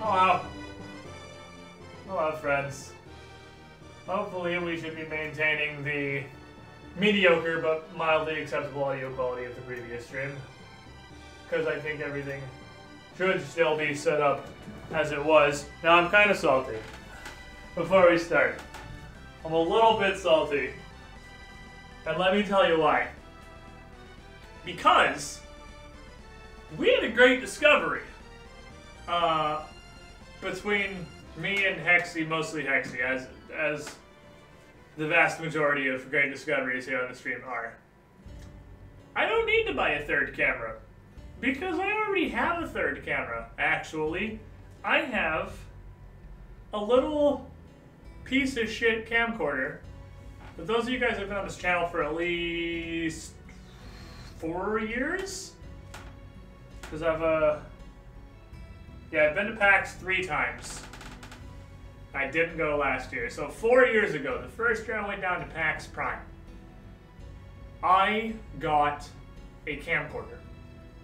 Hello. Hello, friends. Hopefully we should be maintaining the mediocre but mildly acceptable audio quality of the previous stream. Because I think everything should still be set up as it was. Now I'm kind of salty. Before we start, I'm a little bit salty. And let me tell you why. Because we had a great discovery. Between me and Hexy, mostly Hexy, as the vast majority of great discoveries here on the stream are. I don't need to buy a third camera. Because I already have a third camera, actually. I have a little piece of shit camcorder. But those of you guys who have been on this channel for at least 4 years? Because I've been to PAX 3 times. I didn't go last year. So 4 years ago, the first year I went down to PAX Prime, I got a camcorder.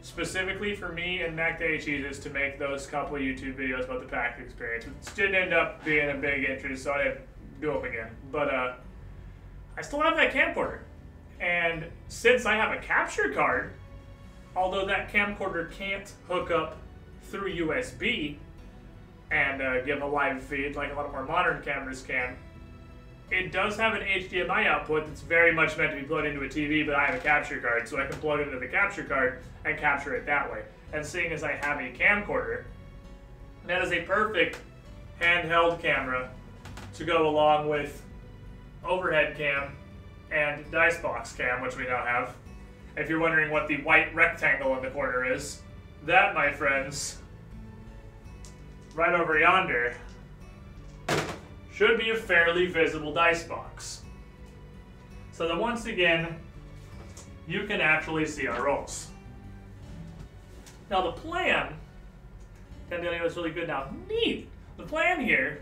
Specifically for me and Mac Day Cheeses to make those couple of YouTube videos about the PAX experience. Which didn't end up being a big interest, so I didn't do them again. But I still have that camcorder. And since I have a capture card, although that camcorder can't hook up through USB and give a live feed like a lot of more modern cameras can, it does have an HDMI output that's very much meant to be plugged into a TV, but I have a capture card, so I can plug it into the capture card and capture it that way. And seeing as I have a camcorder, that is a perfect handheld camera to go along with overhead cam and dice box cam, which we now have. If you're wondering what the white rectangle in the corner is, that, my friends, right over yonder, should be a fairly visible dice box. So that once again, you can actually see our rolls. Now the plan, it's really good now. Neat! The plan here,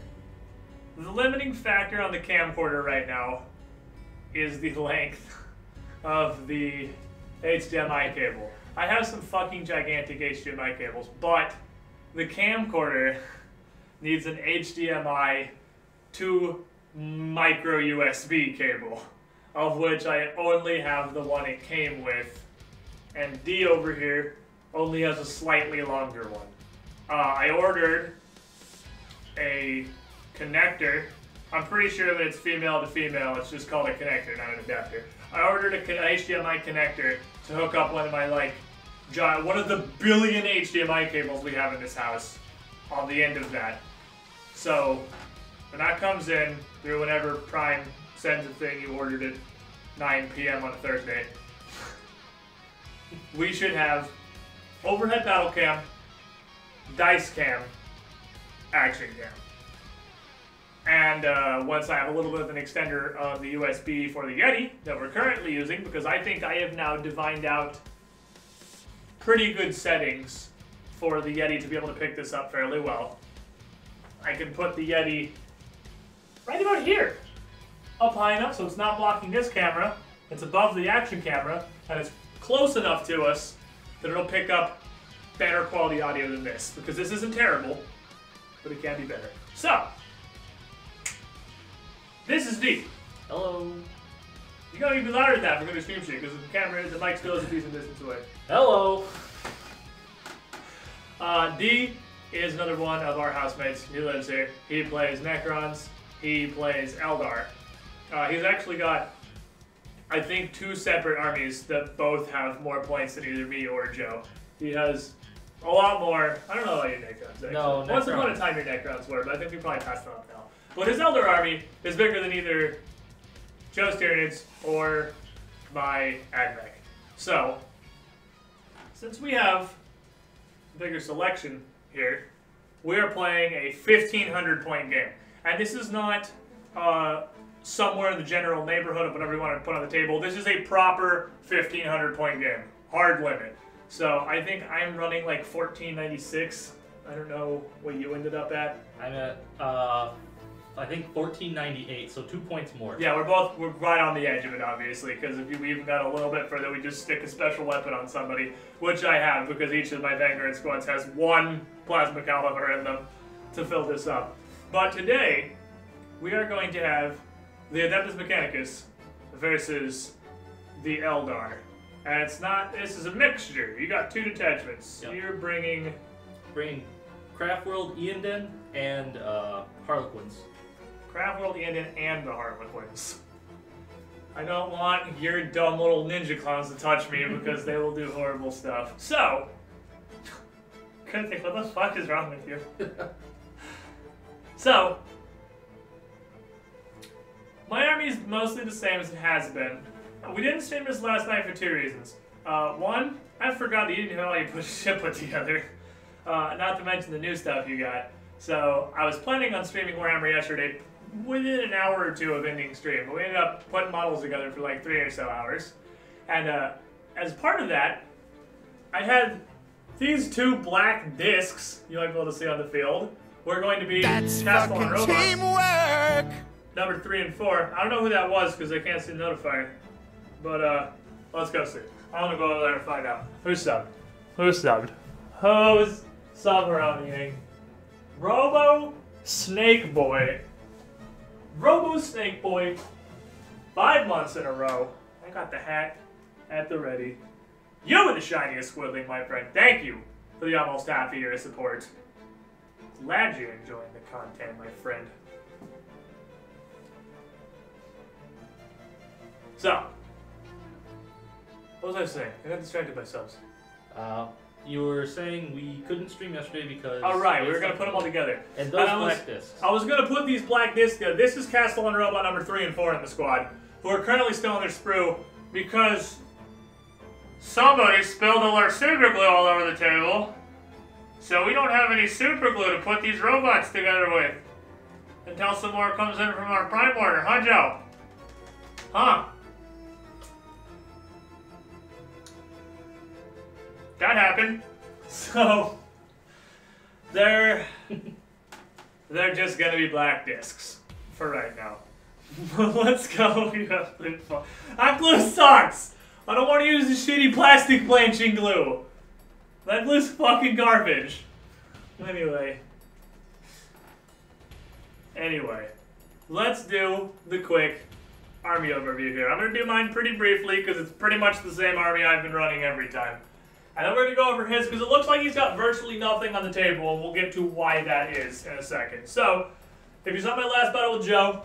the limiting factor on the camcorder right now is the length of the HDMI cable. I have some fucking gigantic HDMI cables, but the camcorder needs an HDMI to micro USB cable, of which I only have the one it came with, and D over here only has a slightly longer one. I ordered a connector. I'm pretty sure that it's female to female, it's just called a connector, not an adapter. I ordered a HDMI connector to hook up one of my, one of the billion HDMI cables we have in this house on the end of that. So, when that comes in, through whenever Prime sends a thing, you ordered it 9 p.m. on a Thursday, we should have overhead battle cam, dice cam, action cam. And once I have a little bit of an extender of the USB for the Yeti that we're currently using, because I think I have now divined out pretty good settings for the Yeti to be able to pick this up fairly well. I can put the Yeti right about here, up high enough so it's not blocking this camera, it's above the action camera, and it's close enough to us that it'll pick up better quality audio than this, because this isn't terrible, but it can be better. So, this is D. Hello. You gotta be louder than that if we're gonna stream shit, because the camera, the mic still is a decent distance away. Hello. D is another one of our housemates. He lives here. He plays Necrons. He plays Eldar. He's actually got, I think, 2 separate armies that both have more points than either me or Joe. He has a lot more. I don't know about your Necrons, actually. No, Once upon a time your Necrons were, but I think we probably passed them up now. But his Eldar army is bigger than either Joe's Tyranids or my AgMech. So, since we have a bigger selection here, we are playing a 1,500 point game. And this is not somewhere in the general neighborhood of whatever you want to put on the table. This is a proper 1,500 point game. Hard limit. So I think I'm running like 1496. I don't know what you ended up at. I'm at, I think 1498, so 2 points more. Yeah, we're right on the edge of it, obviously, because if we even got a little bit further, we just stick a special weapon on somebody, which I have, because each of my Vanguard squads has 1 plasma caliber in them. to fill this up. But today, we are going to have the Adeptus Mechanicus versus the Eldar. And it's not, this is a mixture. You got 2 detachments. Yep. You're bringing Craftworld, Eondon, and Harlequins. Craftworld, Eondon, and the Harlequins. I don't want your dumb little ninja clowns to touch me because they will do horrible stuff. So, couldn't think, what the fuck is wrong with you? So, my army is mostly the same as it has been. We didn't stream this last night for 2 reasons. One, I forgot that you didn't know how you put a ship put together. Not to mention the new stuff you got. So, I was planning on streaming Warhammer yesterday within an hour or 2 of ending stream, but we ended up putting models together for like 3 or so hours. And as part of that, I had these 2 black discs you might be able to see on the field. We're going to be Castle on Robots. Teamwork! Number 3 and 4. I don't know who that was because I can't see the notifier. But let's go see. I want to go over there and find out. Who's subbed? Who's subbed? Who's subbed around here? Robo Snake Boy. Robo Snake Boy, 5 months in a row. I got the hat at the ready. You were the shiniest squiddling, my friend. Thank you for the almost half a year of support. Glad you're enjoying the content, my friend. So, what was I saying? I got distracted by subs. You were saying we couldn't stream yesterday because... All right, we were going to put them all together. And those black discs. I was going to put these black discs together. This is Castle and Robot number 3 and 4 in the squad, who are currently still on their sprue because somebody spilled all our super glue all over the table. So we don't have any super glue to put these robots together with. Until some more comes in from our prime order, huh, Joe? Huh? That happened. So they're just gonna be black discs for right now. Let's go. That glue sucks. I don't want to use the shitty plastic blanching glue. That glue's fucking garbage. Anyway, let's do the quick army overview here. I'm gonna do mine pretty briefly because it's pretty much the same army I've been running every time. And then we're going to go over his, because it looks like he's got virtually nothing on the table, and we'll get to why that is in a second. So, if you saw my last battle with Joe,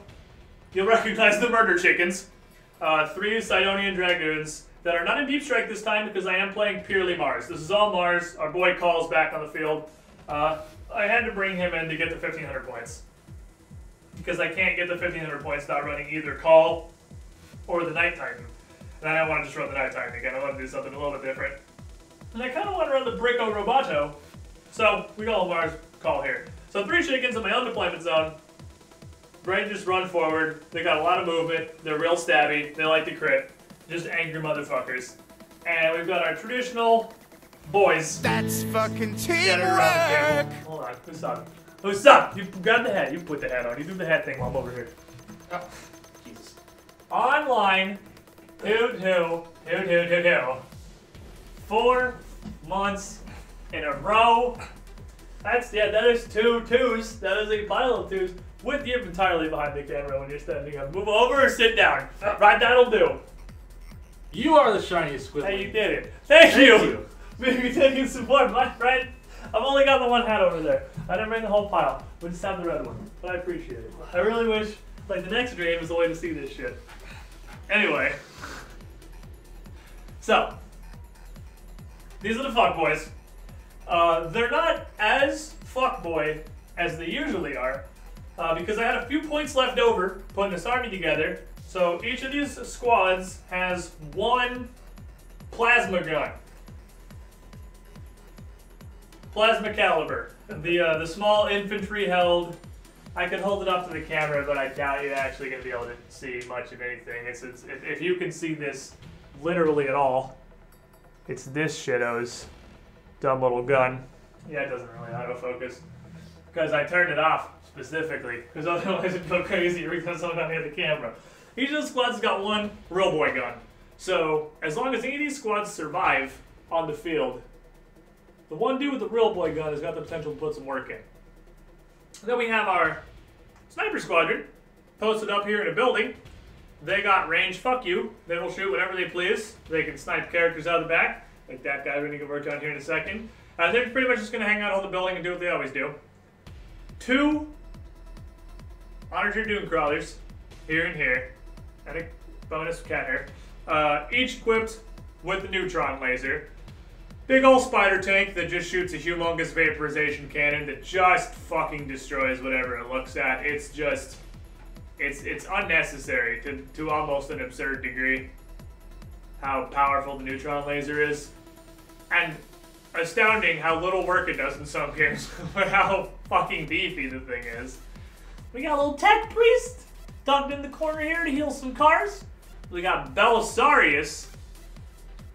you'll recognize the Murder Chickens. 3 Sidonian Dragoons that are not in Deep Strike this time, because I am playing purely Mars. This is all Mars. Our boy Call's back on the field. I had to bring him in to get the 1,500 points. Because I can't get the 1,500 points without running either Call or the Night Titan. And I don't want to just run the Night Titan again. I want to do something a little bit different. And I kind of want to run the Bricko Roboto, so we go Mars Call here. So 3 chickens in my own deployment zone. Ready to just run forward. They got a lot of movement. They're real stabby. They like to crit. Just angry motherfuckers. And we've got our traditional boys. That's fucking Scattered around the teamwork! table. Hold on. Who's up? Who's up? You got the hat. You put the hat on. You do the hat thing while I'm over here. Oh, Jesus. Online. 2-2. 4 months in a row. That is 2 2s. That is a pile of 2s with you entirely behind the camera when you're standing up. Move over or sit down. Right, that'll do. You are the shiniest squid. Hey, you did it. Thank you. Maybe taking support, my friend. I've only got the 1 hat over there. I didn't bring the whole pile. We just have the red one. But I appreciate it. I really wish, like, the next dream is the way to see this shit. Anyway. So. These are the fuckboys. They're not as fuckboy as they usually are, because I had a few points left over putting this army together. So each of these squads has 1 plasma gun. Plasma caliber. The small infantry held. I can hold it up to the camera, but I doubt you're actually going to be able to see much of anything. If you can see this literally at all, it's this shitto's dumb little gun. Yeah, it doesn't really autofocus. Because I turned it off specifically. Because otherwise it'd go crazy every time someone hit the camera. Each of the squads has got 1 real boy gun. So, as long as any of these squads survive on the field, the one dude with the real boy gun has got the potential to put some work in. Then we have our sniper squadron posted up here in a building. They got range, fuck you. They will shoot whatever they please. They can snipe characters out of the back, like that guy we're going to work on here in a second. They're pretty much just going to hang out on the building and do what they always do. 2 Onager Doom Crawlers, here and here, and a bonus cat hair, each equipped with the neutron laser. Big ol' spider tank that just shoots a humongous vaporization cannon that just fucking destroys whatever it looks at. It's just, it's unnecessary to almost an absurd degree how powerful the neutron laser is. And astounding how little work it does in some games, but how fucking beefy the thing is. We got a little tech priest tucked in the corner here to heal some cars. We got Belisarius,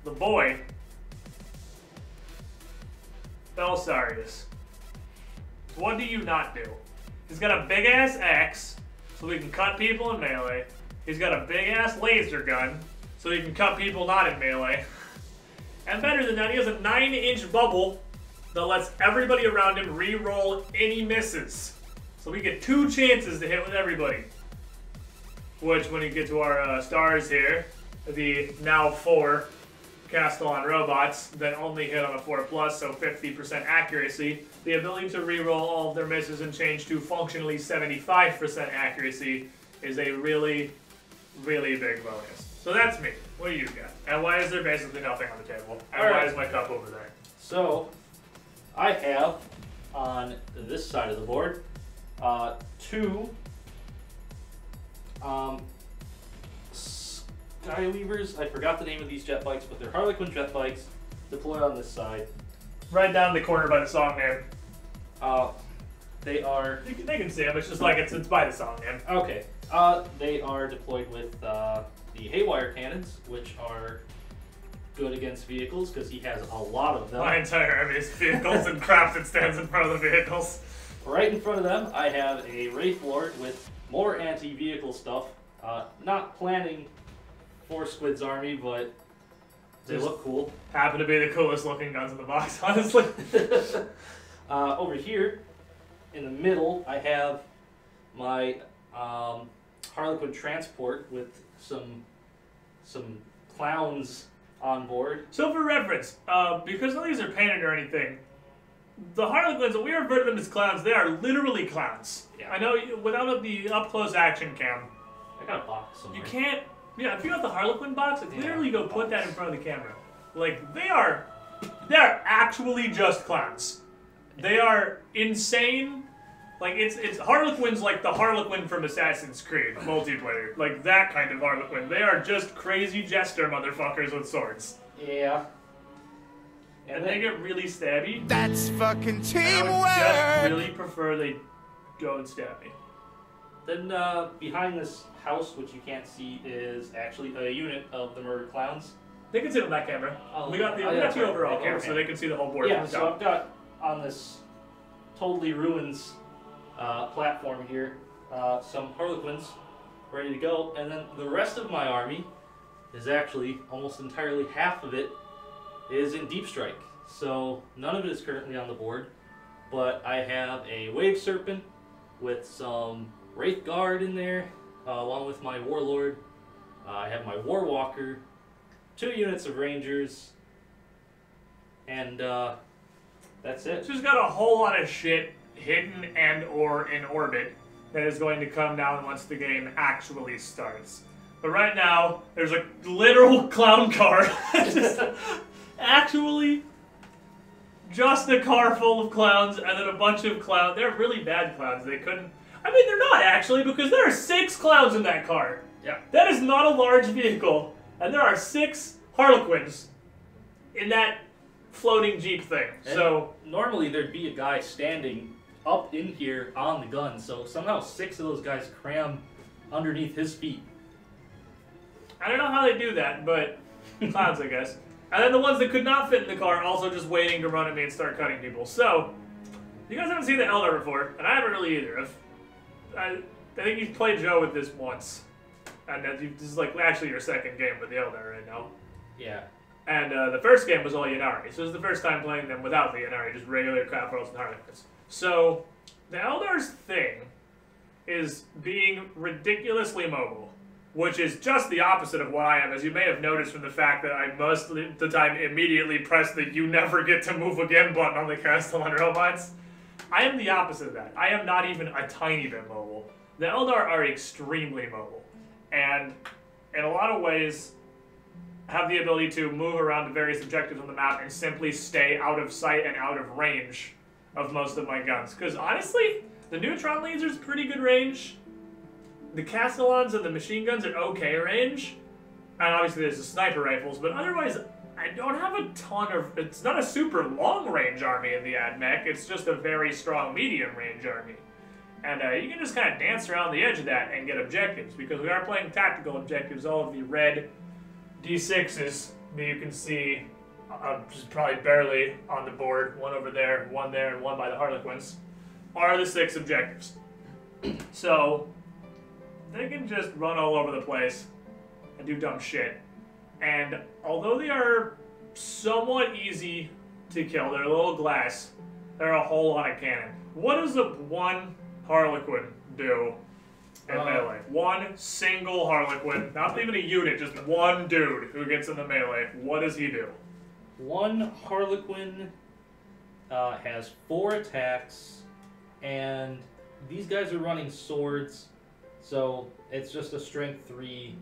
the boy. Belisarius. What do you not do? He's got a big ass axe, so he can cut people in melee. He's got a big ass laser gun, so he can cut people not in melee. And better than that, he has a 9-inch bubble that lets everybody around him re-roll any misses. So we get 2 chances to hit with everybody. Which, when you get to our stars here, the now 4 Castellan robots that only hit on a 4+, so 50% accuracy, the ability to re-roll all of their misses and change to functionally 75% accuracy is a really, really big bonus. So that's me. What do you got? And why is there basically nothing on the table? And why is my cup over there? So, I have, on this side of the board, 2 Skyweavers. I forgot the name of these jet bikes, but they're Harlequin jet bikes deployed on this side. Right down the corner by the song name. They are... They can see them, it's just like it's by the song name. Okay. They are deployed with the Haywire cannons, which are good against vehicles, because he has a lot of them. My entire army is vehicles and crap that stands in front of the vehicles. Right in front of them, I have a Wraith Lord with more anti-vehicle stuff. Not planning for Squid's army, but they look cool. Happen to be the coolest looking guns in the box, honestly. Over here, in the middle, I have my Harlequin transport with some clowns on board. So for reference, because none of these are painted or anything, the Harlequins, we refer to them as clowns, they are literally clowns. Yeah. I know, without the up-close action cam, I got a box somewhere. you can't, yeah, if you got the Harlequin box, like, literally go put that in front of the camera. Like, they're actually just clowns. They are insane. Like, it's Harlequin's like the Harlequin from Assassin's Creed multiplayer. Like, that kind of Harlequin. They are just crazy jester motherfuckers with swords. Yeah. And they get really stabby. That's fucking And I would just teamwork. really prefer they go and stab me. Then behind this house, which you can't see, is actually a unit of the murder clowns. They can sit on that camera. Oh, we got the that's right. overall Okay, camera, okay. so they can see the whole board Yeah, from the so top. I've got on this totally ruins platform here some Harlequins ready to go, and then the rest of my army is actually almost entirely half of it is in Deep Strike. So none of it is currently on the board, but I have a Wave Serpent with some Wraith Guard in there, along with my Warlord. I have my Warwalker, 2 units of Rangers, and that's it. It's just got a whole lot of shit hidden and or in orbit that is going to come down once the game actually starts. But right now, there's a literal clown car. Just actually just a car full of clowns and then a bunch of clowns. They're really bad clowns. They couldn't... I mean, they're not actually, because there are 6 clowns in that car. Yeah. That is not a large vehicle. And there are 6 Harlequins in that floating Jeep thing. And so normally there'd be a guy standing up in here on the gun, so somehow 6 of those guys cram underneath his feet. I don't know how they do that, but clowns, I guess. And then the ones that could not fit in the car also just waiting to run at me and start cutting people. So, you guys haven't seen the Eldar before, and I haven't really either. I think you've played Joe with this once. And this is like actually your second game with the Eldar right now. Yeah. And the first game was all Yanari, so it was the first time playing them without the Yanari, just regular Craft Worlds and Harlequins. So, The Eldar's thing is being ridiculously mobile, which is just the opposite of what I am, as you may have noticed from the fact that I most of the time immediately press the "you never get to move again" button on the Castellan robots. I am the opposite of that. I am not even a tiny bit mobile. The Eldar are extremely mobile, and in a lot of ways have the ability to move around to various objectives on the map and simply stay out of sight and out of range of most of my guns. Because honestly, the neutron lasers pretty good range. The Castellans and the machine guns are okay range. And obviously there's the sniper rifles, but otherwise I don't have a ton of... It's not a super long range army in the AdMech, it's just a very strong medium range army. And you can just kind of dance around the edge of that and get objectives, because we are playing tactical objectives. All of the red D6s that you can see, just probably barely on the board, one over there, and one by the Harlequins, are the 6 objectives. So they can just run all over the place and do dumb shit. And although they are somewhat easy to kill, they're a little glass, they're a whole lot of cannon. What does a one Harlequin do in melee? One single Harlequin, not even a unit, just one dude who gets in the melee. What does he do? One Harlequin has 4 attacks, and these guys are running swords, so it's just a strength 3,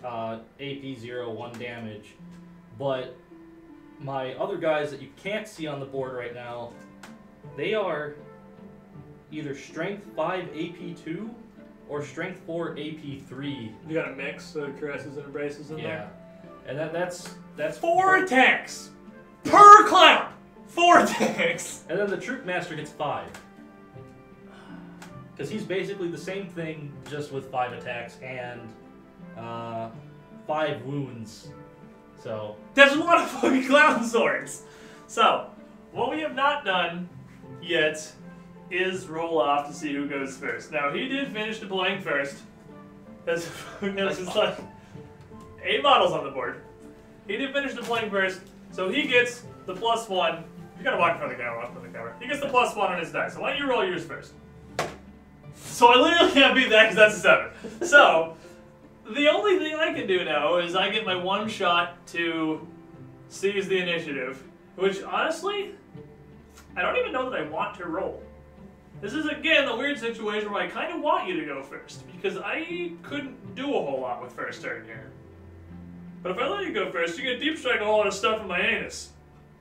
AP 0, 1 damage. But my other guys that you can't see on the board right now, they are either strength 5 AP 2 or strength 4 AP 3. You got a mix of caresses and embraces in there? And that's 4 attacks per clown! 4 attacks! And then the Troop Master gets 5. Because he's basically the same thing, just with 5 attacks and 5 wounds. So there's a lot of fucking clown swords! So, what we have not done yet is roll off to see who goes first. Now, he did finish deploying first. There's just like 8 models on the board. He did finish deploying first, so he gets the +1. You gotta walk in front of the camera, walk in front of the camera. He gets the +1 on his die, so why don't you roll yours first? So I literally can't beat that because that's a 7. So, the only thing I can do now is I get my 1 shot to seize the initiative, which honestly, I don't even know that I want to roll. This is, again, a weird situation where I kind of want you to go first, because I couldn't do a whole lot with first turn here. But if I let you go first, you get deep strike a whole lot of stuff in my anus.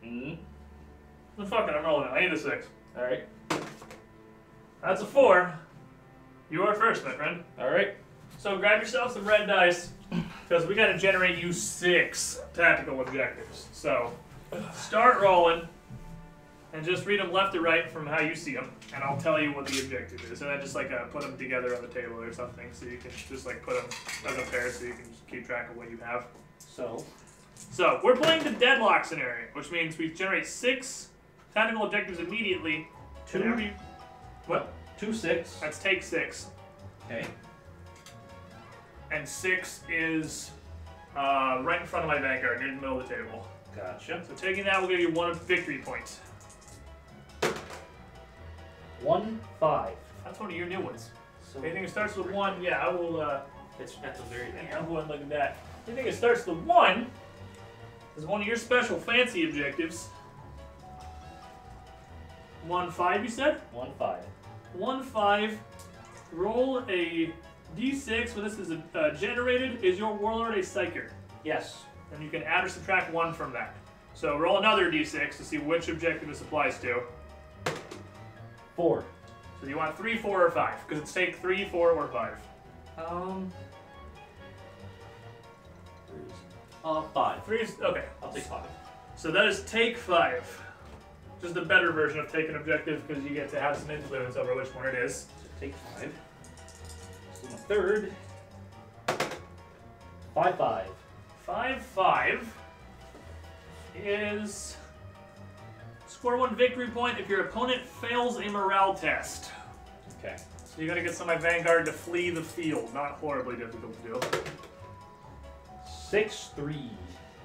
Well, fuck it, I'm rolling it. I need a 6. alright. That's a 4. You are first, my friend. Alright. So grab yourself some red dice, because we gotta generate you 6 tactical objectives. So, start rolling. And just read them left to right from how you see them, and I'll tell you what the objective is. And then just like put them together on the table or something, so you can just like put them as a pair, so you can just keep track of what you have. So we're playing the deadlock scenario, which means we generate 6 tactical objectives immediately. 2. What? 2, 6. That's take 6. Okay. And 6 is right in front of my vanguard, near the middle of the table. Gotcha. So taking that will give you 1 victory point. 1, 5. That's one of your new ones. So Anything that starts with 1, yeah, I will. it's at the very end. Yeah, I'll go and look at that. Anything that starts with 1 is one of your special fancy objectives. 1, 5, you said? 1, 5. 1, 5. Roll a d6. When this is generated, is your warlord a psyker? Yes. And you can add or subtract 1 from that. So roll another d6 to see which objective this applies to. 4. So you want 3, 4, or 5? Because it's take 3, 4, or 5. 5. 3 is okay. I'll take 5. So that is take 5. Just a better version of take an objective because you get to have some influence over which one it is. So take 5. So my third. 5, 5. 5, 5 is score 1 victory point if your opponent fails a morale test. Okay. So you gotta get some of my vanguard to flee the field. Not horribly difficult to do. 6, 3.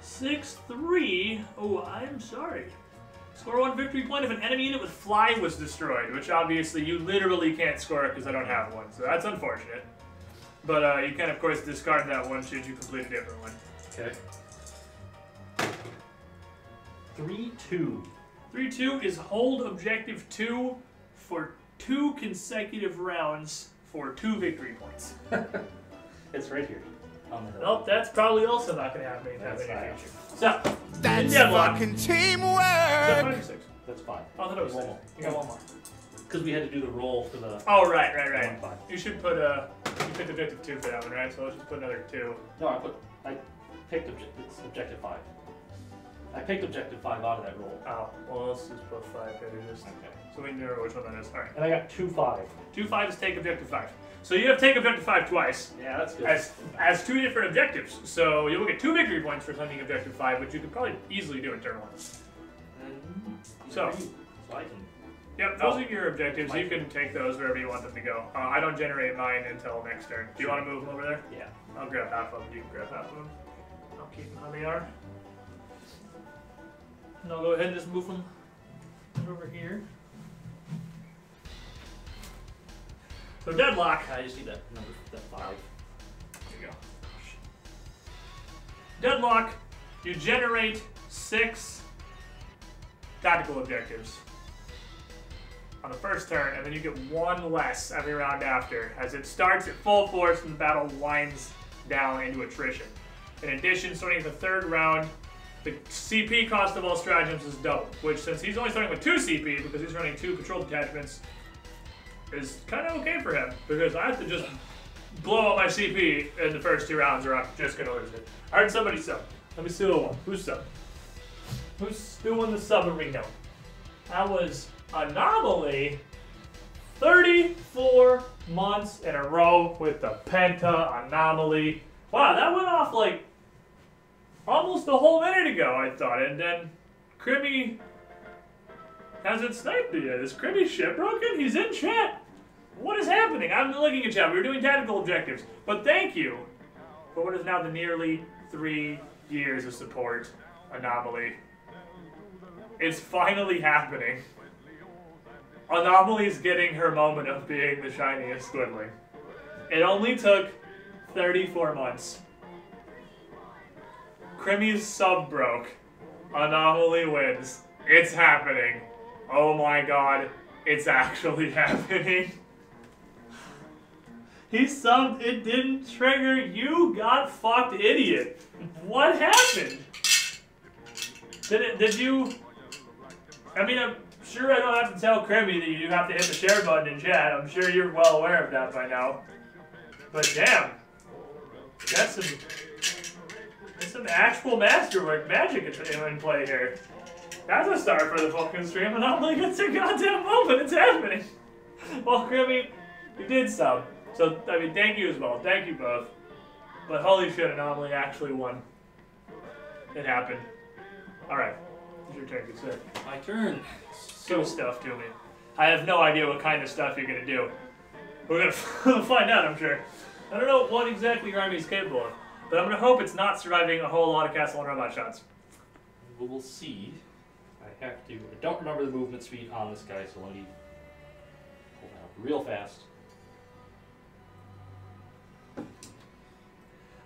6, 3. Oh, I'm sorry. Score 1 victory point if an enemy unit with fly was destroyed, which obviously you literally can't score because I don't have one, so that's unfortunate. But you can, of course, discard that one should you complete a different one. Okay. 3-2. 3-2 is hold objective 2 for 2 consecutive rounds for 2 victory points. It's right here. On the hill. Nope, that's probably also not going to happen anytime in the That's future. So, That's deadlock. fucking Is that teamwork. 5 or 6? That's fine. Oh, I thought it was 6. One more. You got one more. Because we had to do the roll for the... Oh, right. 1-5. You should put you picked objective 2 for that one, right? So let's just put another 2. No, I picked it's objective 5. I picked objective 5 out of that roll. Oh, well, let's just put 5 there. Just, Okay. so we know which one that is. Alright. And I got 2-5. 2-5 is take objective 5. So you have take objective 5 twice. Yeah, that's good. As 2 different objectives. So you will get 2 victory points for taking objective 5, which you could probably easily do in turn 1. So I can... Yep, those are your objectives. You can take those wherever you want them to go. I don't generate mine until next turn. Do you want to move them over there? Yeah. I'll grab half of them. You can grab half of them. I'll keep them how they are. And I'll go ahead and just move them over here. So deadlock. I just need that number, that 5. There you go. Deadlock. You generate 6 tactical objectives on the first turn, and then you get 1 less every round after, as it starts at full force and the battle winds down into attrition. In addition, starting at the 3rd round, the CP cost of all stratagems is doubled, which, since he's only starting with 2 CP, because he's running 2 patrol detachments, is kind of okay for him, because I have to just blow up my CP in the first 2 rounds, or I'm just going to lose it. I heard somebody sub. Let me see the one. Who's sub? Who's doing the submarino? That was Anomaly. 34 months in a row with the Penta Anomaly. Wow, that went off like almost a whole minute ago, I thought. And then Crimmy hasn't sniped it yet. Is Crimmy ship broken? He's in chat. What is happening? I'm looking at chat. We were doing tactical objectives. But thank you for what is now the nearly 3 years of support, Anomaly. It's finally happening. Anomaly's getting her moment of being the shiniest squidling. It only took 34 months. Crimmy's sub broke. Anomaly wins. It's happening. Oh my god, it's actually happening. He subbed, it didn't trigger. You got fucked, idiot. What happened? Did you... I mean, I'm sure I don't have to tell Crimmy that you have to hit the share button in chat. I'm sure you're well aware of that by now. But damn. That's some actual masterwork magic in play here. That's a start for the fucking stream, and I'm like, it's a goddamn moment, it's happening. Well, Crimmy, you did sub. So, I mean, thank you as well. Thank you both. But holy shit, Anomaly actually won. It happened. Alright. It's your turn, good sir. My turn. Give stuff to me. I have no idea what kind of stuff you're gonna do. We're gonna find out, I'm sure. I don't know what exactly your army is capable of, but I'm gonna hope it's not surviving a whole lot of castle and robot shots. We will see. I have to... I don't remember the movement speed on this guy, so let me pull that up real fast.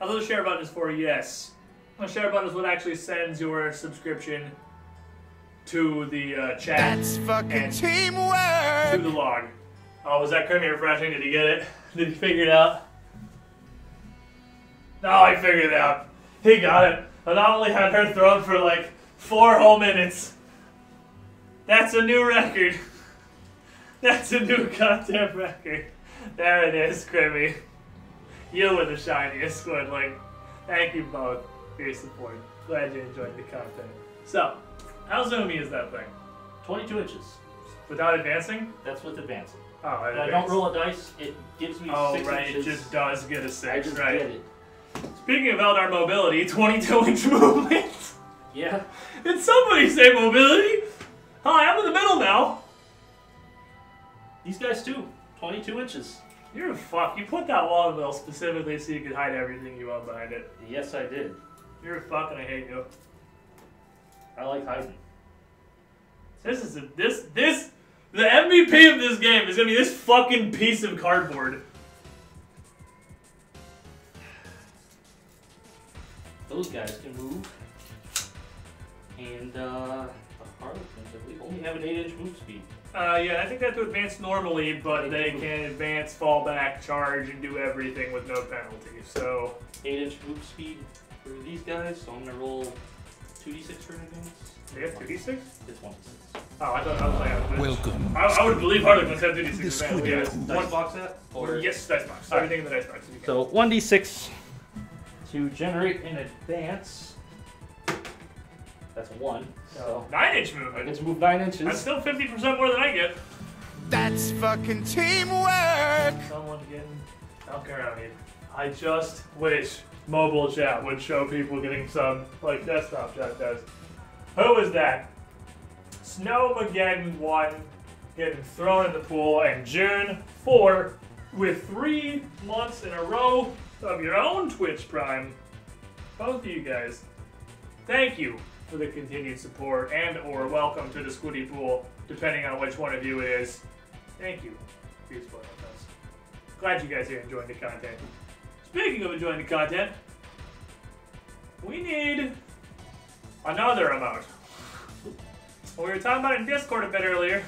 Although the share button is for yes. The share button is what actually sends your subscription to the chat. That's fucking and teamwork. to the log. Oh, was that Crimmy refreshing? Did he get it? Did he figure it out? No, he figured it out. He got it. Anomaly had her thrown for like 4 whole minutes. That's a new record. That's a new goddamn record. There it is, Crimmy. You were the shiniest squidling. Thank you both for your support. Glad you enjoyed the content. So, how zoomy is that thing? 22 inches. Without advancing? That's with advancing. Oh, If I don't roll a dice, it gives me 6 right, inches. it just does get a I 6, just right? get it. Speaking of Eldar mobility, 22-inch movement. Yeah. Did somebody say mobility? Hi, I'm in the middle now. These guys too. 22 inches. You're a fuck. You put that wall in the middle specifically so you could hide everything you want behind it. Yes, I did. You're a fuck and I hate you. I like hiding. The MVP of this game is gonna be this fucking piece of cardboard. Those guys can move. And the Harlequins, I believe, only have an 8-inch move speed. Yeah, I think they have to advance normally, but they can advance, fall back, charge, and do everything with no penalty. So 8-inch move speed for these guys, so I'm gonna roll 2d6 for an advance. they have 2d6? It's 1d6. Oh, I thought I was like, Welcome. I would believe Harlequins have 2d6 This advance. would Yeah. Dice box that? Or Yes, dice box. Everything in the dice box. so 1d6 to generate an advance. That's 1. So 9-inch I movement. get to move 9 inches. That's still 50% more than I get. That's fucking teamwork. Someone getting Falcon around here. I just wish mobile chat would show people getting some like desktop chat does. Who is that? Snowmageddon 1 getting thrown in the pool, and June 4 with 3 months in a row of your own Twitch Prime. Both of you guys, thank you for the continued support and or welcome to the Squiddy Pool, depending on which one of you it is. Thank you for your support with us. Glad you guys are enjoying the content. Speaking of enjoying the content, we need another emote. We were talking about it in Discord a bit earlier.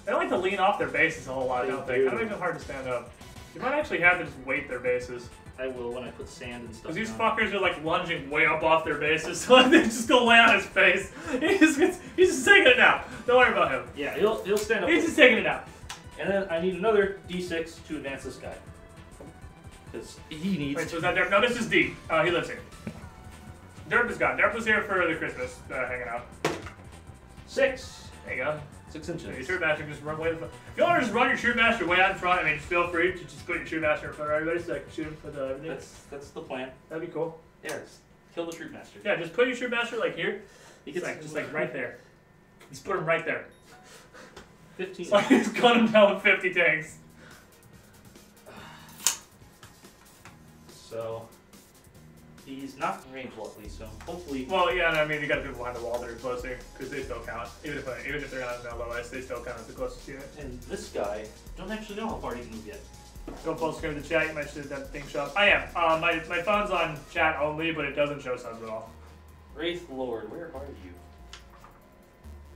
They like to lean off their bases a whole lot, don't they? Kind of makes it hard to stand up. You might actually have to just weight their bases. I will when I put sand and stuff. Because these down. fuckers are like lunging way up off their bases, so they just go lay on his face. He's just taking it out. Don't worry about him. Yeah, he'll stand up. He's just taking it out. And then I need another d6 to advance this guy. Because he needs. Wait, so is that Derp? No, this is D. He lives here. Derp is gone. Derp was here for the Christmas hanging out. 6. There you go. 6 So your inches. True Master can just run way in front. If you want to just run your True Master way out in front, I mean, just feel free to just put your True Master in front of everybody so I can shoot him for the everything. That's the plan. That'd be cool. Yeah, just kill the Troop Master. Yeah, just put your True Master like here. He Just gets like right there. Just put him right there. 15. It's like he's gunning him down with 50 tanks. So he's not in range, luckily. So hopefully. Well, yeah, and I mean, you got people behind the wall that are closer because they still count. Even if they're not in low ice, they still count as the closest unit. And this guy don't actually know how far he can move yet. Go full screen of the chat. You mentioned that thing show up. I am. My phone's on chat only, but it doesn't show subs at all. Wraith Lord, where are you?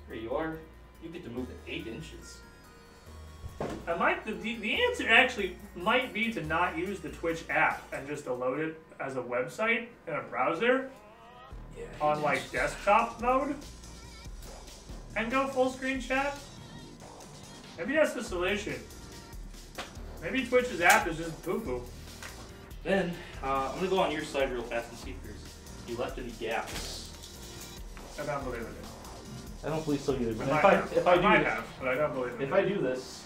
There you are. You get to move at 8 inches. I might. The answer actually might be to not use the Twitch app and just to load it as a website in a browser on like desktop mode and go full screen chat. Maybe that's the solution. Maybe Twitch's app is just poo poo. Then I'm gonna go on your side real fast and see if you left any gaps. I don't believe it. I don't believe so either. But If I might have, but I don't believe it. If I do this,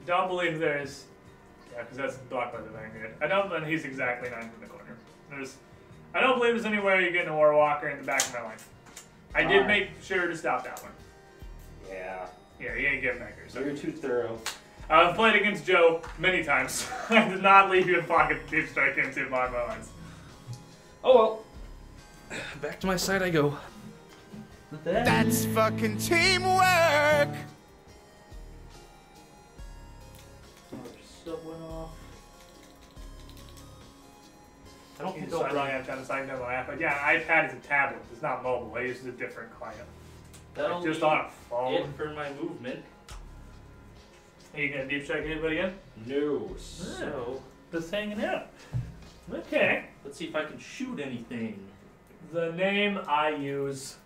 Don't believe there's. Yeah, because that's blocked by the Vanguard. I don't. And he's exactly 9 in the corner. I don't believe there's anywhere you're getting a Warwalker in the back of my line. I did Alright. make sure to stop that one. yeah, Yeah, he ain't getting back here. So you're too thorough. I've played against Joe many times. I did not leave you in pocket deep strike into my lines. Oh well. Back to my side I go. That's fucking teamwork. Sub went off. I don't You think just they'll running out of sign down my app. But yeah, iPad is a tablet. It's not mobile. I use a different client. That'll Just be on a phone. it for my movement. Are you gonna deep strike anybody in? No. So Just hanging out. Okay. let's see if I can shoot anything. The name I use.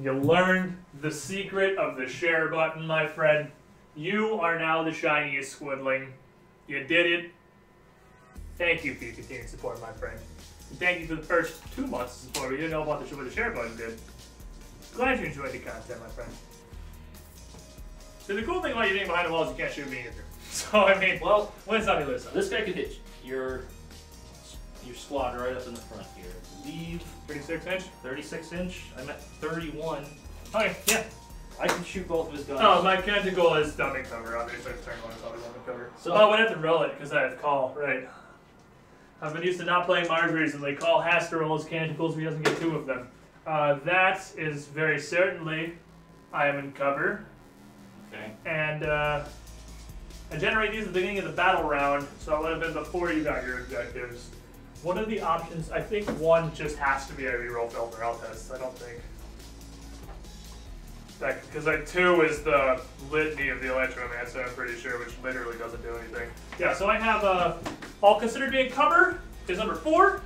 You learned the secret of the share button, my friend. You are now the shiniest squidling. You did it. Thank you for your continued support, my friend. And thank you for the first 2 months of support. We didn't know about what the share button did. Glad you enjoyed the content, my friend. So the cool thing about you being behind the wall is you can't shoot me either. So I mean, Well, when it's on, you lose. this guy could hit your squad right up in the front here. Leave 36 inch. 36 inch. I'm at 31. Okay, yeah. I can shoot both of his guns. Oh, my canticle is stomach cover. Obviously, turn one is always stomach cover. So- I would have to roll it because I have call. Right. I've been used to not playing Marge recently. Call has to roll his canticles. He doesn't get 2 of them. That is very certainly I am in cover. Okay. And I generate these at the beginning of the battle round, so it would have been before you got your objectives. One of the options, I think one just has to be a reroll failed morale test. I don't think. Because like 2 is the litany of the electromancer, I'm pretty sure, which literally doesn't do anything. Yeah, so I have all considered being cover is number 4,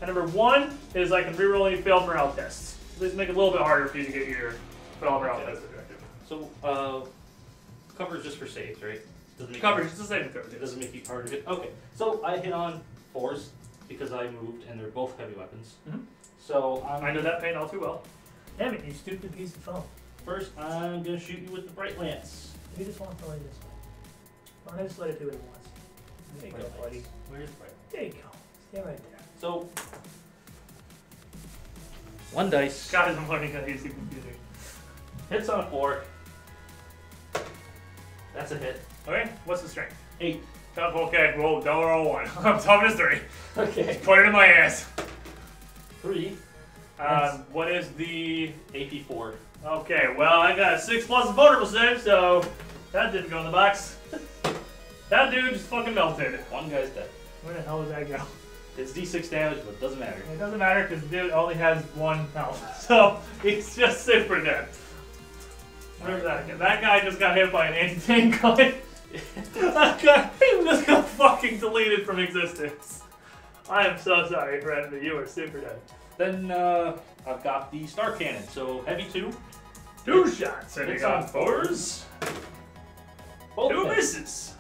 and number 1 is I can reroll any failed morale tests. These make it a little bit harder for you to get your failed morale test objective. So cover is just for saves, right? Doesn't make Cover, just a saving throw. It doesn't make you harder to hit. Okay, so I hit on 4s because I moved, and they're both heavy weapons. Mm-hmm. So I know that pain all too well. Damn it, you stupid piece of foam. First, I'm gonna shoot you with the bright lance. You just want to throw it this way. Why don't just let it do what it wants? There you go, Bright buddy. lance. Where's bright? There you go. Stay right there. So 1 dice. God, I'm learning how to use the computer. Hits on a 4. That's a hit. Okay, what's the strength? 8. Tough, okay, roll, don't roll 1. I'm tough as 3. Okay. Put it in my ass. 3. What is the... AP 4. Okay, well, I got a 6 plus a vulnerable save, so that didn't go in the box. That dude just fucking melted. 1 guy's dead. Where the hell did that go? It's D6 damage, but it doesn't matter. It doesn't matter because the dude only has 1 health, so he's just super dead. Remember that again. That guy just got hit by an anti-tank gun. That guy just got fucking deleted from existence. I am so sorry, friend, but you are super dead. Then I've got the star cannon, so heavy 2. 2 shots, hitting It's on on 4s. Both 2 hits. misses.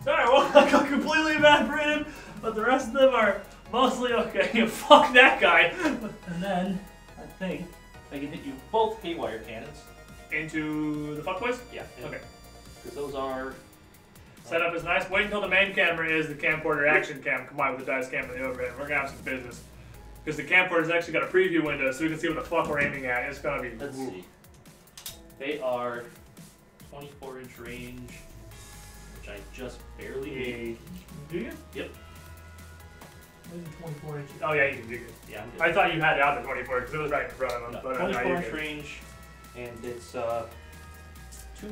Sorry, well, I got completely evaporated, but the rest of them are mostly okay. Fuck that guy. And then I think I can hit you both haywire cannons. Into the fuckboys? Yeah. Okay. Because those are Setup is nice. Wait until the main camera is the camcorder action cam combined with the dice cam and the overhead. We're gonna have some business. Because the camcorder's actually got a preview window so we can see what the fuck we're aiming at. It's gonna be... Let's see. They are 24-inch range, which I just barely made. Do you? Yep. What is it, 24 inches? Oh yeah, you can do it. Yeah, I'm good. I thought you had it out the 24 because it was right in front of them. No, But 24-inch range, and it's 2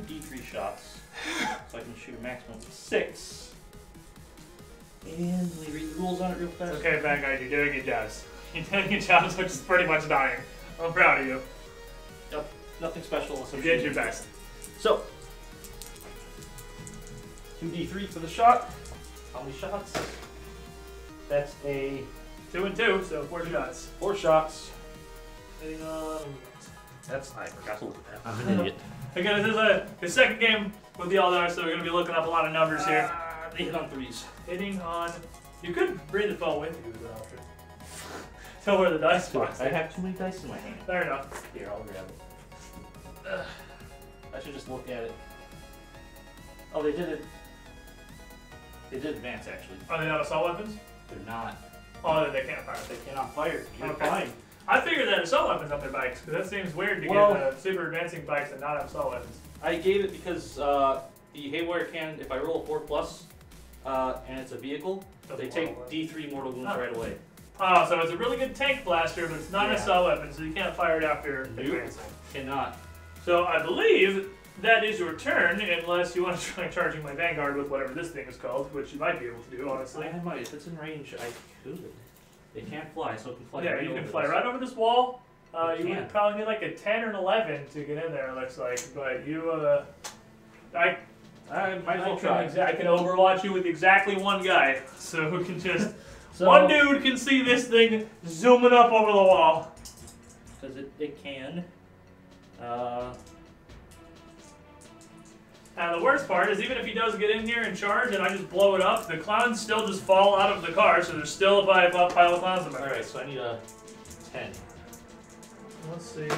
D3 shots, so I can shoot a maximum of 6. And let me read the rules on it real fast. Okay, bad guy, you're doing your jobs. You're doing your jobs, which is pretty much dying. I'm proud of you. Yep, nothing special unless I'm You did shooting. your best. So, 2d3 for the shot. How many shots? That's a 2 and 2, so 4 shots. 4 shots. Hitting on... That's, I forgot to look at that. I'm an idiot. Again, this is the second game with the Eldar, so we're going to be looking up a lot of numbers here. They hit on 3s. Hitting on... You could bring the phone with you as an option. Tell where the dice box I is. have too many dice in my hand. Fair enough. Here, I'll grab it. I should just look at it. Oh, they did it. They did advance, actually. Are they not assault weapons? They're not. Oh, then they can't fire. They cannot fire. You're Okay. fine. I figured that assault weapons on their bikes, because that seems weird to Well- get super advancing bikes and not have assault weapons. I gave it because the haywire cannon, if I roll a 4+, and it's a vehicle, they Doesn't take mortal wound. D3 mortal wounds Oh. right away. Oh, so it's a really good tank blaster, but it's not an Yeah. assault weapon, so you can't fire it after Nope. advancing. Cannot. So I believe that is your turn, unless you want to try charging my Vanguard with whatever this thing is called, which you might be able to do, honestly. I might. If it's in range, I could. They can't fly, so it can fly Yeah, right you can over fly this. right over this wall. You You can. would probably need like a 10 or an 11 to get in there, it looks like. But you, I Might as well try. I can overwatch you with exactly one guy, so who can just... So, one dude can see this thing zooming up over the wall. Because it can. And the worst part is even if he does get in here and charge and I just blow it up, the clowns still just fall out of the car, so there's still a pile of clowns in my Alright, so I need a 10. Let's see.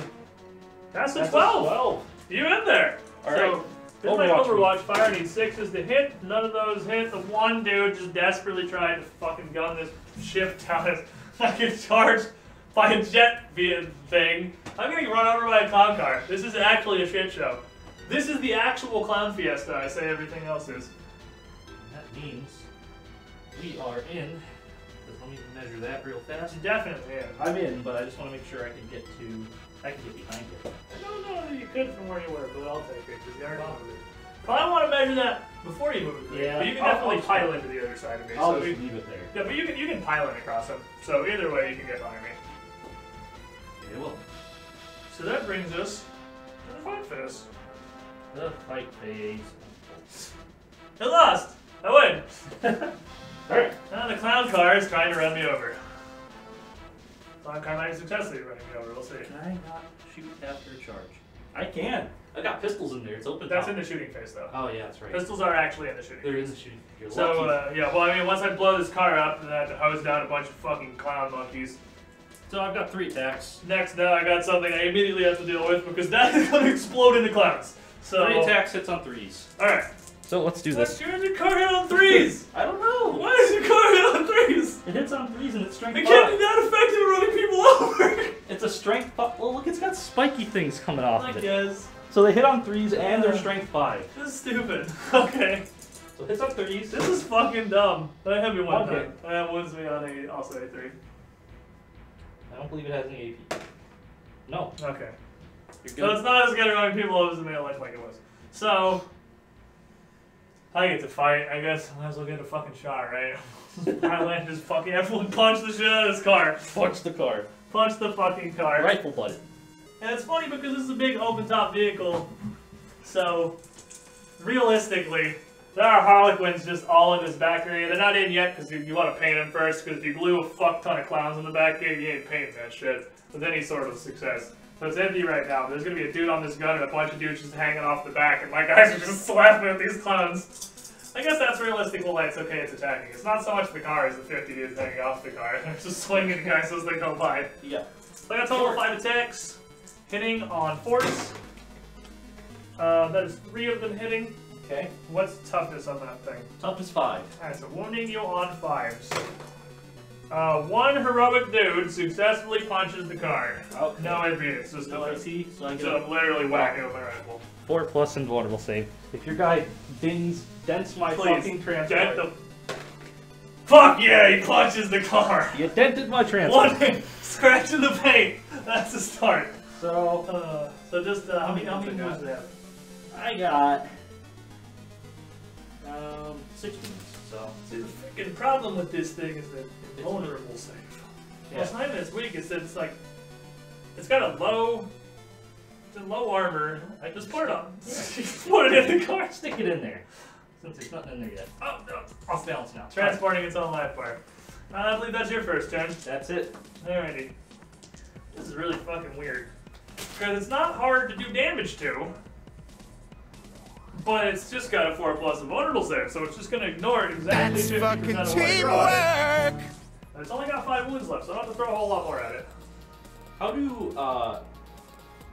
That's a That's 12. A 12. You in there. Alright. So, this is my Overwatch Overwatch fire. I need 6s to hit. None of those hit. The one dude just desperately tried to fucking gun this ship down as I get charged by a jet via thing. I'm getting run over by a clown car. This is actually a shit show. This is the actual clown fiesta. I say everything else is. That means we are in the Because let me measure that real fast. Definitely, yeah. I'm in, but I just want to make sure I can get behind you. I don't know that you could from where you were, but I'll take it because you already moved it. Well, I want to measure that before you move it. Yeah. But you can definitely pile into the other side of me. I'll so just leave it there. Yeah, but you can pile in across them. So either way, you can get behind me. Yeah, well. So that brings us to the fight phase. The fight phase. I lost. I win. Alright. Now the clown car is trying to run me over. Clown car might successfully running me over. We'll see. Can I not shoot after a charge? I can. I got pistols in there. It's open. That's top. in the shooting phase, though. Oh yeah, that's right. Pistols are actually in the shooting. They're phase. in the shooting. You're So lucky. yeah, well, I mean, once I blow this car up, then I have to hose down a bunch of fucking clown monkeys. So I've got 3 attacks. Next, now I got something I immediately have to deal with because that is going to explode into clouds. So 3 attacks, hits on 3s. All right. So let's do Why does your car hit on 3s? I don't know. Why does your car hit on 3s? It hits on 3s and it's strength It 5. can't be that effective at running people over. It's a strength 5. Well, look, it's got spiky things coming off I of it. guess. So they hit on 3s and they're strength 5. This is stupid. Okay. So hits on 3s. This is fucking dumb. But I have me one Okay. time. I wounds me on also A3. I don't believe it has any AP. No. Okay. You're So good. it's not as good at running people over as it made it look like it was. So I get to fight. I guess I might as well get a fucking shot, right? I land just fucking everyone punch the shit out of this car. Punch the car. Punch the fucking car. Rifle button. And it's funny because this is a big open top vehicle. So realistically, there are Harlequins just all in this back area. They're not in yet because you want to paint them first. Because if you glue a fuck ton of clowns in the back gate, you ain't painting that shit with any sort of success. So it's empty right now. There's gonna be a dude on this gun and a bunch of dudes just hanging off the back, and my guys are just slapping at these clowns. I guess that's realistic. Well, it's okay. It's attacking. It's not so much the car as the 50 dudes hanging off the car. They're just swinging at guys as they go by. Yeah. So I got a total of 5 attacks, hitting on 4s. That is 3 of them hitting. Okay. What's toughness on that thing? Toughness 5. Alright, so wounding you on 5s. One heroic dude successfully punches the card. Okay. No AP, it's just No a AC, so I get So a I'm literally whacking with my rifle. 4+ invulnerable save. If your guy dents my fucking transport. Dent the... Fuck yeah, he punches the car! You dented my transport. One scratch in the paint! That's the start. So So just, how many moves moves do do I you have? I got 6 moves. So See, the freaking problem with this thing is that it's vulnerable save. Yeah. Well, it's not even as weak, it's that it's like, it's got a low armor. I just put it on. Put it in the car. stick it in there. Since there's nothing in there yet. Oh, no. Off balance now. Transporting its own life bar. I believe that's your first turn. That's it. Alrighty. This is really fucking weird. Because it's not hard to do damage to. But it's just got a 4+ vulnerable save, so it's just gonna ignore exactly That's 50% fucking of what I throw at it. teamwork! And it's only got 5 wounds left, so I don't have to throw a whole lot more at it. How do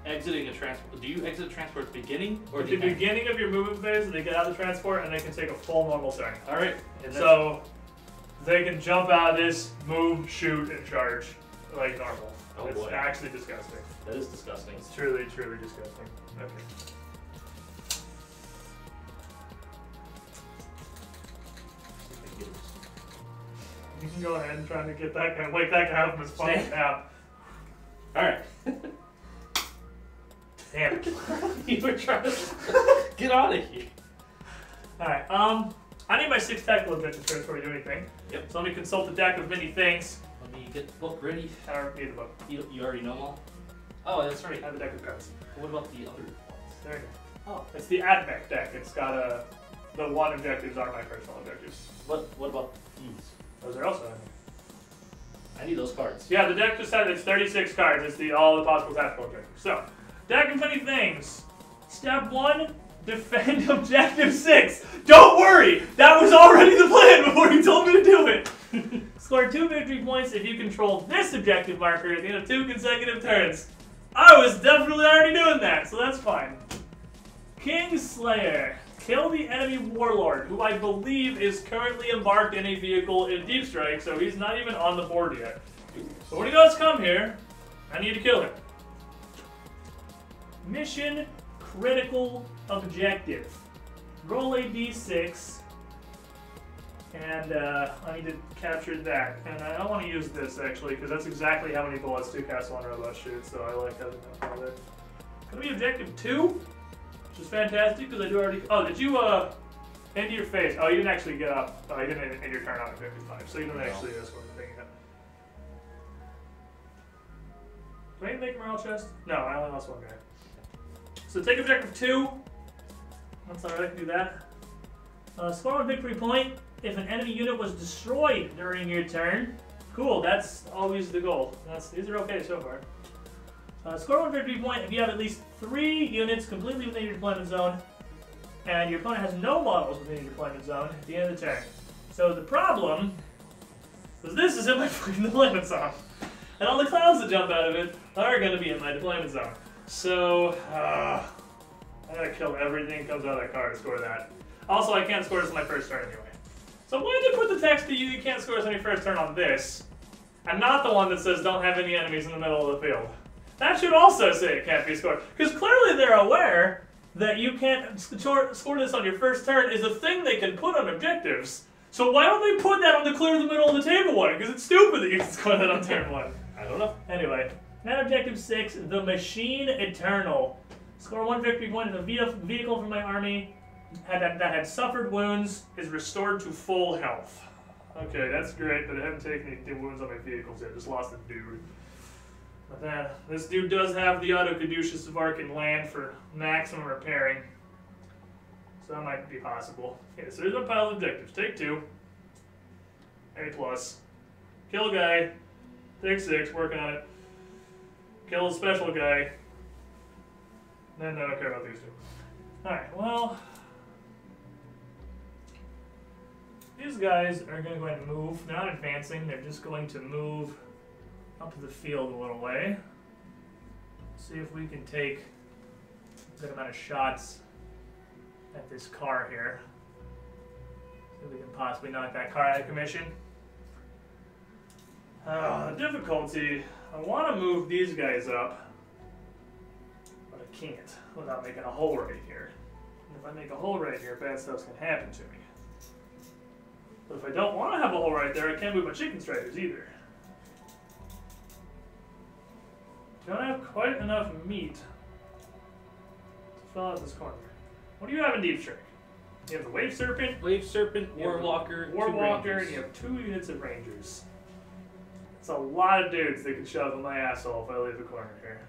exiting a transport? Do you exit a transport at the beginning or At the the end? beginning of your movement phase, they get out of the transport and they can take a full normal turn. All right. And So they can jump out of this, move, shoot, and charge like normal. Oh, it's boy. actually disgusting. that is disgusting. It's truly, truly disgusting. Okay. You can go ahead and try to get that guy, wake that guy up from his fucking Stay. nap. All right. Damn it. You were trying to get out of here. Alright, I need my 6 tactical objectives first before we do anything. Yep. So let me consult the deck of many things. Let me get the book ready. I don't need the book. You already know them all? Oh, that's right. I have the deck of cards. What about the other ones? There you go. Oh, it's the AdMech deck. It's got a... The 1 objectives are my personal objectives. What about these? Those are also... I need those cards. Yeah, the deck just has it's 36 cards. It's all the possible tactical objectives. So, deck of many things. Step 1, defend objective 6. Don't worry! That was already the plan before you told me to do it! Score 2 victory points if you control this objective marker at the end of 2 consecutive turns. I was definitely already doing that, so that's fine. Kingslayer. Kill the enemy warlord, who I believe is currently embarked in a vehicle in Deep Strike, so he's not even on the board yet. So when he does come here, I need to kill him. Mission critical objective. Roll a d6 And I need to capture that. And I don't want to use this, actually, because that's exactly how many bullets two Castle on Robots shoot, so I like having that for it. Gonna be objective 2, which is fantastic, because I do already... Oh, did you, into your face? Oh, you didn't actually get up. Oh, you didn't end your turn on objective 5, so you didn't actually score the thing yet. Do I need to make a morale chest? No, I only lost one guy. So take objective 2. That's alright, I can do that. Score 1 victory point if an enemy unit was destroyed during your turn. Cool, that's always the goal. These are okay so far. Score 1 victory point if you have at least 3 units completely within your deployment zone, and your opponent has no models within your deployment zone at the end of the turn. So the problem is this is in my fucking deployment zone, and all the clouds that jump out of it are going to be in my deployment zone. So I gotta kill everything that comes out of that card to score that. Also, I can't score this on my first turn anyway. So why did they put the text that you can't score this on your first turn on this, and not the one that says don't have any enemies in the middle of the field? That should also say it can't be scored, because clearly they're aware that you can't score this on your first turn is a thing they can put on objectives. So why don't they put that on the clear the middle of the table one? Because it's stupid that you can score that on turn 1. I don't know. Anyway, now objective 6, the Machine Eternal. Score 1 victory point if a vehicle from my army that had suffered wounds is restored to full health. Okay, that's great, but I haven't taken any wounds on my vehicles yet. Just lost a dude. But this dude does have the Auto Caduceus of Arcan Land for maximum repairing. So that might be possible. Okay, so there's my pile of objectives. Take 2. A+. Kill a guy. Take 6, working on it. Kill a special guy. Then I don't care about these 2. Alright, well... These guys are going to go ahead and move. They're not advancing, they're just going to move up the field a little way. See if we can take a good amount of shots at this car here. See if we can possibly knock that car out of commission. The difficulty, I want to move these guys up, but I can't without making a hole right here. And if I make a hole right here, bad stuff's going to happen to me. But if I don't want to have a hole right there, I can't move my chicken strikers either. Don't have quite enough meat to fill out this corner. What do you have in Deep Strike? You have the Wave Serpent, Warwalker, Warwalker, and you have 2 units of Rangers. It's a lot of dudes that can shove in my asshole if I leave the corner here.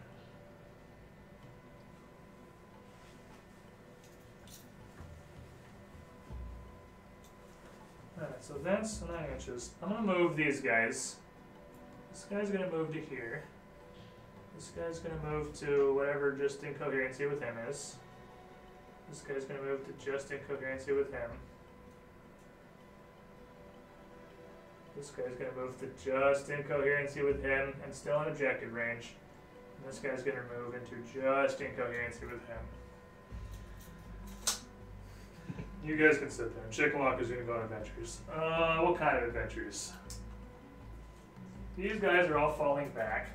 Alright, so that's 9 inches. I'm gonna move these guys. This guy's gonna move to here. This guy's gonna move to whatever just incoherency with him is. This guy's gonna move to just incoherency with him. This guy's gonna move to just incoherency with him and still in objective range. And this guy's gonna move into just incoherency with him. You guys can sit there. Chickenwalk is gonna go on adventures. What kind of adventures? These guys are all falling back.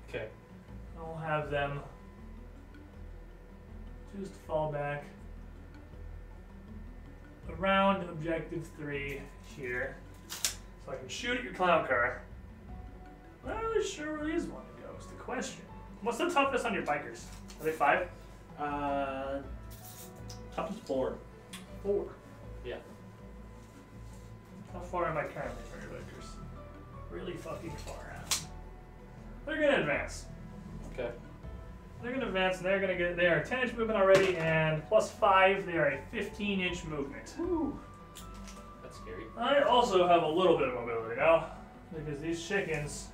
Okay. I'll have them just fall back around objective 3 here. So I can shoot at your clown car. I'm not really sure where these one to go is the question. What's the toughness on your bikers? Are they 5? Toughness 4. 4? Yeah. How far am I currently from your bikers? Really fucking far. They're gonna advance. Okay. They're gonna advance and they are 10-inch movement already, and plus 5, they are a 15-inch movement. Woo. That's scary. I also have a little bit of mobility now, because these chickens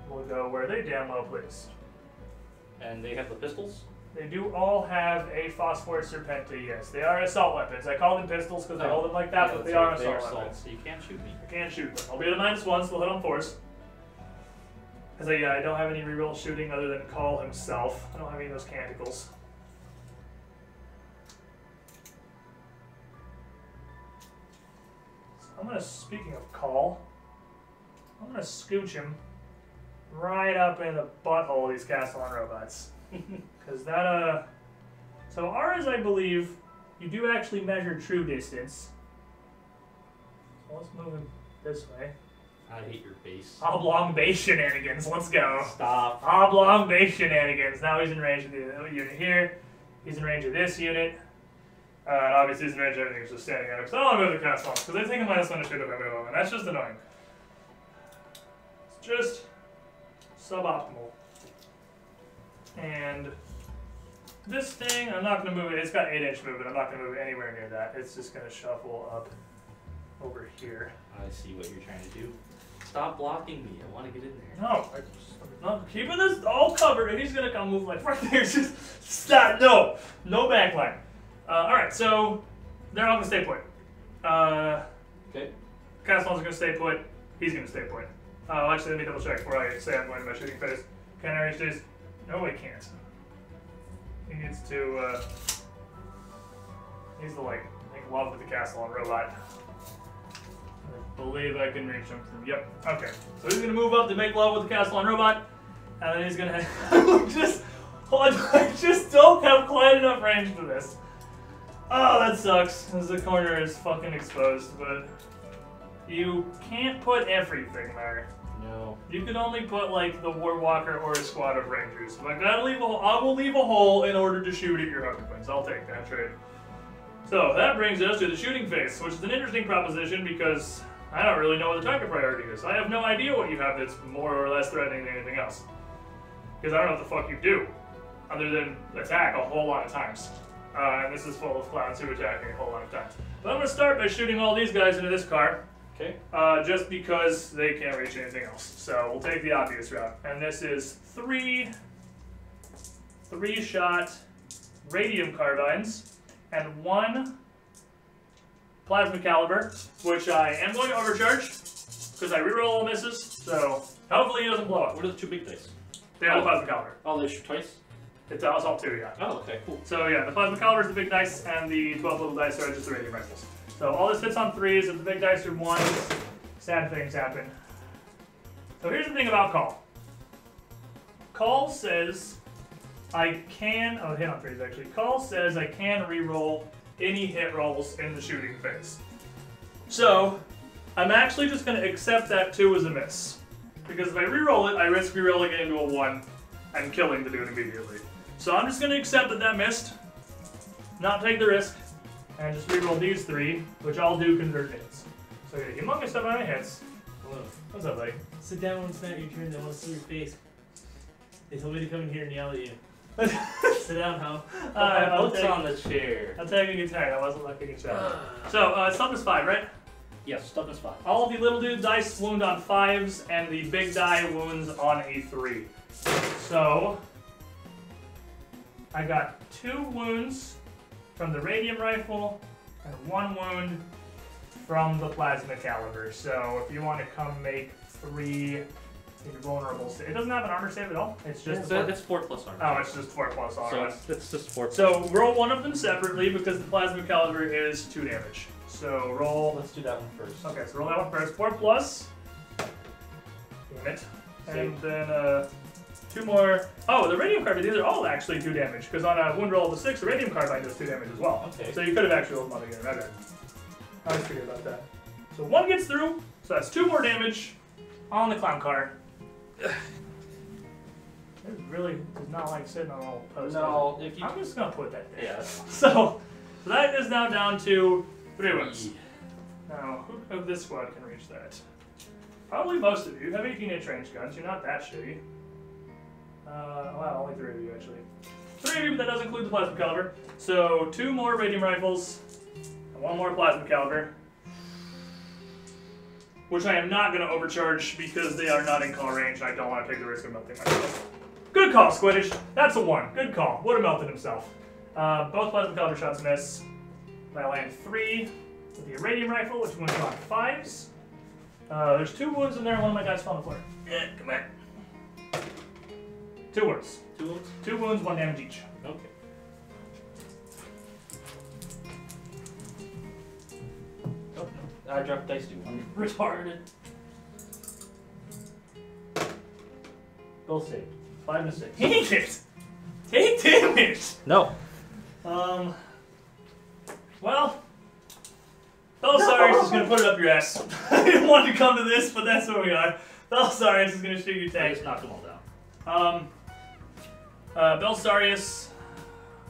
will go where they damn well please. And they have the pistols? They do all have a Phosphor Serpenta, yes. They are assault weapons. I call them pistols because I hold them like that, but they are assault weapons. So you can't shoot me. I can't shoot them. I'll be at a -1, so they'll hit on force. Because I don't have any reroll shooting other than Call himself. I don't have any of those canticles. So I'm gonna, speaking of Call, I'm gonna scooch him right up in the butthole of these Castellan robots. Because that, so ours, I believe, you do actually measure true distance. Well, let's move him this way. I hate your base. Oblong base shenanigans. Let's go. Stop. Oblong base shenanigans. Now he's in range of the unit here. He's in range of this unit. And obviously he's in range of everything. He's just standing there. So I want to move the castle because I think I might have to shoot if I move him, and that's just annoying. It's just suboptimal. And this thing, I'm not going to move it. It's got 8-inch movement. I'm not going to move it anywhere near that. It's just going to shuffle up over here. I see what you're trying to do. Stop blocking me. I want to get in there. No, I'm keeping this all covered, and he's going to come move like right there. Just stop. No backline. All right, so they're all going to stay put. Okay. Castle's going to stay put. He's going to stay put. Actually, let me double check before I say I'm going to my shooting phase. Can I reach this? No, I can't. He needs to like make love with the castle on robot. I believe I can reach him from. Yep. Okay. So he's gonna move up to make love with the castle on robot, and then he's gonna I just don't have quite enough range for this. Oh, that sucks. As the corner is fucking exposed, but you can't put everything there. No. You can only put like the Warwalker or a squad of Rangers. So I will leave a hole in order to shoot at your Harlequins. I'll take that trade. So that brings us to the shooting phase, which is an interesting proposition because I don't really know what the target priority is. I have no idea what you have that's more or less threatening than anything else. Because I don't know what the fuck you do, other than attack a whole lot of times. And this is full of clowns who attack me a whole lot of times. But I'm going to start by shooting all these guys into this car. Okay. Just because they can't reach anything else. So we'll take the obvious route. And this is three shot radium carbines and 1 plasma caliber, which I am going to overcharge because I reroll all misses. So hopefully he doesn't blow up. What are the 2 big dice? They have the plasma caliber. Oh, they shoot twice? It's all 2, yeah. Oh, okay, cool. So yeah, the plasma caliber is the big dice, and the 12 little dice are just the radium rifles. So all this hits on 3s, and the big dice are 1s. Sad things happen. So here's the thing about Call. Call says I can, hit on 3s actually. Call says I can reroll any hit rolls in the shooting phase. So I'm actually just going to accept that 2 as a miss. Because if I reroll it, I risk rerolling it into a 1 and killing the dude immediately. So I'm just going to accept that missed, not take the risk, and just reroll these 3, which all do convert hits. So I get a humongous amount of hits. Hello. What's up, buddy? Sit down when it's not your turn. They want to see your face. They told me to come in here and yell at you. Sit down, Hal. What's on the chair? I'll take a good turn. I wasn't looking at you. So, toughness 5, right? Yes, toughness 5. All of the little dude dice wound on 5s, and the big die wounds on a 3. So, I got 2 wounds from the radium rifle and 1 wound from the plasma caliber. So if you want to come make 3 invulnerable, it doesn't have an armor save at all. It's just it's 4 plus armor. Oh, it's just 4 plus armor. So it's just 4. So roll one of them separately because the plasma caliber is 2 damage. So roll. Let's do that one first. Okay, so roll that one first. 4 plus. Damn it. And then 2 more. Oh, the radium carbine. These are all actually 2 damage because on a wound roll of a 6, the radium carbine does 2 damage as well. Okay. So you could have actually rolled them all together. My bad. I always forget about that. So 1 gets through. So that's 2 more damage on the clown car. It really does not like sitting on a little post. No, if you. I'm just gonna put that there. Yeah. So that is now down to 3 wounds. Now, who of this squad can reach that? Probably most of you. You have 18-inch range guns. You're not that shitty. Well, only 3 of you actually. 3 of you, but that does include the plasma caliber. So 2 more radium rifles and 1 more plasma caliber, which I am not going to overcharge because they are not in call range, and I don't want to take the risk of melting myself. Good call, Squiddish. That's a 1. Good call. Would have melted himself. Both plasma caliber shots miss. I land 3 with the radium rifle, which wounds on 5s. There's 2 wounds in there, and 1 of my guys fell on the floor. Yeah, come back. 2 wounds. 2 wounds? 2 wounds, 1 damage each. Okay. Oh, no. I dropped dice too. I'm retarded. Both saved. 5 and 6. Take it! Take damage! No. Well, Belisarius is gonna put it up your ass. I didn't want to come to this, but that's where we are. Belisarius is gonna shoot your I tank. just knocked them all down. Belisarius,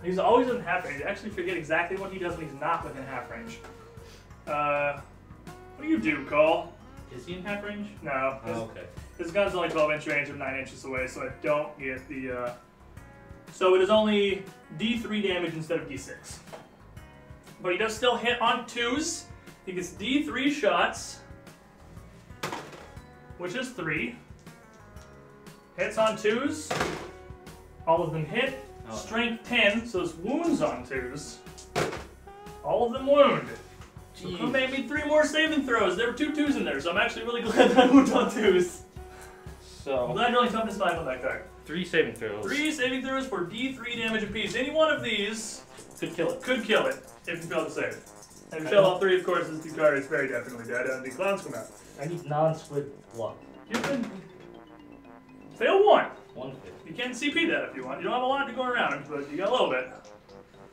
he's always within half range. I actually forget exactly what he does when he's not within half range. What do you do, Cole? Is he in half range? No. Oh, okay. His gun's only 12-inch range of 9 inches away, so I don't get the, So it is only D3 damage instead of D6. But he does still hit on 2s. He gets D3 shots, which is 3. Hits on 2s. All of them hit. Oh. Strength 10, so it's wounds on 2s. All of them wound. So it made me 3 more saving throws. There were 2 2s in there, so I'm actually really glad that I wound on 2s. So I'm glad you only toughness 5 on that card. 3 saving throws. 3 saving throws for D3 damage apiece. Any one of these Could kill it. could kill it if you fail to save. And if you fail all 3, of course, this card is very definitely dead, and the clowns come out. I need non-squid luck. You can fail 1. 150. You can CP that if you want. You don't have a lot to go around, but you got a little bit.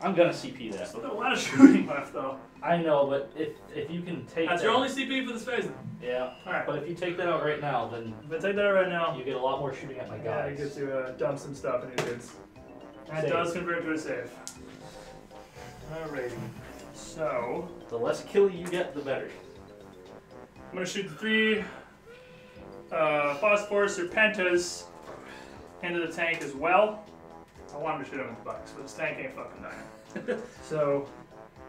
I'm gonna CP that. Still got a lot of shooting left, though. I know, but if you can take That's that, your only CP for this phase. yeah. Alright. But if you take that out right now, then If I take that right now, you get a lot more shooting at my yeah, you guys. get to dump some stuff in your dudes. That Save. does convert to a save. Alrighty. So, The less killy you get, the better. I'm gonna shoot the 3 Phosphorus Serpentas into the tank as well. I want him to shoot him in the box, but this tank ain't fucking dying. So,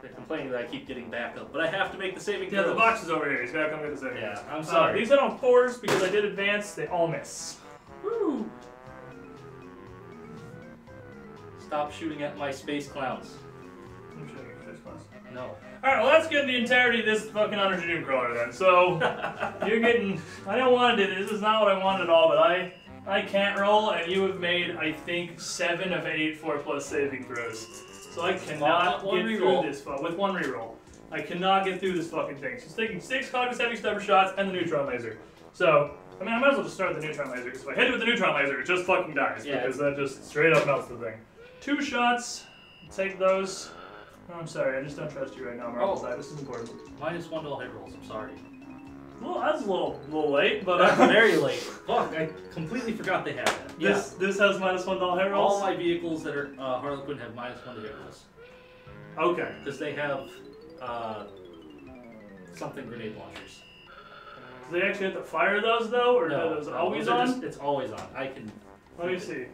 They're complaining that I keep getting back up, but I have to make the saving yeah, the throws. box is over here. He's gotta come get the saving. Yeah, I'm sorry. These hit on 4s because I did advance. They all miss. Woo! Stop shooting at my space clowns. I'm shooting at this class. No. Alright, well, let's get the entirety of this fucking Under Doom Crawler then. So, you're getting. I don't want to do this. This is not what I wanted at all, but I can't roll, and you have made, I think, 7 of 8 4+ saving throws. So I cannot One get reroll. through this with one reroll. I cannot get through this fucking thing. So it's taking 6 Cognitive Heavy Stubber shots and the neutron laser. So, I mean, I might as well just start with the neutron laser, because if I hit it with the neutron laser, it just fucking dies, Yeah. because that just straight up melts the thing. 2 shots, take those. Oh, I'm sorry, I just don't trust you right now, Marvel side. This is important. -1 to all hit rolls, I'm sorry. Well, that's a little late, but Very late. Fuck, I completely forgot they had that. this has -1 to all hit rolls? All my vehicles that are Harlequin have -1 to hit rolls. Okay. Because they have something grenade launchers. Do they actually have to fire those, though, or are those no, always those are on? just- it's always on. I can. Let me see.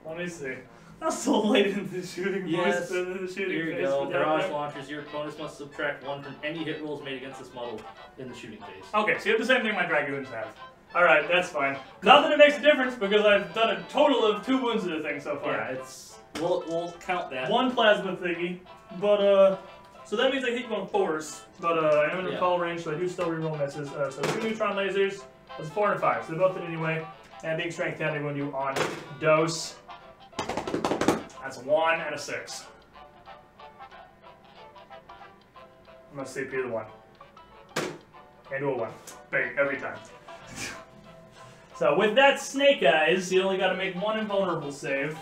Let me see. That's so late in the shooting Yes. voice, in the shooting Here you phase go. with that Barrage there. launchers. Your opponents must subtract 1 from any hit rolls made against this model in the shooting phase. Okay, so you have the same thing my Dragoons have. Alright, that's fine. Not that it makes a difference, because I've done a total of 2 wounds to the thing so far. Yeah, it's. We'll count that. 1 plasma thingy, but so that means I hit you on 4s, but I am in the call range, so I do still reroll misses. So 2 neutron lasers, that's 4 and 5, so they both hit anyway. And being strength 10, they wound you on dose. That's a 1 and a 6. I'm gonna CP the 1. And do a 1. Bang, every time. So with that Snake Eyes, you only gotta make 1 invulnerable save.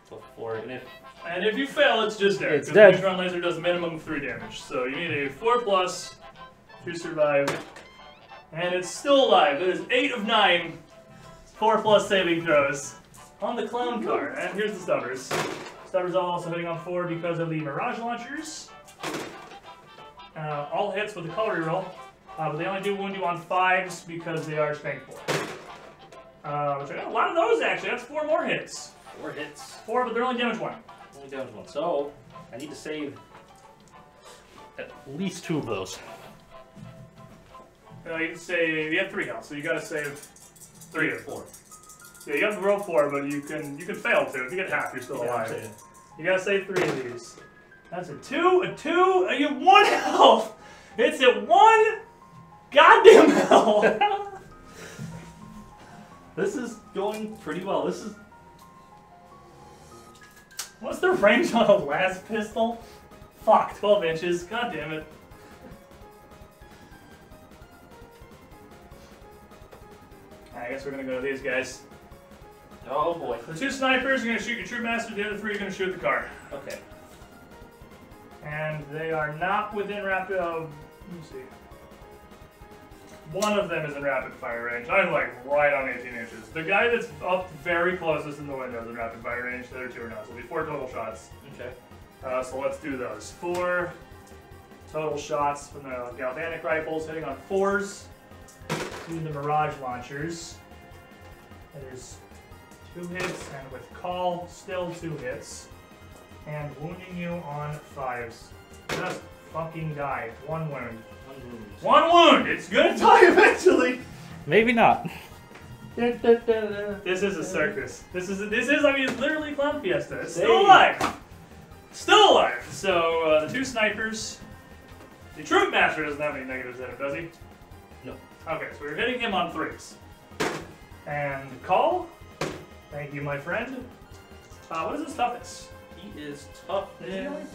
So 4, and if And if you fail, it's just dead. It's because dead. the neutron laser does a minimum of 3 damage. So you need a 4+ to survive. And it's still alive. It is 8 of 9 4+ saving throws on the clown card. And here's the Stubbers. Stubbers are also hitting on 4 because of the Mirage launchers. All hits with the color reroll. But they only do wound you on 5s because they are strength 4. Which I got a lot of those actually. That's 4 more hits. 4 hits. 4, but they're only damage 1. Only damage 1. So I need to save at least 2 of those. You can save. You have 3 health, so you gotta save 3 of 4. Yeah, you have to roll 4, but you can fail to. If you get half, you're still Yeah, I'm alive. saying. You gotta save 3 of these. That's a 2, and you have 1 health. It's at 1 goddamn health. This is going pretty well. This is. What's the range on a las pistol? Fuck, 12 inches. God damn it. I guess we're gonna go to these guys. Oh boy. The 2 snipers are gonna shoot your troop master. The other 3 are gonna shoot the car. Okay. And they are not within rapid. Let me see. One of them is in rapid fire range. I'm like right on 18 inches. The guy that's up very closest in the window is in rapid fire range. The other two are not. So it'll be 4 total shots. Okay. So let's do those. 4 total shots from the galvanic rifles, hitting on 4s. Do the mirage launchers. And there's 2 hits, and with call, still 2 hits. And wounding you on 5s. Just fucking die. 1 wound. 1 wound. 1 wound! It's gonna die eventually! Maybe not. This is a circus. This is, I mean, it's literally Clown Fiesta. It's still alive! Still alive! So, the 2 snipers. The Troop Master doesn't have any negatives in it, does he? No. Okay, so we're hitting him on 3s. And call. Thank you, my friend. What is his toughness? He is tough.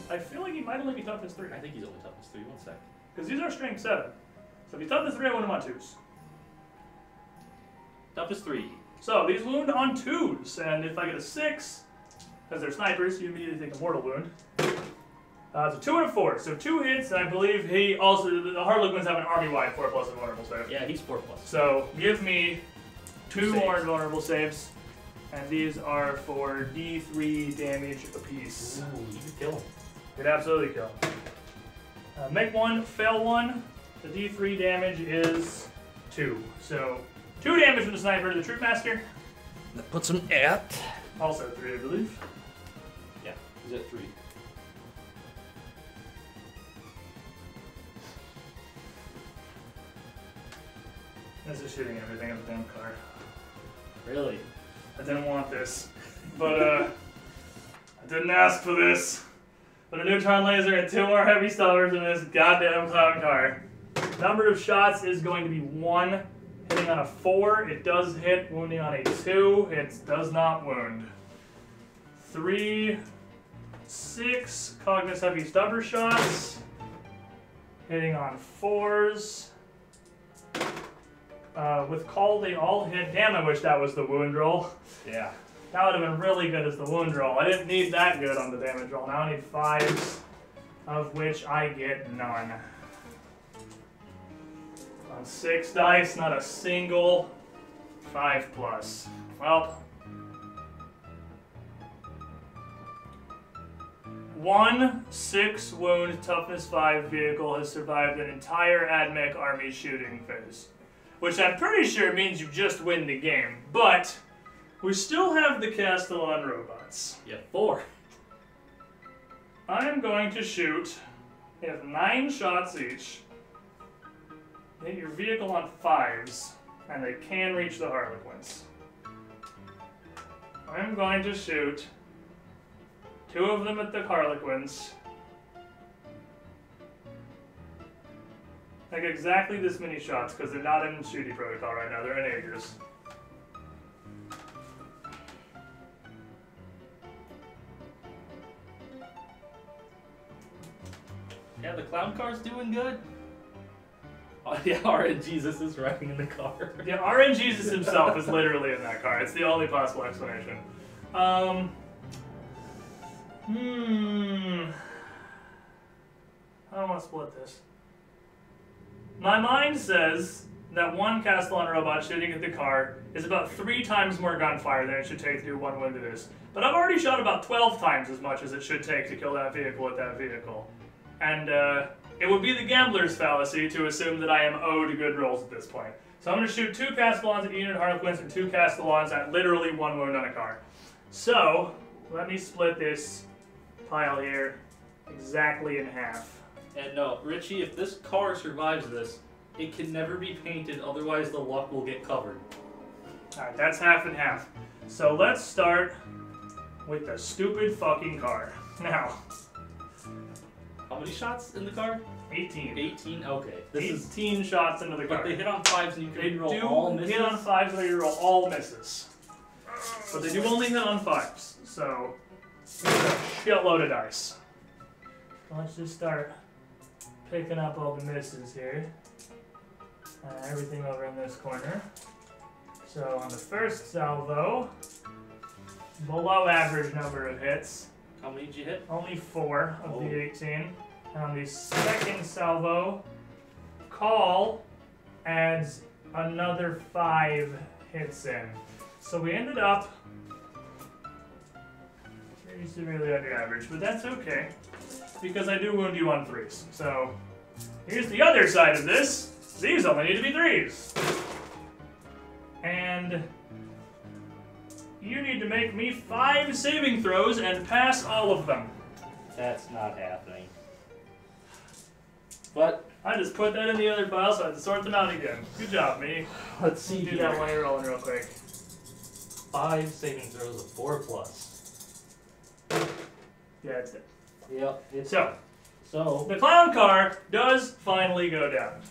I feel like he might only be toughness 3. I think he's only toughness 3. 1 sec. Because these are strength 7. So if he's toughness 3, I want him on 2s. Toughness 3. So these wound on 2s, and if I get a 6, because they're snipers, you immediately take a mortal wound. So 2 and a 4. So 2 hits, and I believe he also, the Harlequins have an army-wide 4+ invulnerable save. Yeah, he's 4+. So give me 2 saves. more invulnerable saves, and these are for D3 damage apiece. Ooh, you could kill him. Could absolutely kill. Make 1, fail 1. The D3 damage is 2. So 2 damage from the sniper to the Troop Master. That puts him at... Also 3, I believe. Yeah, he's at 3. This is shooting everything in the damn car. Really? I didn't want this, but I didn't ask for this. But a neutron laser and 2 more heavy stubbers in this goddamn clown car. Number of shots is going to be 1. Hitting on a 4, it does hit. Wounding on a 2, it does not wound. 3, 6 Cognis heavy stubber shots. Hitting on 4s. With call, they all hit. Damn, I wish that was the wound roll. Yeah. That would have been really good as the wound roll. I didn't need that good on the damage roll. Now I need 5s, of which I get none. On 6 dice, not a single 5+. Well, 1 6 wound toughness 5 vehicle has survived an entire AdMech army shooting phase, which I'm pretty sure means you just win the game, but we still have the Castellan robots. Yeah, 4. I am going to shoot. They have 9 shots each. Hit your vehicle on 5s, and they can reach the Harlequins. I'm going to shoot 2 of them at the Harlequins. Like exactly this many shots, because they're not in shooting protocol right now, they're in Aegis. Yeah, the clown car's doing good. Oh, yeah, RN Jesus is riding in the car. Yeah, RN Jesus himself is literally in that car. It's the only possible explanation. I don't want to split this. My mind says that 1 Castellan robot shooting at the car is about 3 times more gunfire than it should take to do 1 wound to this. But I've already shot about 12 times as much as it should take to kill that vehicle with that vehicle. And it would be the gambler's fallacy to assume that I am owed good rolls at this point. So I'm going to shoot 2 Castellans at unit Harlequins and 2 Castellans at literally 1 wound on a car. So, let me split this pile here exactly in half. And no, Richie, if this car survives this, it can never be painted, otherwise the luck will get covered. Alright, that's half and half. So let's start with the stupid fucking car. Now, How many shots in the car? 18. 18? Okay. This 18 shots into the car. But they hit on 5s and you They can roll do all misses? hit on 5s where you roll all misses. But they do only hit on 5s, so there's a shitload of dice. Let's just start picking up all the misses here. Everything over in this corner. So on the first salvo, below average number of hits. How many did you hit? Only 4 of the 18. And on the second salvo, call adds another 5 hits in. So we ended up very severely under average, but that's okay, because I do wound you on 3s. So here's the other side of this. These only need to be 3s. And you need to make me 5 saving throws and pass all of them. That's not happening. But I just put that in the other pile so I have to sort them out again. Good job, me. let's see Do here. that while you're rolling real quick. 5 saving throws of 4+. Yeah, that's it. Yep. It's So, the clown car does finally go down.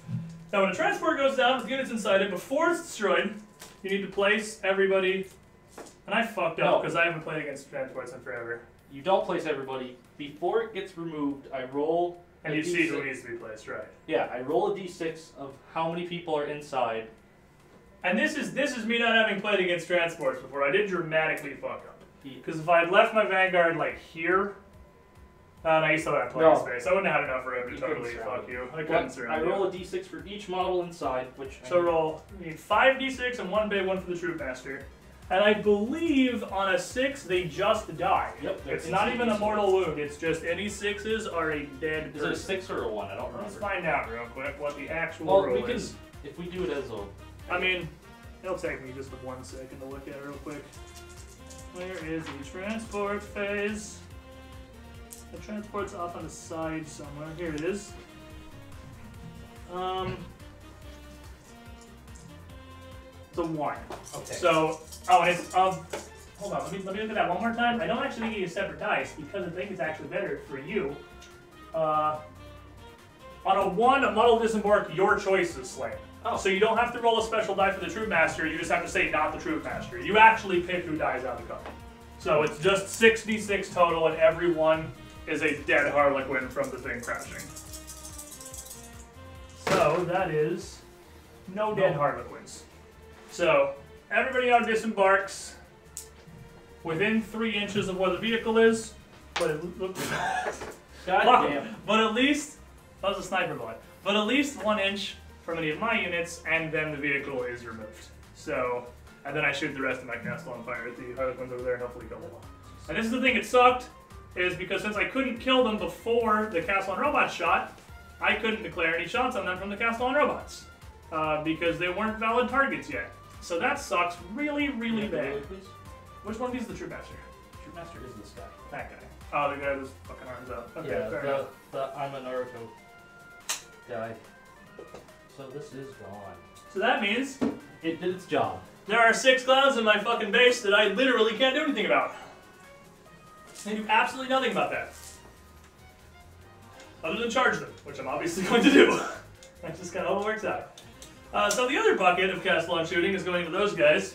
Now, when a transport goes down with units inside it, before it's destroyed, you need to place everybody. And I fucked up because I haven't played against transports in forever. You don't place everybody. Before it gets removed, I roll. And a you see D6. who needs to be placed, right? Yeah, I roll a d6 of how many people are inside. And this is me not having played against transports before. I did dramatically fuck up. Because if I had left my Vanguard like here, and I used to have plenty of space, I wouldn't have had enough room to totally fuck you. I couldn't surround you. I roll a d6 for each model inside, which So roll, you need 5 d6 and 1 big one for the Troop Master. And I believe on a 6 they just die. Yep. It's not even a mortal wound, it's just any 6s are a dead person. Is it a 6 or a 1? I don't remember. Let's find out real quick what the actual Well, roll we can, is. if we do it as a... I mean, it'll take me just 1 second to look at it real quick. Where is the transport phase? The transport's off on the side somewhere. Here it is. It's a 1. Okay. So, and it's hold on. Let me look at that one more time. I don't actually give you separate dice because I think it's actually better for you. On a 1, a model disembark, your choice is slain. Oh. So you don't have to roll a special die for the Troop Master, you just have to say not the Troop Master. You actually pick who dies out of the card. So it's just 6d6 total, and every one is a dead Harlequin from the thing crashing. So that is no dead Harlequins. So everybody now disembarks within 3 inches of where the vehicle is, but it looks... God damn. But at least, that was a sniper bullet, but at least 1 inch from any of my units, and then the vehicle is removed. So, and then I shoot the rest of my castle on fire at the Harlequins over there and hopefully kill them all. And this is the thing, it sucked, is because since I couldn't kill them before the castle on robots shot, I couldn't declare any shots on them from the castle on robots. Because they weren't valid targets yet. So that sucks really, really bad. Which one of these is the Troop Master? Troop Master is this guy. That guy. Oh, the guy with his fucking arms up. Okay, Yeah, fair enough. the I'm a Naruto guy. So this is gone. So that means It did its job. there are 6 clouds in my fucking base that I literally can't do anything about. I do absolutely nothing about that. Other than charge them, which I'm obviously going to do. That's just kind of how it works out. So the other bucket of castle on shooting is going to those guys.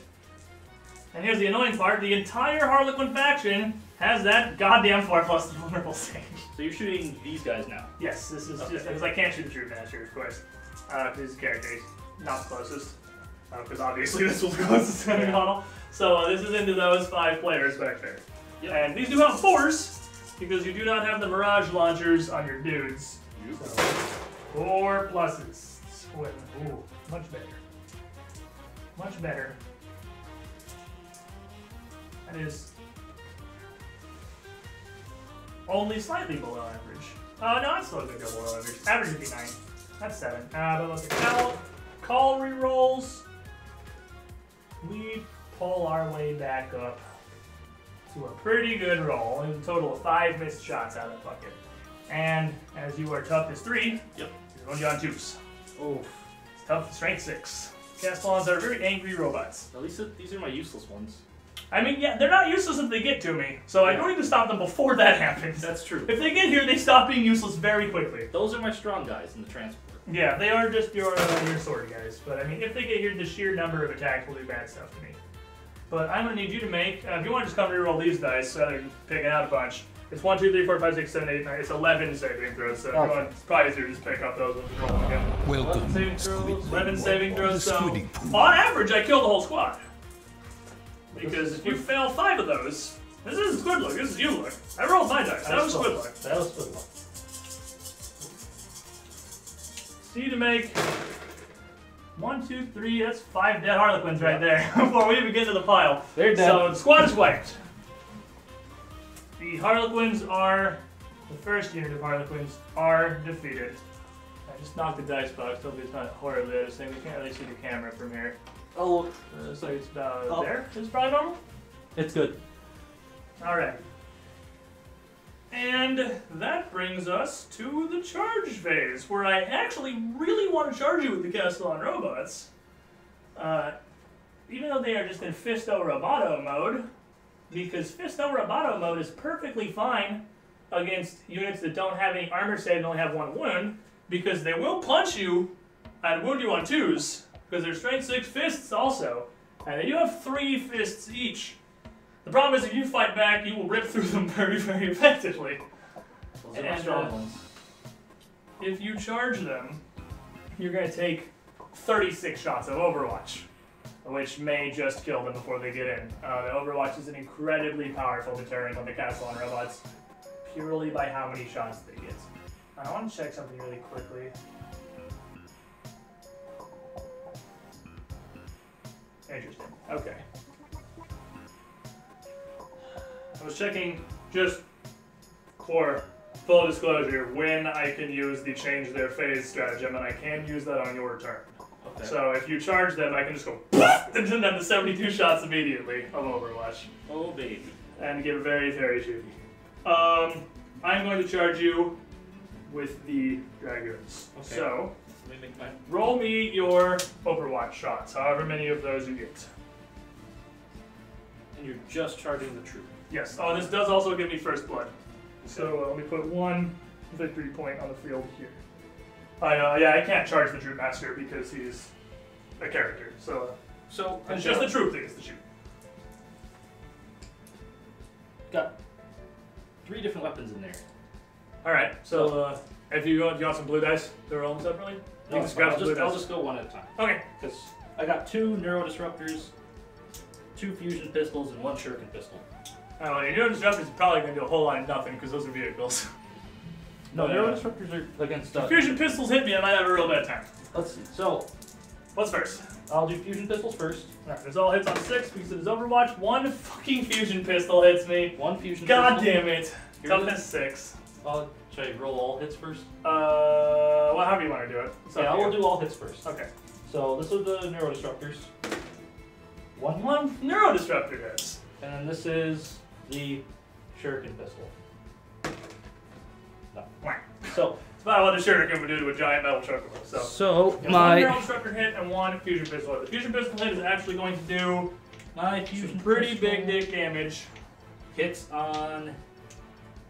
And here's the annoying part, the entire Harlequin faction has that goddamn 4+ vulnerable stage. So you're shooting these guys now. Yes, this is Okay. just because I can't shoot the Troop Master, of course. This character is not the closest. Because obviously this was the closest to the model. So this is into those 5 players back there. Yep. And these do have 4s, because you do not have the Mirage launchers on your dudes. So 4 pluses. Ooh, much better. Much better. That is only slightly below average. No, it's still a good go below average. Average would be 9. That's 7. But look at call rerolls. We pull our way back up to a pretty good roll. A total of 5 missed shots out of the bucket. And as you are tough as 3, Yep. you're going on 2s. Oof. It's tough, strength 6. Castellans are very angry robots. At least these are my useless ones. I mean, yeah, they're not useless if they get to me, so I don't need to stop them before that happens. That's true. If they get here, they stop being useless very quickly. Those are my strong guys in the transport. Yeah, they are just your sword guys. But I mean, if they get here, the sheer number of attacks will do bad stuff to me. But I'm going to need you to make, if you want to just come reroll these dice, rather than picking out a bunch, it's 1, 2, 3, 4, 5, 6, 7, 8, 9. It's 11 saving throws, so if you want, it's probably easier to just pick up those and roll them again. Welcome. Saving throws, 11 saving throws, so Squiddy pool. on average, I kill the whole squad. Because if you fail 5 of those, this isn't squid luck, this is you luck. I rolled my dice, that was squid luck. That was squid luck. So you need to make 1, 2, 3, that's 5 dead Harlequins right there before we even get to the pile. They're dead. So the squad is wiped. The Harlequins are, the first unit of Harlequins are defeated. I just knocked the dice box, hopefully it's not horribly out of sync. We can't really see the camera from here. Oh, So it's about there. This is probably normal. it's good. Alright. And that brings us to the charge phase, where I actually really want to charge you with the Castellan robots. Even though they are just in Fisto Roboto mode, because Fisto Roboto mode is perfectly fine against units that don't have any armor save and only have 1 wound, because they will punch you and wound you on 2s, because they're strength 6 fists also, and they do have 3 fists each. The problem is if you fight back, you will rip through them very, very effectively. Those are my And, strong ones. If you charge them, you're going to take 36 shots of Overwatch, which may just kill them before they get in. The Overwatch is an incredibly powerful deterrent on the Castellan robots, purely by how many shots they get. I want to check something really quickly. Interesting. Okay. I was checking just for full disclosure when I can use the change their phase stratagem, and I can use that on your turn. Okay. So if you charge them, I can just go and send them to 72 shots immediately of Overwatch. Oh, baby. And get very, very shooty. I'm going to charge you with the Dragoons. Okay. So, Let me make mine. roll me your Overwatch shots, however many of those you get. And you're just charging the troop. Yes. Oh, this does also give me first blood. So let me put 1 victory point on the field here. Yeah, I can't charge the Troop Master because he's a character. So So it's just the troop that gets to shoot. got 3 different weapons in there. All right. So if you go, do you want some blue dice to roll them separately? You No, just grab I'll some blue I'll dice. just go one at a time. Okay. Because I got 2 Neuro Disruptors, 2 Fusion Pistols, and 1 Shuriken Pistol. Oh, your Neuro Disruptors is probably going to do a whole lot of nothing because those are vehicles. No, But, Neuro Disruptors are against Fusion Pistols hit me, I might have a real bad time. Let's see. So, What's first? I'll do Fusion Pistols first. Alright, there's all hits on 6 because it is Overwatch. 1 fucking Fusion Pistol hits me. 1 Fusion God Pistol. damn it. Here's Toughness 6. Should I roll all hits first? Well, however you want to do it. It's up Yeah, to I will you. do all hits first. Okay. So, this is the Neuro Disruptors. 1 Neuro Disruptor hits. And then this is the Shuriken Pistol. No. Whack. So, It's about what the Shuriken would do to a giant metal chocobo. so Yeah, 1 Neuro Disruptor hit and 1 Fusion Pistol hit. The Fusion Pistol hit is actually going to do my Fusion some pretty Pistol big dick damage. hits on.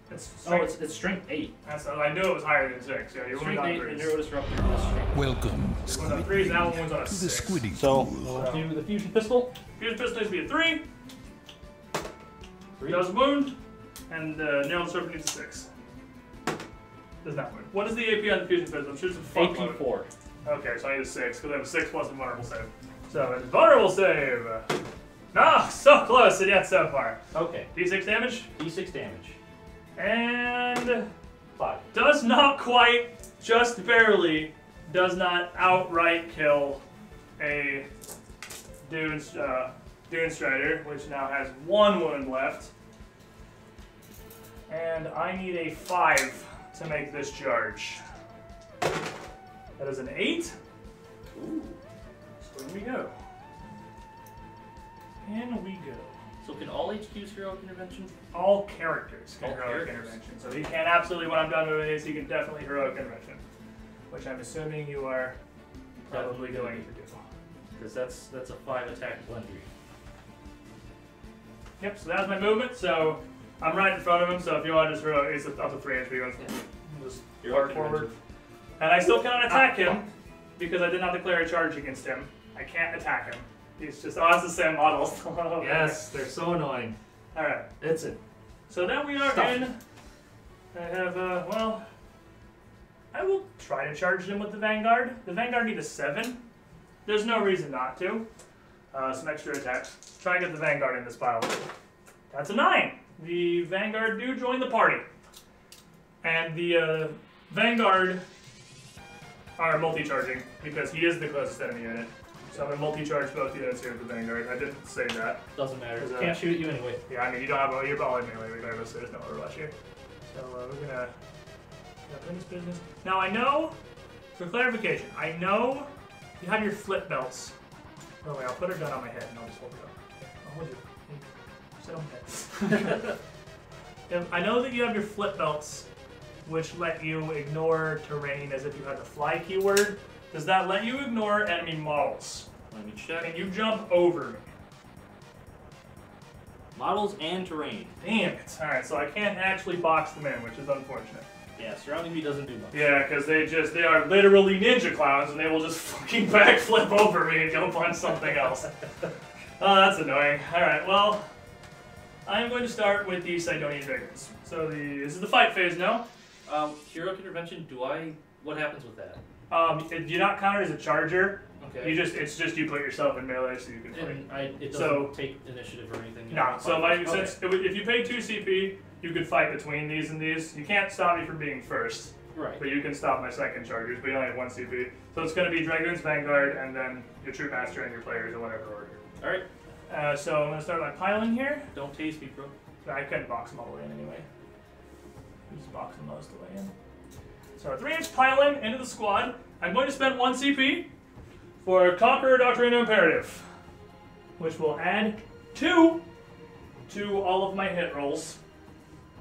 It's Oh, strength. it's strength 8. I knew it was higher than 6. Yeah, you wound Strength on 8 and 3s. Neuro Disruptor is strength. Welcome, Wound on Squid 3s, and that one Baby, wounds on a to the 6. Squiddy So, Pool. we'll do the Fusion Pistol. Fusion Pistol needs to be a 3. 3. Does wound, and Neuro Disruptor needs a 6. Does not wound. What is the AP on the Fusion Pistol? I'm sure it's a fuck load. AP 4. Okay, so I need a 6, because I have a 6 plus a vulnerable save. So, it's vulnerable save! Ah, so close, and yet so far. Okay. D6 damage, D6 damage. and 5. does not quite, just barely, does not outright kill a Dune Strider, which now has 1 wound left. And I need a 5 to make this charge. That is an 8. Ooh. So here we go. In we go. So can all HQs heroic intervention? All characters can All heroic characters. intervention. So he can absolutely, when I'm done with this, he can definitely heroic intervention. Which I'm assuming you are probably going to do. Because that's a 5 attack blender. Yep, so that's my movement. So I'm right in front of him, so if you want to just heroic, it's up to 3 HP. Just Heroic far forward. intervention. And I still cannot attack him because I did not declare a charge against him. I can't attack him. He's just, oh, it's the same model. Yes, they're so annoying. Alright. It's it. So then we are Stuff. in. I have, well, I will try to charge him with the Vanguard. The Vanguard needs a 7. There's no reason not to. Some extra attacks. Try and get the Vanguard in this pile. That's a 9. The Vanguard do join the party. And the Vanguard are multi-charging because he is the closest enemy unit. So I'm gonna multi-charge both units here with the Vanguard. I didn't say that. Doesn't matter. Can't Can't shoot at you anyway. Yeah, I mean you don't have you're all in melee regardless. So there's no overrush here. So we're gonna finish business. Now I know, for clarification, I know you have your flip belts. Oh wait, I'll put her gun on my head and I'll just hold it up. Okay, I'll hold you. Sit on my head. I know that you have your flip belts, which let you ignore terrain as if you had the fly keyword. Does that let you ignore enemy models? Let me check. Can you jump over me? Models and terrain. Damn it. Alright, so I can't actually box them in, which is unfortunate. Yeah, surrounding me doesn't do much. Yeah, because they are literally ninja clowns and they will just fucking backflip over me and go punch something else. Oh, that's annoying. Alright, well, I'm going to start with the Sidonian Dragons. So this is the fight phase now. Heroic Intervention, what happens with that? Do not count as a charger. Okay. It's just you put yourself in melee so you can fight. And it doesn't take initiative or anything. No, so if you pay 2 CP, you could fight between these and these. You can't stop me from being first. Right. But you can stop my second chargers, but you only have 1 CP. So it's going to be Dragoons, Vanguard, and then your Troop Master and your players in whatever order. Alright. So I'm going to start my piling here. Don't taste me, bro. I couldn't box them all the way in anyway. Just box them most of the way in. So 3-inch piling into the squad. I'm going to spend 1 CP for Conqueror Doctrine Imperative, which will add 2 to all of my hit rolls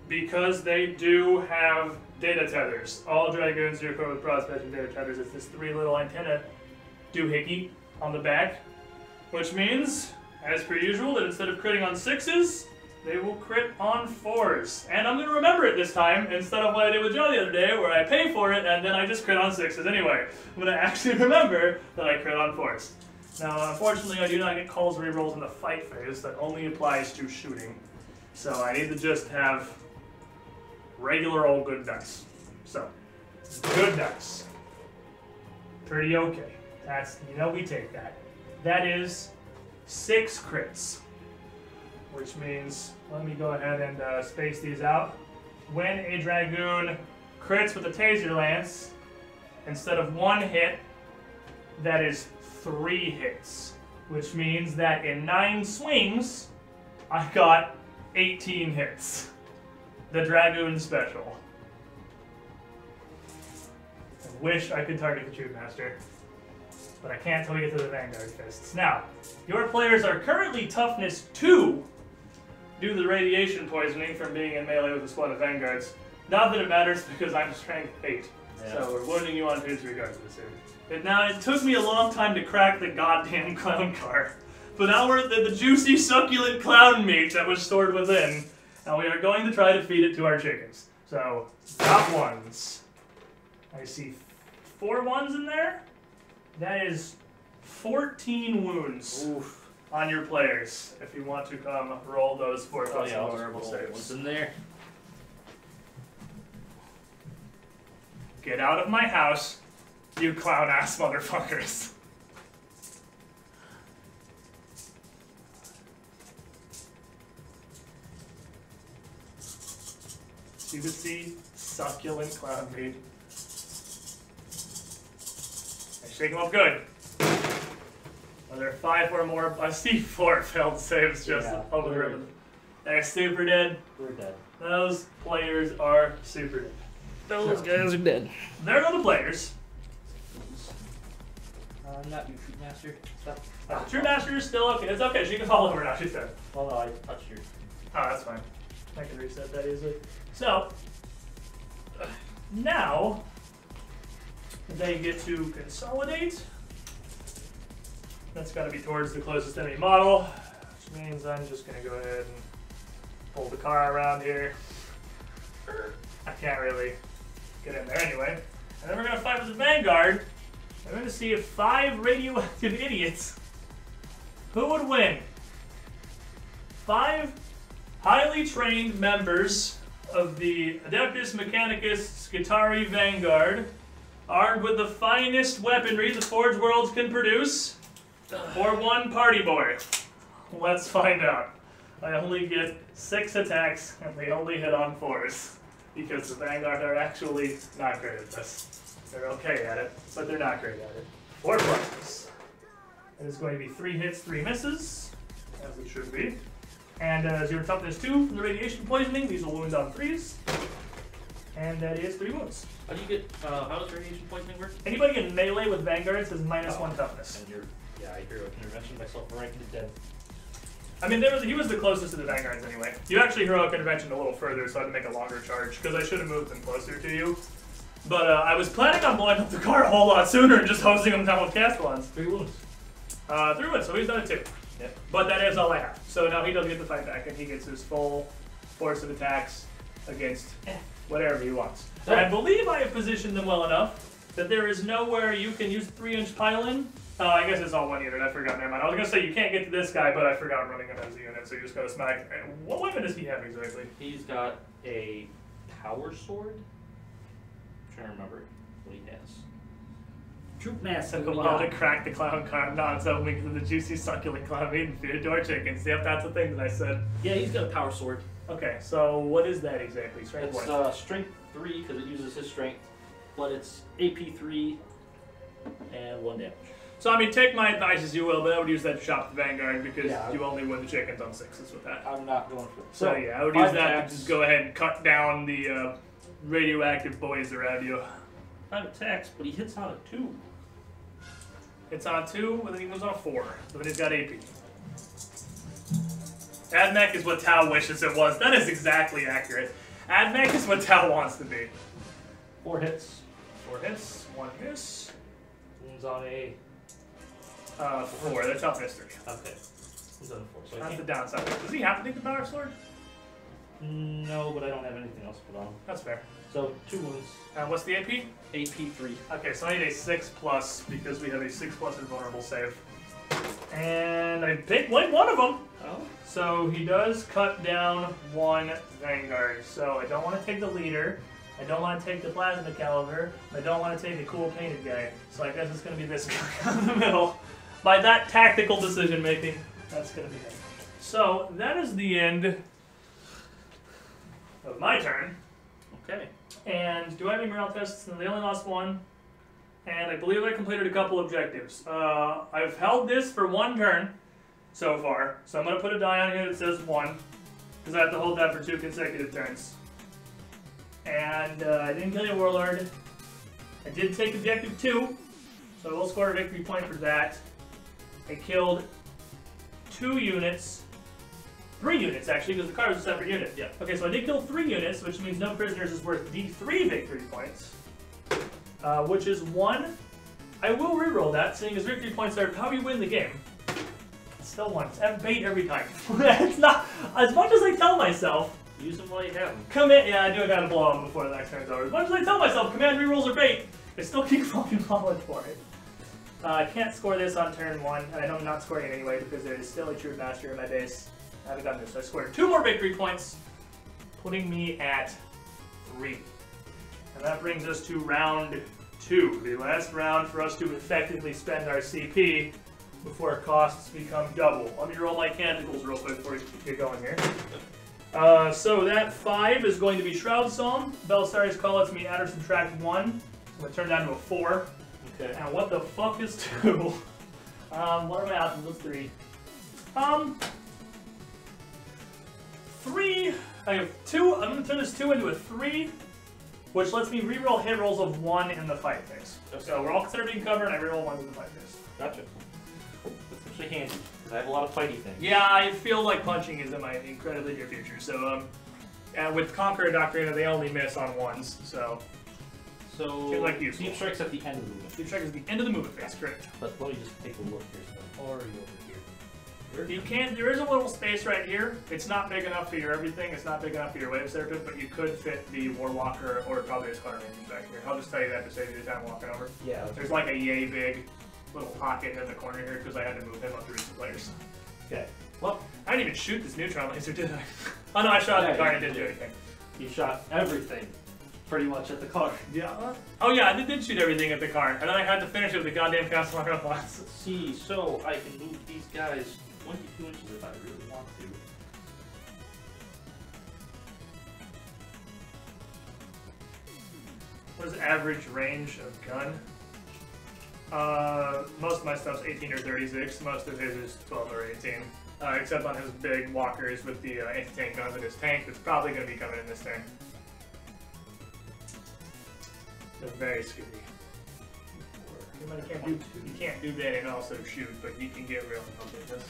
because they do have data tethers. All Dragoons are equipped with prospect and data tethers. It's this 3 little antenna doohickey on the back, which means, as per usual, that instead of critting on 6s, they will crit on 4s. And I'm going to remember it this time, instead of what I did with Joe the other day, where I pay for it and then I just crit on 6s anyway. I'm going to actually remember that I crit on 4s. Now, unfortunately, I do not get calls rerolls in the fight phase. That only applies to shooting. So I need to just have regular old good dice. So, good dice. Pretty okay. That's, we take that. That is 6 crits. Which means, let me go ahead and space these out. When a Dragoon crits with a Taser Lance, instead of 1 hit, that is 3 hits. Which means that in 9 swings, I got 18 hits. The Dragoon Special. I wish I could target the Troop Master, but I can't till we get to the Vanguard Fists. Now, your players are currently Toughness 2, due to the radiation poisoning from being in melee with a squad of Vanguards. Not that it matters because I'm Strength 8. Yeah. So we're wounding you on 2 regardless here. Now, it took me a long time to crack the goddamn clown car. But now we're at the juicy, succulent clown meat that was stored within. And we are going to try to feed it to our chickens. So, top 1s. I see 4 1s in there. That is 14 wounds. Oof. On your players, if you want to come roll those 4 plus vulnerable saves. What's in there? Get out of my house, you clown ass motherfuckers. You can see succulent clown meat. I shake them up good. Are there 5 or more? I see 4 failed saves just over the ribbon. They're super dead. We're dead. Those players are super dead. Those guys are dead. There go the players. Not you, Troop Master. Stop. Troop Master is still okay. It's okay. She can fall over now. She's dead. Oh no, I touched yours. Oh, that's fine. I can reset that easily. So, now, they get to consolidate. That's got to be towards the closest enemy model, which means I'm just going to go ahead and pull the car around here. I can't really get in there anyway. And then we're going to fight with the Vanguard. We're going to see if 5 radioactive idiots, who would win? 5 highly trained members of the Adeptus Mechanicus Skitarii Vanguard, armed with the finest weaponry the Forge Worlds can produce, or 1 party boy. Let's find out. I only get 6 attacks, and they only hit on 4s, because the Vanguard are actually not great at this. They're okay at it, but they're not great at it. 4 pluses. It is going to be 3 hits, 3 misses, as it should be. And 0 toughness 2 from the radiation poisoning. These will wound on 3s. And that is 3 wounds. How do you get, how does radiation poisoning work? Anybody in melee with vanguards has -1 toughness. And yeah, I hear intervention myself for ranking to 10. I mean, he was the closest to the vanguards anyway. You actually heroic intervention a little further, so I had to make a longer charge, because I should have moved them closer to you. But I was planning on blowing up the car a whole lot sooner and just hosing him down with Castellans. 3 wounds. 3 wounds, so he's done it 2. Yep. But that is all I have. So now he doesn't get the fight back, and he gets his full force of attacks against whatever he wants. So I believe I have positioned them well enough that there is nowhere you can use 3-inch pile-in. I guess it's all 1 unit. I forgot. Never mind. I was gonna say you can't get to this guy, but I forgot I'm running him as a unit, so you just gotta smack. What weapon does he have exactly? He's got a power sword. I'm trying to remember what he has. Troop mass. Took a while to crack the clown car knots opening to the juicy succulent clown meat and Feodor chickens. Yep, that's the thing that I said. Yeah, he's got a power sword. Okay, so what is that exactly? Strength It's what? strength 3 because it uses his strength, but it's AP 3 and 1 damage. So I mean, take my advice as you will, but I would use that to shop the Vanguard because Yeah. you only win the chickens on 6s with that. I'm not going for it. So yeah, I would use that to just go ahead and cut down the radioactive boys around you. 5 attacks, but he hits on a 2. It's on 2, and then he moves on a 4. So then he's got AP. Admech is what Tau wishes it was. That is exactly accurate. Admech is what Tau wants to be. 4 hits. 4 hits, 1 miss. Wounds on a 4. That's toughness 3. okay. Wounds on a 4. So I That's the can't. downside. Does he have to take the power sword? No, but I don't have anything else to put on. That's fair. So 2 wounds. What's the AP? AP 3. Okay, so I need a 6+ because we have a 6+ invulnerable save. And I picked one of them. Oh. So he does cut down 1 Vanguard. So I don't want to take the leader. I don't want to take the plasma caliber. I don't want to take the cool painted guy. So I guess it's going to be this guy in the middle. By that tactical decision making, that's going to be it. So that is the end of my turn. Okay. And do I have any morale tests? No, they only lost 1. And I believe I completed a couple objectives. I've held this for 1 turn so far. So I'm going to put a die on here that says 1. Because I have to hold that for 2 consecutive turns. And I didn't kill your warlord. I did take objective 2. So I will score a victory point for that. I killed 2 units. 3 units, actually, because the car was a separate unit. Yeah. Okay, so I did kill 3 units, which means no prisoners is worth D3 victory points. Which is 1. I will reroll that, seeing as victory points are how you win the game. It's still 1. It's bait every time. It's not, as much as I tell myself, Use them while you have them. command, yeah, I do gotta blow them before the next turn's over. As much as I tell myself command rerolls are bait, I still keep fucking falling for it. I can't score this on turn 1, and I know I'm not scoring it anyway because there is still a true master in my base. I haven't done this, so I scored 2 more victory points, putting me at 3. And that brings us to round 2, the last round for us to effectively spend our CP before costs become double. Let me roll my canticles real quick before we get going here. So that 5 is going to be Shroud Psalm. Belisarius Call lets me add or subtract 1. I'm going to turn down to a 4. Okay. Now what the fuck is 2? What are my options? What's 3? 3. I have 2. I'm going to turn this 2 into a 3, which lets me reroll hit rolls of 1 in the fight phase. Okay. So we're all considered being covered, and I reroll 1 in the fight phase. Gotcha. That's actually handy, because I have a lot of fighty things. Yeah, I feel like punching is in my incredibly near future. So, with Conqueror Doctrina, they only miss on 1s. So, So, Seems like useful. deep strike's at the end of the movement. Deep Strike is the end of the movement phase, correct? But let me just take a look here. So, or are you over here? You can. There is a little space right here. It's not big enough for your everything. It's not big enough for your wave serpent, but you could fit the Warwalker or probably a Scar Minion back here. I'll just tell you that to save you the time walking over. Yeah. There's like a yay big little pocket in the corner here because I had to move him up to recent players. Okay. Well, I didn't even shoot this neutron laser, did I? Oh no, I shot the car and it didn't do anything. You shot everything, pretty much, at the car. Yeah. Oh yeah, I did shoot everything at the car, and then I had to finish it with the goddamn castle on robots. Let's see, so I can move these guys 22 inches if I really want to. What is average range of gun? Most of my stuff's 18 or 36. Most of his is 12 or 18. Except on his big walkers with the anti-tank guns in his tank. That's probably going to be coming in this turn. They're very scary. You can't do that and also shoot, but you can get real this.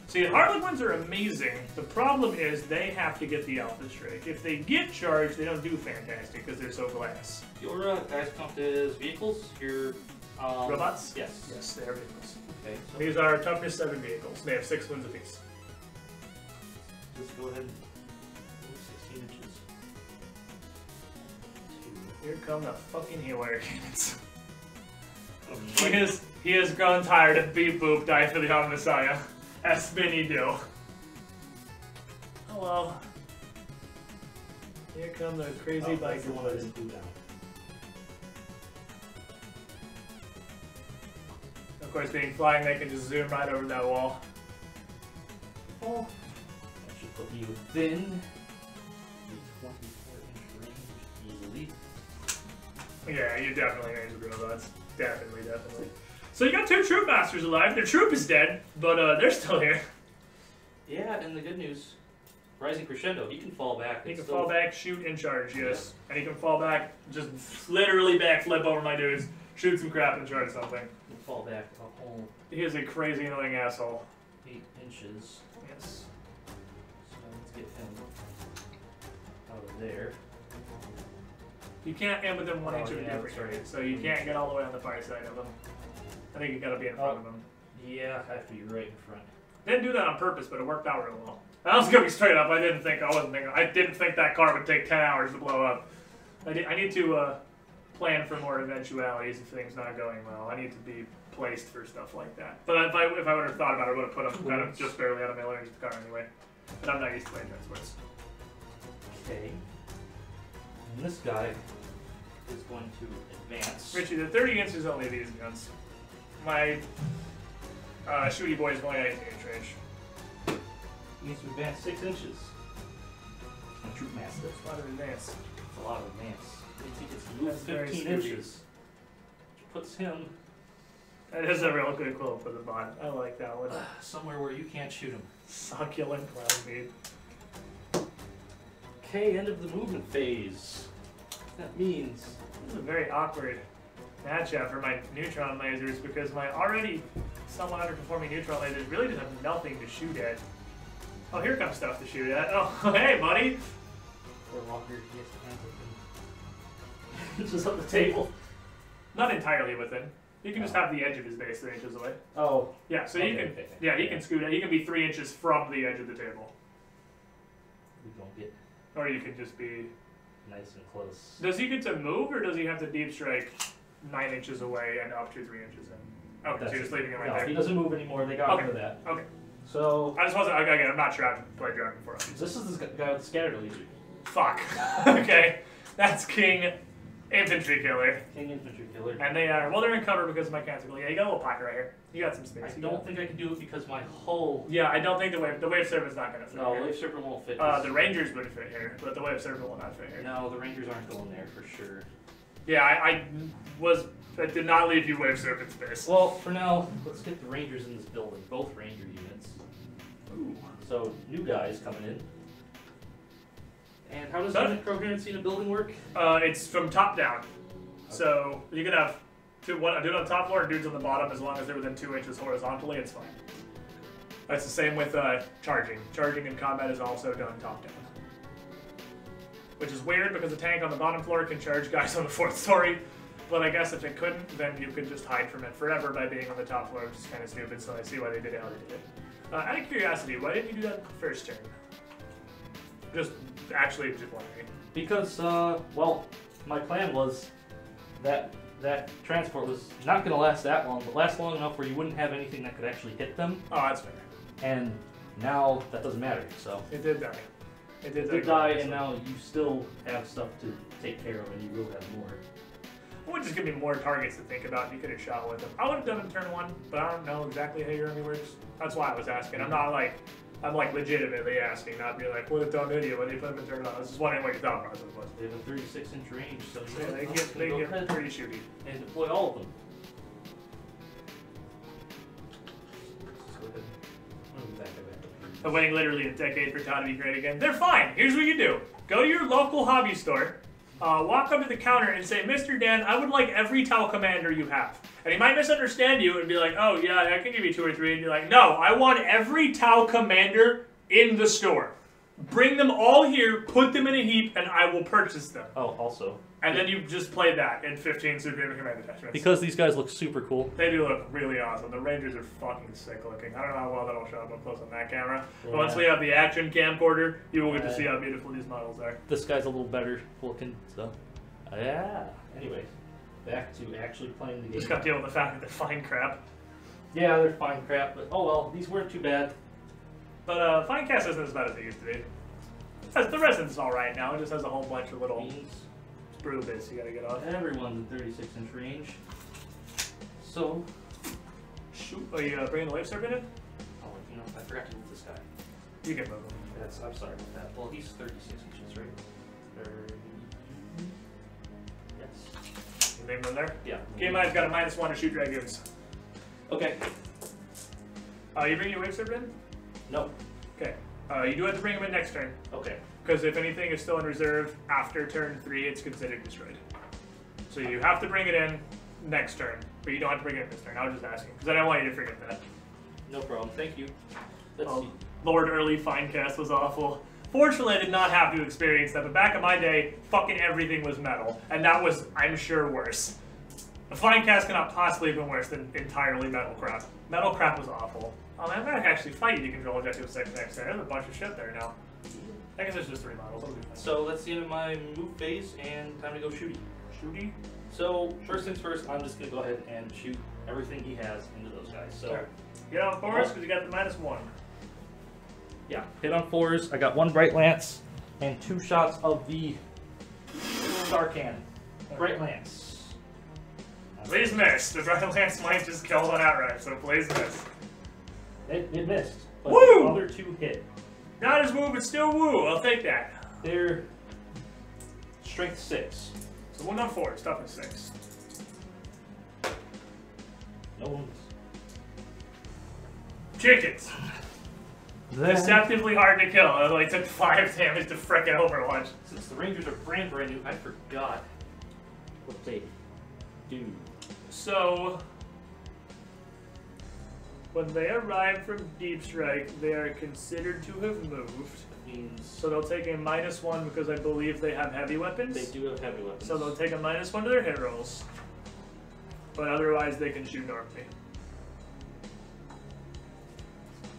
See, Harlequins are amazing. The problem is they have to get the Alpha Strike. If they get charged, they don't do fantastic because they're so glass. Your guys count as vehicles? Your robots? Yes. Yes, they are vehicles. Okay, so These are toughness 7 vehicles. They have 6 wounds apiece. just go ahead and move 16 inches. Here come the fucking haywire cannons. He has grown tired of beep boop die for the young Messiah. As many do. Hello. Here come the crazy bike boys. Of course, being flying, they can just zoom right over that wall. Oh, that should put me within the 24-inch range easily. Yeah, you definitely range with the robots. Definitely. So you got 2 troop masters alive. Their troop is dead, but they're still here. Yeah, and the good news, rising crescendo, he can fall back. He can fall back, shoot, and charge, yes. Yeah. And he can fall back, just literally backflip over my dudes, shoot some crap and charge something. He can fall back a whole... He is a crazy annoying asshole. 8 inches. Yes. So let's get him out of there. You can't aim within 1 inch of a difference, right? So you can't get all the way on the far side of him. I think you gotta be in front of him. Yeah, I have to be right in front. Didn't do that on purpose, but it worked out real well. I was gonna be straight up. I didn't think that car would take 10 hours to blow up. I need to plan for more eventualities if things not going well. I need to be placed for stuff like that. But if I would have thought about it, I would have put him kind of just barely out of my range of the car anyway. But I'm not used to playing transports. Okay. And this guy is going to advance. Richie, the 30 inch is only these guns. My shooty boy is only 18 inch range. He needs to advance 6 inches. And troop master. That's a lot of advance. That's a lot of advance. He gets to move 15 inches. Which puts him... That is a real good quote for the bot. I like that one. Somewhere where you can't shoot him. Succulent cloud meat. Okay, end of the movement phase. That means... This is a very awkward matchup for my neutron lasers because my already somewhat underperforming neutron lasers really just have nothing to shoot at. Oh, here comes stuff to shoot at. Oh, hey, buddy! For longer, he has to have it. Just up the table. Not entirely within. You can just have the edge of his base 3 inches away. Oh. Yeah, so you can. Yeah, he can scoot it. He can be 3 inches from the edge of the table. We don't get. Or you can just be nice and close. Does he get to move, or does he have to deep strike 9 inches away and up to 3 inches in? Okay, so you're just leaving him right there. He doesn't move anymore. They got rid of that. Okay. So I just wasn't. Again, I'm not sure I've played Dragon before. This is the guy with the scattered laser. Fuck. Okay, that's King Infantry Killer. King Infantry Killer. And they are, well, they're in cover because of my canticle. Yeah, you got a little pocket right here. You got some space. I don't think I can do it because my hull... Yeah, I don't think the wave serpent's not going to fit No, here. wave serpent won't fit. The Rangers would fit here, but the wave serpent will not fit here. No, the Rangers aren't going there for sure. Yeah, I did not leave you wave serpent space. Well, for now, let's get the Rangers in this building. Both Ranger units. Ooh. So, new guys coming in. And how does unit coherency in a building work? It's from top down. Okay. So you can have a dude on the top floor and dudes on the bottom as long as they're within 2 inches horizontally, it's fine. That's the same with charging. Charging in combat is also done top down. Which is weird because a tank on the bottom floor can charge guys on the 4th story. But I guess if it couldn't, then you could just hide from it forever by being on the top floor, which is kind of stupid, so I see why they did it how they did it. Out of curiosity, why didn't you do that first turn? Just wondering. Because, well, my plan was that transport was not going to last that long, but last long enough where you wouldn't have anything that could actually hit them. Oh, that's fair. And now that doesn't matter, so. It did die. It did die, and now you still have stuff to take care of, and you will have more. It would just give me more targets to think about. You could have shot with them. I would have done it in turn 1, but I don't know exactly how your army works. That's why I was asking. I'm I'm like legitimately asking, not being like, what a dumb idiot, why did you put them in turn on? I was just wondering what your thought process was. They have a 36-inch range, so Yeah, they get pretty shooty. and deploy all of them. But waiting literally a decade for town to be great again. They're fine. Here's what you do. Go to your local hobby store, walk up to the counter and say, Mr. Dan, I would like every Tau commander you have. And he might misunderstand you and be like, oh yeah, I can give you 2 or 3. And you're like, no, I want every Tau commander in the store. Bring them all here, put them in a heap, and I will purchase them. Oh, also. And then you just play that in 15 Supreme Command attachments. Because these guys look super cool. They do look really awesome. The Rangers are fucking sick looking. I don't know how well that'll show up close on that camera. Yeah. But once we have the action camcorder, you will get to see how beautiful these models are. This guy's a little better looking, so. Yeah. Anyway, back to actually playing the game. Just gotta deal with the fact that they're fine crap. Yeah, they're fine crap, but oh well, these weren't too bad. But fine cast isn't as bad as it used to be. The resin's alright now. It just has a whole bunch of little Means sprue bits you gotta get off. everyone's in 36-inch range. So, Shoot. Oh, you bringing the wave serpent in? oh, you know, I forgot to move this guy. You can move him. I'm sorry about that. Well, he's 36 inches, right? 30. Yes. You leave him in there? Yeah. Game I've got a -1 to shoot dragoons. Okay. You bring your wave serpent in? No. Okay. You do have to bring him in next turn. Okay. Because if anything is still in reserve after turn 3, it's considered destroyed. So you have to bring it in next turn, but you don't have to bring it in this turn. I was just asking, because I don't want you to forget that. No problem. Thank you. Let's see. Lord Early Finecast was awful. Fortunately, I did not have to experience that, but back in my day, fucking everything was metal. And that was, I'm sure, worse. A Finecast cannot possibly have been worse than entirely metal crap. Metal crap was awful. Oh man, I'm gonna actually fight you to control objective 6 next turn. There's a bunch of shit there now. I guess there's just 3 models. I'll do fine. So that's the end of my move phase, and time to go shooty. Shooty? So first things first, I'm just gonna go ahead and shoot everything he has into those guys. So Sure. Get on force because you got the -1. yeah, hit on 4s. I got 1 Bright Lance and 2 shots of the Star Cannon. Bright Lance. Please miss. The Bright Lance might just kill one outright, so please miss. It missed, but Woo! the other 2 hit. Not as woo, but still woo. I'll take that. They're strength 6. So 1 on 4, toughness 6. No wounds. Chickens. Deceptively hard to kill. It only took 5 damage to frickin' Overwatch. Since the Rangers are brand new, I forgot what they do. So, when they arrive from Deep Strike, they are considered to have moved. Means So they'll take a -1 because I believe they have heavy weapons. they do have heavy weapons. So they'll take a -1 to their hit rolls. But otherwise they can shoot normally.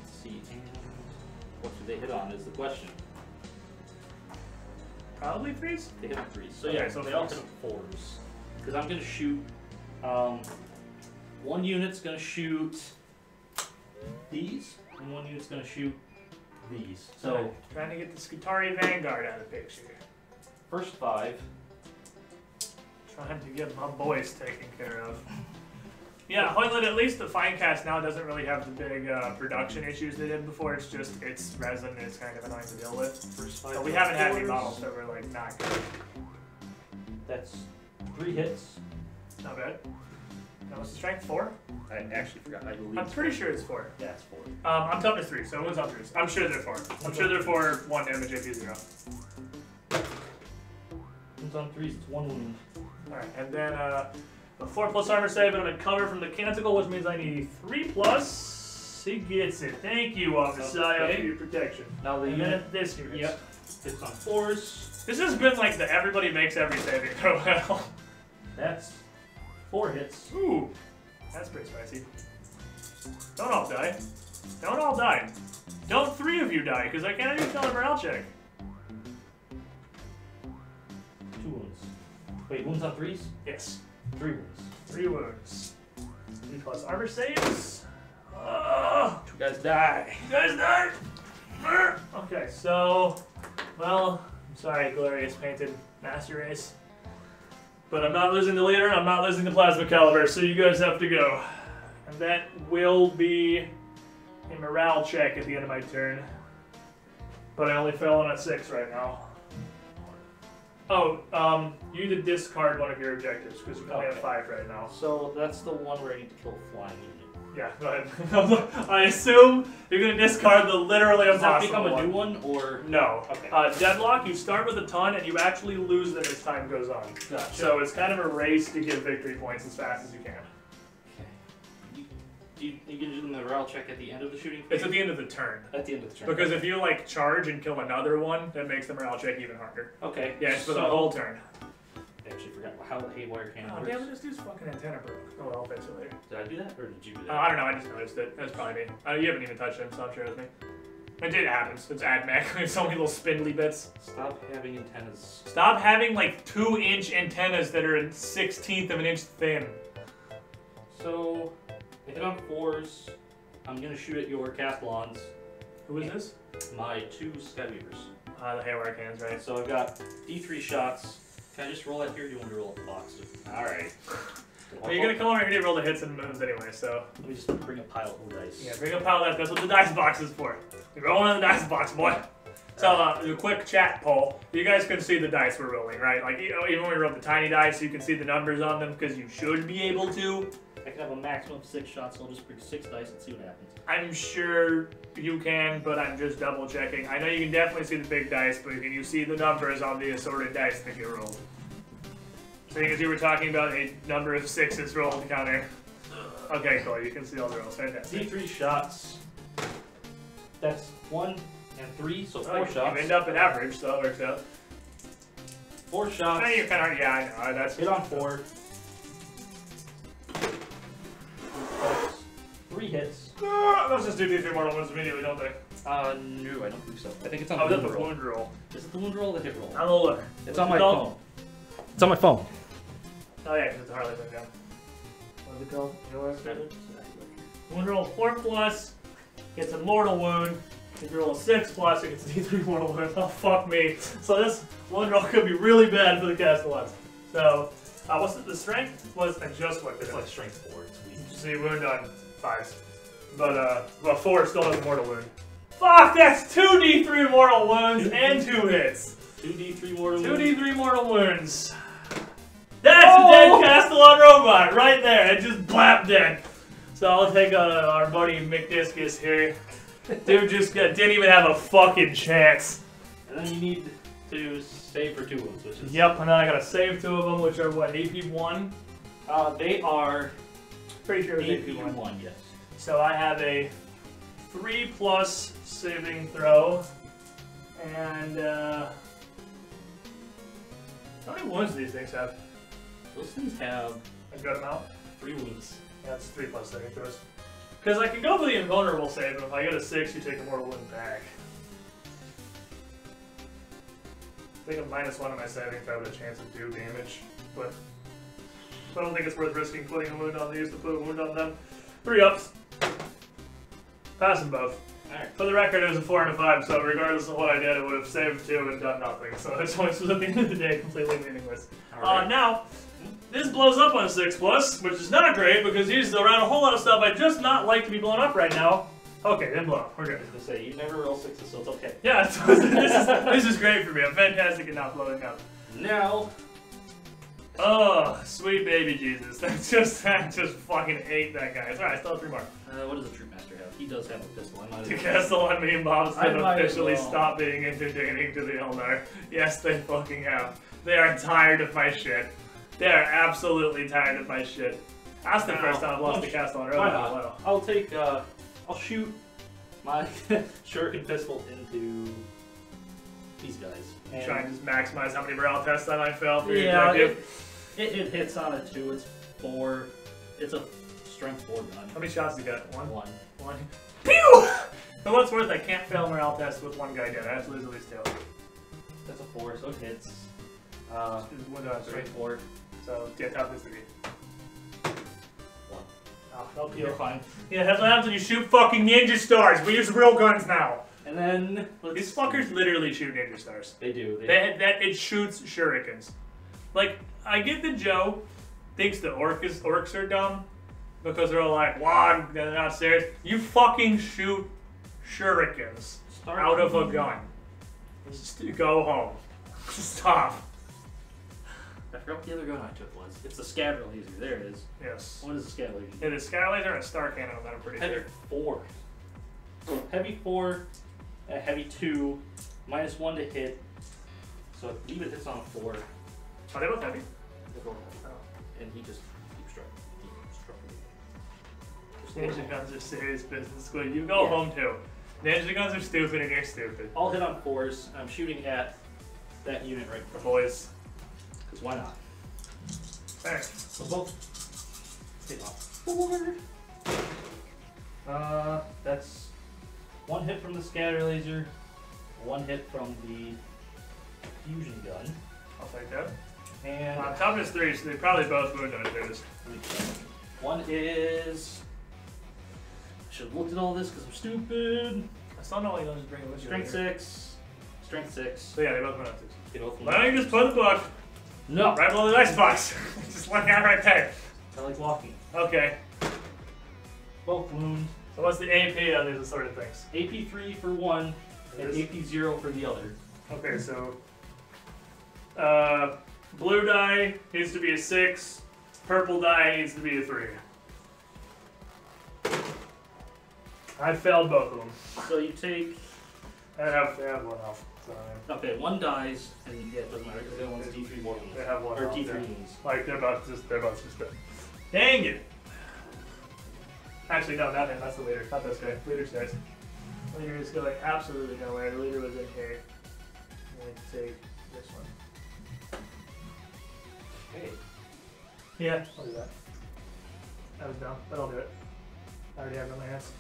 Let's see, and what should they hit on is the question. Probably 3s? They hit on 3s. So Okay, yeah, so they all 4s. hit on 4s. Because I'm gonna shoot. 1 unit's gonna shoot these, and 1 unit's gonna shoot these. So trying to get the Skitari Vanguard out of the picture. first 5. Trying to get my boys taken care of. Yeah, Hoyland, at least the Finecast now doesn't really have the big production issues they did before. It's just, it's resin and it's kind of annoying to deal with. First 5. But we haven't had any 4s. models that were like not good. That's 3 hits. Not bad. That was the strength 4? I actually forgot. I believe. I'm pretty sure it's 4. Yeah, it's 4. I'm toughness 3, so one's on 3s. I'm sure they're 4. I'm sure they're 4, 1 damage AP 0. One's on 3s. It's 1 wound. Alright, and then a 4+ armor save, and I'm in cover from the canticle, which means I need 3+. He gets it. Thank you, Officer, Okay. for your protection. Now the And unit. then this here. Yep. Hits on 4s. This has been like the everybody makes every saving throw battle. That's 4 hits. Ooh, that's pretty spicy. Don't all die. Don't all die. Don't 3 of you die, because I can't even tell a morale check. 2 wounds. Wait, wounds on 3s? Yes. 3 wounds. 3 wounds. 3+ armor saves. 2 guys die. You guys died! Okay, so, well, I'm sorry, Glorious Painted Master Race. But I'm not losing the leader, I'm not losing the Plasma Caliber, so you guys have to go. And that will be a morale check at the end of my turn. But I only fell on a 6 right now. Oh, you need to discard one of your objectives because you only have 5 right now. So that's the one where I need to kill a flying unit. Yeah, go ahead. I assume you're going to discard the literally Does that impossible become a new one, or...? No. Okay. Deadlock, you start with a ton, and you actually lose them as time goes on. Gotcha. So it's kind of a race to get victory points as fast as you can. Okay. You can do the morale check at the end of the shooting phase? It's at the end of the turn. At the end of the turn. Because if you, like, charge and kill another one, that makes the morale check even harder. Okay. Yeah, it's for the whole turn. I actually forgot how the haywire cannon Oh, works. damn it, just use fucking antenna broke. Oh, well, I'll fix it later. Did I do that, or did you do that? I don't know, I just noticed it. That's probably me. You haven't even touched him, so I'm sure it was me. It happens. It's AdMech. There's so many little spindly bits. Stop having antennas. Stop having, like, 2-inch antennas that are a 1/16 of an inch thin. So, I hit on 4s. I'm gonna shoot at your Castellans. Who is this? My 2 Skyweavers. The haywire cannons, right? So I've got D3 shots. Can I just roll that here, or do you want me to roll at the box? Alright. Well, you're gonna come over here to roll the hits and moves anyway, so. Let me just bring a pile of dice. Yeah, bring a pile of that. That's what the dice box is for. You're rolling on the dice box, boy. So, a quick chat poll. You guys can see the dice we're rolling, right? Like, you know, even when we roll the tiny dice, you can see the numbers on them because you should be able to. I can have a maximum of 6 shots, so I'll just bring 6 dice and see what happens. I'm sure you can, but I'm just double checking. I know you can definitely see the big dice, but can you see the numbers on the assorted dice that get rolled? Seeing as you were talking about a number of 6s rolled counter. Okay, cool. You can see all the rolls. Fantastic. D3 shots. That's 1 and 3, so 4 shots. You end up at average, so that works out. 4 shots. I know you're kind of, yeah, I know. That's hit on 4. 3 hits. Let's just do D3 mortal wounds immediately, don't they? No, I don't believe so. I think it's on Oh, the that's wound the roll. wound roll. Is it the wound roll or the hit roll? I'm a look. It's on my phone. It's on my phone. Oh yeah, because it's a Harley thing, yeah. What's it called? Wound roll 4+, gets a mortal wound. If you roll a 6+, it gets a D3 mortal wound. Oh, fuck me. So this wound roll could be really bad for the Castellans. So, what's the strength? Was I just looked at It's it. like strength 4. It's weak. So you wound on 5s. But, well, 4 still has a mortal wound. Fuck, that's 2 D3 mortal wounds and 2 hits. 2 D3 mortal 2 wounds. D3 mortal wounds. That's a dead Castellan robot right there. It just blapped dead. So I'll take our buddy McDiscus here. Dude just didn't even have a fucking chance. And then you need to save for 2 wounds, which is... Yep, and then I gotta save 2 of them, which are what, AP1? They are... Pretty sure it's AP1. AP1, yes. So I have a 3+ saving throw. And, how many wounds do these things have? Those things have A good amount? 3 wounds. Yeah, it's 3+ saving throws. Because I can go for the invulnerable save, but if I get a 6, you take a mortal wound back. I think a -1 on my saving throw with a chance to do damage, but I don't think it's worth risking putting a wound on these to put a wound on them. 3 ups. Pass them both. Alright. For the record, it was a 4 and a 5, so regardless of what I did, it would have saved 2 and done nothing. So the choice was at the end of the day completely meaningless. Alright. Now, this blows up on a 6+, which is not great because he's around a whole lot of stuff I'd just not like to be blown up right now. Okay, didn't blow up. We're good. I was gonna say, you never roll 6s, so it's okay. Yeah, this is great for me. I'm fantastic at not blowing up. Now... Oh, sweet baby Jesus. That just fucking ate that guy. It's alright, I still have 3 more. what does the Troop Master have? He does have a pistol. I might To as Castle and me and Bob's I have might as officially well. stopped being entertaining to the Eldar. Yes, they fucking have. They are tired of my shit. They are absolutely tired of my shit. That's the first time I've lost to Castle on Why Road. not? Wow. I'll take, I'll shoot my shuriken pistol into these guys. And Try and just maximize how many morale tests I might fail for your yeah, objective. it hits on a 2. It's 4. It's a strength 4 gun. How many shots do you got? 1? 1. 1. Pew! For what's worth, I can't fail morale tests with 1 guy dead. I have to lose at least 2. That's a 4, so it hits. Just 1 out of 3. Strength 4. So, yeah, top is 3. 1. Oh, no You're peel. fine. Yeah, that's what happens when you shoot fucking ninja stars. We use real guns now. And then These fuckers literally shoot ninja stars. They do. It shoots shurikens. Like, I get that Joe thinks the orcs are dumb, because they're all like, wow, they're not serious. You fucking shoot shurikens out of a gun. Just go home. Stop. I forgot what the other gun I took was. It's the scatter laser. There it is. Yes. What is the scatter laser? It is sky laser and a star cannon, I'm pretty Heavy sure. 4. So heavy 4, a heavy 2, -1 to hit. So I believe it hits on a 4. Are they both heavy? And he just keeps struck. Ninja guns are serious business, Squid. You go home too. Ninja guns are stupid and you're stupid. I'll hit on 4s. I'm shooting at that unit right The before. boys. Because why not? Alright. So both hit on 4. That's 1 hit from the scatter laser, 1 hit from the fusion gun, I'll take that. and Toughness 3, so they probably both wound on it. They're just. one is. I should have looked at all this because I'm stupid. I still know why you don't just bring it with you. Strength 6, strength 6. So yeah, they both went up 6. They both Why don't you just put the book No, right below the dice box? Just look at it right there. I like walking. Okay. Both wound. So what's the AP on these assorted things? AP 3 for one, and This- AP 0 for the other. Okay, so blue die needs to be a 6, purple die needs to be a 3. I failed both of them. So you take. They have one off. So Okay, one dies, and yeah, it doesn't matter because the other one's D3 more wounds. they have one Or off. D3 Yeah. wounds. Like they're both just dead. Dang it! Actually, no, not him. That's the leader. Not this guy. Leader starts. Leader is going absolutely nowhere. The leader was in here. I'm going to take this one. Okay. Yeah, I'll do that. That was dumb, but I'll do it. I already have it on my hands.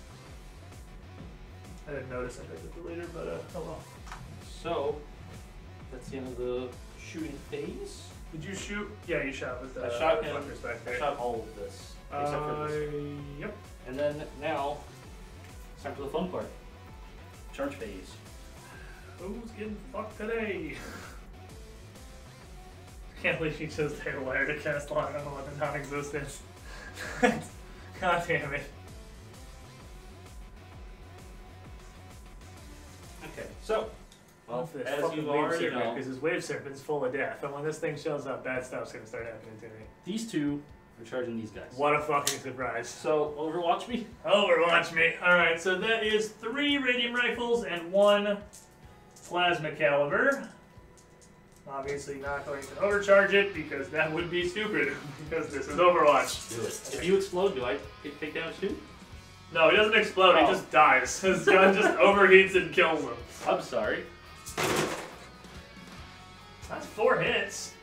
I didn't notice I picked up the leader, but oh well. So, that's the end of the shooting phase. Did you shoot? Yeah, you shot with the I shot him. fuckers back I there. shot all of this, except for this. Yep. And then now, it's time for the fun part. Charge phase. Who's getting fucked today? Can't believe you chose their wire to cast on a non-existent. God damn it. Okay, so, well, This as fucking you wave already serpent, know, because this wave serpent's full of death, and when this thing shows up, bad stuff's gonna start happening to me. these two are charging these guys. What a fucking surprise. So, Overwatch me. Overwatch me. Alright, so that is 3 radium rifles and 1 plasma caliber. Obviously not going to overcharge it because that would be stupid because this is Overwatch. Do it. If you explode, do I take damage too? No, he doesn't explode, Oh. he just dies. His gun just overheats and kills him. I'm sorry. That's 4 hits.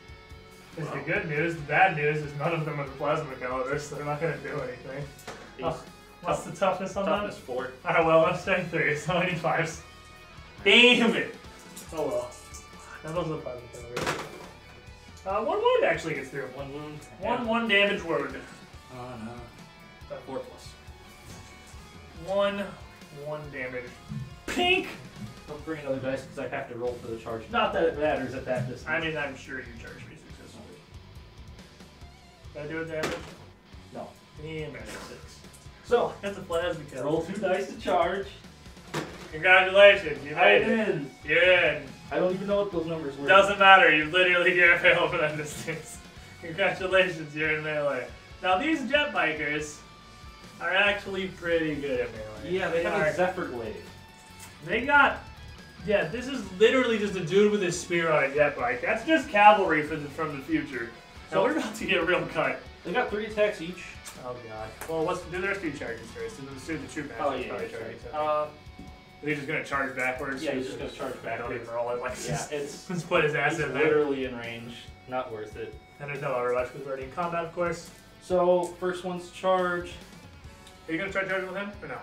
Is the good news. The bad news is none of them are the plasma caliber, so they're not going to do anything. These Oh, what's the toughness on toughness 4. that? Alright, well, I'm strength 3, so I need 5s. Damn it! Oh well. That was a plasma caliber. 1 wound actually gets through. 1 wound. 1 damage wound. No. 4 plus. 1 damage. Pink! Don't bring another dice because I have to roll for the charge. Not that it matters at that distance. I mean, I'm sure you charge me successfully. Did I do it damage? No. Damn it. 6. So, that's a plasma caliber. Roll 2 dice to charge. Congratulations, you I made it. win. You're in. I don't even know what those numbers were. Doesn't matter, you literally get fail for that distance. Congratulations, you're in melee. Now these jet bikers are actually pretty good at melee. Yeah, they have a Zephyr Glaive. They got, yeah, this is literally just a dude with a spear on a jet bike. That's just cavalry from the future. Now we're about to get real cut. They got 3 attacks each. Oh god. Well, let's do their 2 charges first, and then let's do the true match. Oh yeah, Probably yeah, charge. sorry. Is he just gonna charge backwards? Yeah, he's just gonna charge Don't even backwards. roll it like Yeah, this. it's Let's put his ass he's in there. literally in range. Not worth it. And there's no overrush because we're already in combat, of course. So first one's charge. Are you gonna try charging with him or no?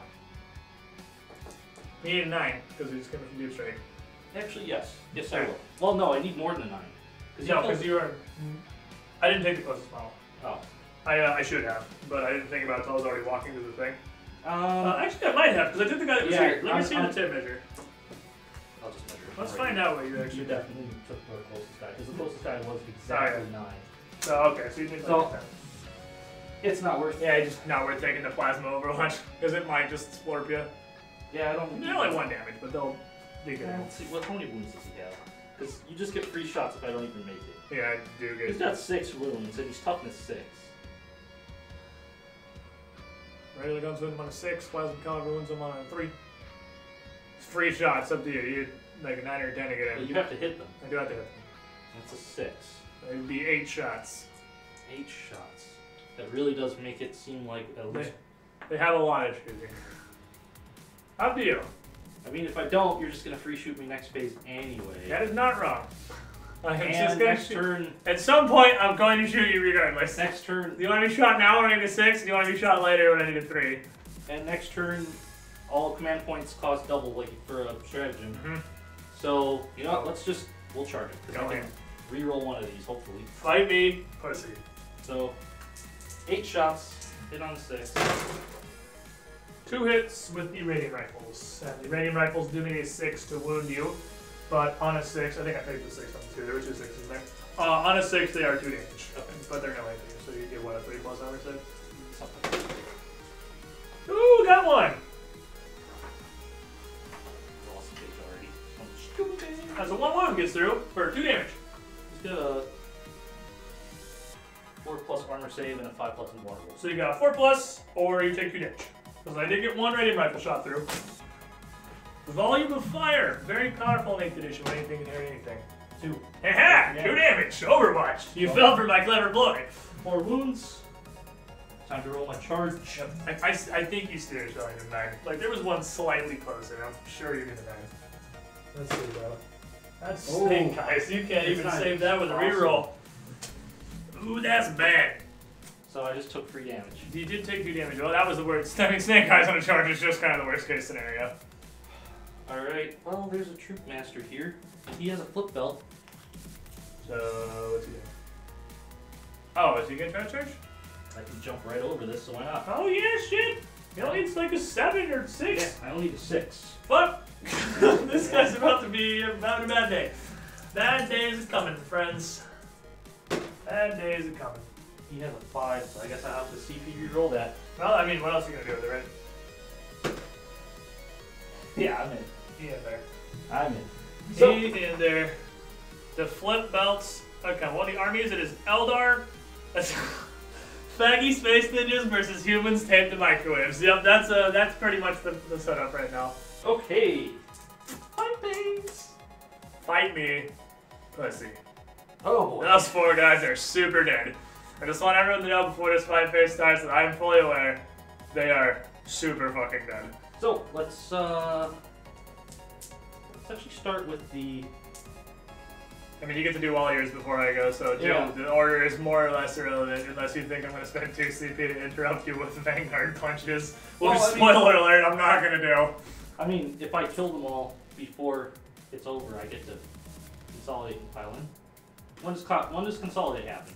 He need a 9 because he's coming from deep straight. Actually, yes. Yes, I Okay. will. Well, no, I need more than a 9. No, because you are. I didn't take the closest model. Oh. I should have, but I didn't think about it until I was already walking to the thing. Um, Actually, I might have because I took the guy that was yeah, here. Let me see I'm- the tip measure. I'll just measure it. Let's right find here. out what you You actually did. definitely took the closest guy because the closest guy was exactly 9. So okay, so you need So- like 10. It's not worth it. Yeah, just not worth taking the plasma overwatch because it might just slurp you. Yeah, I don't. They're only 1 damage, but they'll be good. Let's see, how many wounds does he have? Because you just get 3 shots if I don't even make it. Yeah, I do He's good. got 6 wounds and he's toughness 6. Regular guns with him on a 6, plasma caliber wounds him on a 3. It's free shots, up to you. You like a 9 or a 10 to get But in. you have to hit them. I do have to hit them. That's a 6. It'd be 8 shots. 8 shots. That really does make it seem like at least. They have a lot of shooting. Up to you. I mean, if I don't, you're just gonna free shoot me next phase anyway. That is not wrong. I am And just gonna next shoot. turn. At some point, I'm going to shoot you regardless. Next turn. Do you want to be shot now when I need a 6? Do you want to be shot later when I need a 3? And next turn, all command points cost double, like for a stratagem. Mm-hmm. So you know, what, we'll charge it because Go I can ahead. reroll one of these hopefully. Fight me, pussy. So 8 shots, hit on 6. 2 hits with the radiant rifles. And the radiant rifles do need a 6 to wound you. But on a 6, I think I picked the 6 on the 2. There were 2 6s in there. On a 6, they are 2 damage. Okay. But they're no AP, so you get what, a 3 plus armor save? Something. Ooh, got one! Lost a page already. I'm stupid. As a 1 wound gets through for 2 damage. He's got a 4 plus armor save and a 5 plus invulnerable. So you got a 4 plus, or you take 2 damage. Because I did get 1 radiant rifle shot through. Volume of fire, very powerful in 8th edition when anything can hit anything. 2. Haha, 2 damage, Overwatch. You fell for my clever ploy. 4 wounds. Time to roll my charge. Yep. I think you steer showing him 9. Like, there was one slightly closer, I'm sure you're gonna die. Let's see, though. That's Snake Eyes. You can't even save that with a reroll. Ooh, that's bad. So I just took 3 damage. You did take 2 damage. Well, that was the worst. I mean, Snake Eyes on a charge is just kind of the worst case scenario. Alright, well, there's a troop master here. He has a flip belt. So, what's he doing? Oh, is he gonna try to charge? I can jump right over this, so why not? Oh, yeah, shit. He only needs like a 7 or 6. Yeah, I only need a 6. Fuck! This guy's about to be about a bad day. Bad days are coming, friends. Bad days are coming. He has a 5, so I guess I have to CP reroll that. Well, I mean, what else are you gonna do with it, right? Yeah, I'm in. He in there. I'm in. He in there. The flip belts. Okay, well, the army is it is Eldar. Faggy space ninjas versus humans taped to microwaves. Yep, that's pretty much the setup right now. Okay. Fight things. Fight me, pussy. Oh boy. Those 4 guys are super dead. I just want everyone to know before this fight phase starts that I am fully aware they are super fucking dead. So let's actually start with the. I mean, you get to do all yours before I go, so Joe, Yeah. the order is more or less irrelevant unless you think I'm going to spend 2 CP to interrupt you with Vanguard punches. Which, Well, I mean- spoiler alert, I'm not going to do. I mean, if I kill them all before it's over, I get to consolidate and pile in. When does consolidate happen?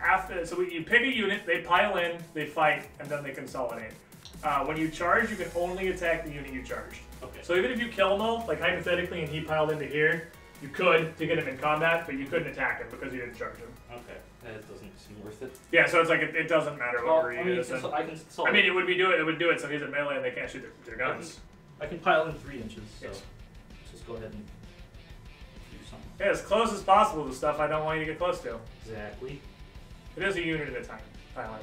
After, so you pick a unit, they pile in, they fight, and then they consolidate. When you charge, you can only attack the unit you charged. Okay. So even if you kill him all, like hypothetically, and he piled into here, you could to get him in combat, but you couldn't attack him because you didn't charge him. Okay. That doesn't seem worth it. Yeah, so it's like it doesn't matter what Well, I you mean, use. I can I consolidate. mean, it would do it so he's a melee and they can't shoot their guns. I can pile in 3 inches, so Yes. let's just go ahead and do something. Yeah, as close as possible to stuff I don't want you to get close to. Exactly. It is a unit at a time, pile in.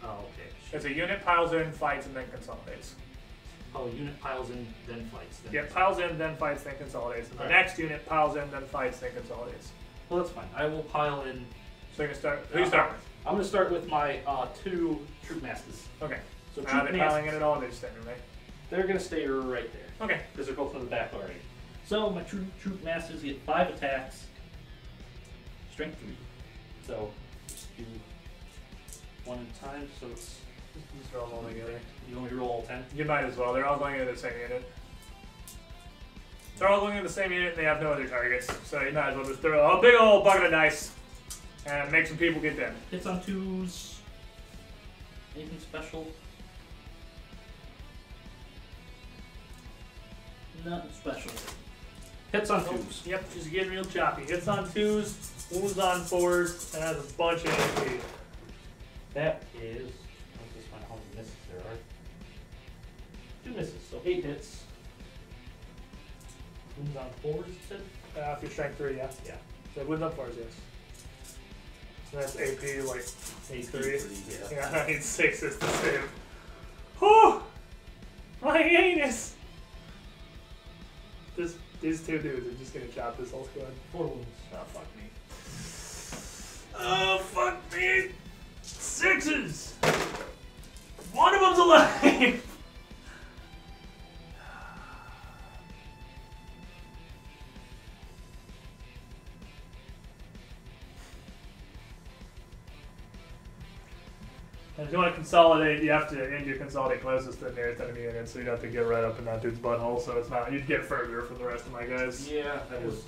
Oh, okay. It's a unit piles in, fights, and then consolidates. Oh, unit piles in, then fights. Then Yeah, piles in, then fights, then consolidates. And the Alright. next unit piles in, then fights, then consolidates. Well, that's fine. I will pile in. So you can start. Who you start with? I'm going to start with my 2 troop masters. Okay. So Are troop they piling in masters, at all? Or they just standing right? they're going to stay right there Okay. because they're both in the back already. So my troop masters get 5 attacks, strength 3. So just do 1 at a time. So it's Just roll them all together. you only roll all 10. You might as well. They're all going into the same unit. They're all going into the same unit and they have no other targets. So you might as well just throw a big old bucket of dice and make some people get dead. Hits on 2s. Anything special? Nothing special. Hits on 2s. Yep, just getting real choppy. Hits on 2s, wounds on 4s, and has a bunch of HP. That is, let's just find how many misses there are. 2 misses, so 8 hits. Wounds on 4s, you said? If you're strength 3, yeah. Yeah. So wounds on 4s, yes. So that's AP like 3. Yeah. Yeah, I need 6 is the same. Oh! My anus! These 2 dudes are just gonna chop this whole squad. 4 wounds. Oh, fuck me. Oh, fuck me! 6s! One of them's alive! And if you want to consolidate, you have to aim your consolidate closest to the nearest enemy unit, so you'd have to get right up in that dude's butthole, so it's not, you'd get further for the rest of my guys. Yeah, that was.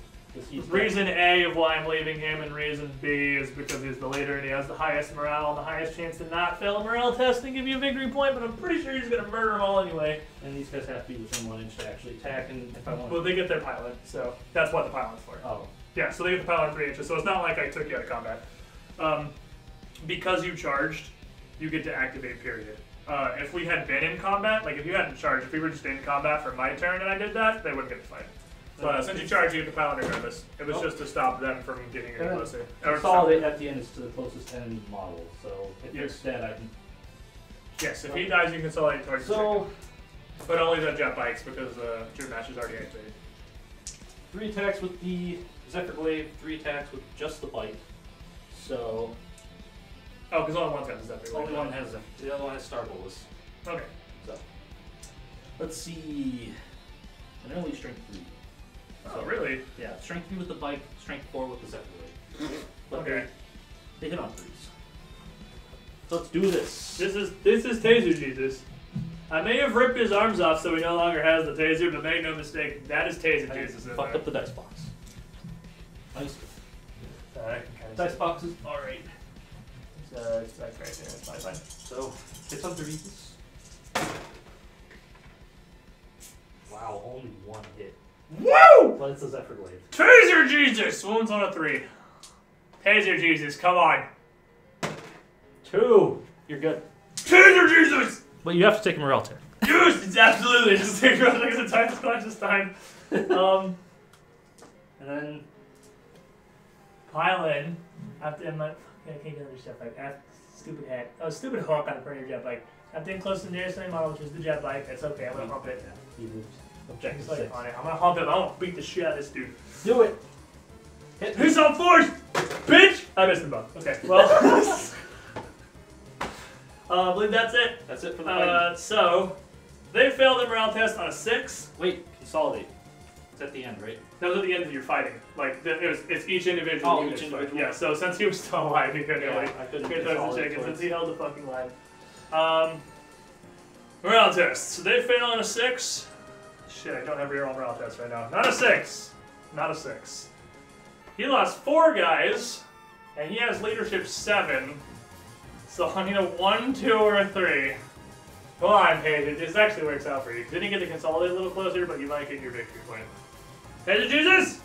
Reason A of why I'm leaving him, and reason B is because he's the leader and he has the highest morale and the highest chance to not fail a morale test and give you a victory point, but I'm pretty sure he's going to murder them all anyway. And these guys have to be within 1 inch to actually attack, and if I want Well, they get their pilot, so that's what the pilot's for. Oh. Yeah, so they get the pilot 3 inches, so it's not like I took you out of combat. Because you charged, you get to activate period. If we had been in combat, like if you hadn't charged, if we were just in combat for my turn and I did that, they wouldn't get to fight. So since you charge, you get the pilot regardless. It was just to stop them from getting any closer. Consolidate at the end is to the closest enemy model, so if you're dead, I can. Yes, if he dies, you can consolidate towards So, but only the jet bikes because True Match is already activated. 3 attacks with the Zephyr Glaive, 3 attacks with just the bite. So. Oh, because only one's got the Zephyr. Only one has them. The other one has Star Bolus. Okay. So. Let's see. And only strength 3. Oh, really? Yeah, strength 3 with the bike, strength 4 with the Zephyr Glaive. But Okay. They hit on 3s. So let's do this. This is Taser Jesus. I may have ripped his arms off so he no longer has the taser, but make no mistake, that is Taser Jesus. In Fucked there. up the dice box. Nice. Dice box is alright. It's back right there. It's fine. So, hits on 3s. Wow, only 1 hit. Woo! But it's a Zephyr Glaive. Taser Jesus! Wounds on a 3. Taser Jesus, come on. 2. You're good. Taser Jesus! But you have to take a morale test. Yes, it's absolutely. Just take real things at times, conscious time. And then. Pile in. After in my. I can't get another jet bike. Stupid hat. Oh, stupid hook on the front of your jet bike. After in close to the nearest enemy model, which is the jet bike. It's okay, I'm gonna hump it. He moves. Objective He's like 6. on it. I'm gonna hump him. I'm gonna beat the shit out of this dude. Do it! Hit me. Who's on force? Bitch! I missed them both. Okay, well. I believe that's it. That's it for the fight. So, they failed the morale test on a 6. Wait, consolidate. It's at the end, right? That was at the end of your fighting. Like, it's each individual unit. Each individual. Yeah, so since he was still alive, he couldn't really I couldn't get those consolidate chickens since towards- he held the fucking line. Morale test. So they fail on a 6. Shit, I don't have your own morale test right now. Not a 6. Not a 6. He lost 4 guys, and he has leadership 7. So I need a 1, 2, or a 3. Come on, Paige. This actually works out for you. Didn't get to consolidate a little closer, but you might get your victory point. Paige Jesus!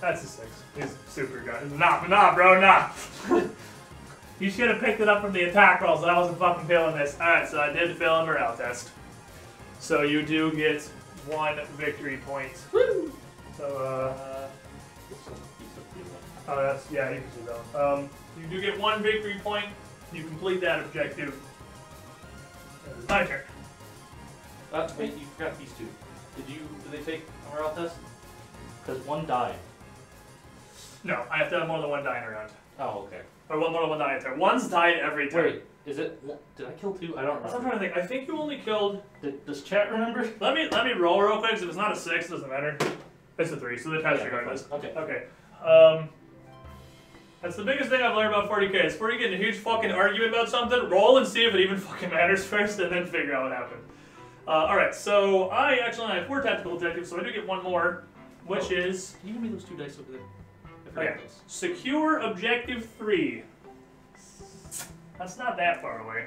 That's a 6. He's super good. Nah, bro, nah. You should have picked it up from the attack rolls. I wasn't fucking feeling this. Alright, so I did fail a morale test. So you do get 1 victory point. Woo! So, oh, that's, yeah, you can see that one. You do get 1 victory point. You complete that objective. It's my turn. Wait, you forgot these 2. Did they take a morale test? Because 1 died. No, I have to have more than 1 dying around. Oh, okay. Or more than 1 dying turn. 1's died every turn. Wait, is it? Did I kill 2? I don't I'm remember. trying to think. I think you only killed. Does chat remember? Let me roll real quick. 'Cause if it's not a 6, it doesn't matter. It's a 3, so the test regardless. Okay. Okay. That's the biggest thing I've learned about 40k. Is before you get in a huge fucking argument about something, roll and see if it even fucking matters first, and then figure out what happened. Alright, so I actually have 4 tactical objectives, so I do get 1 more, which is... Can you give me those 2 dice over there? I forgot Okay. those. Secure Objective 3. That's not that far away.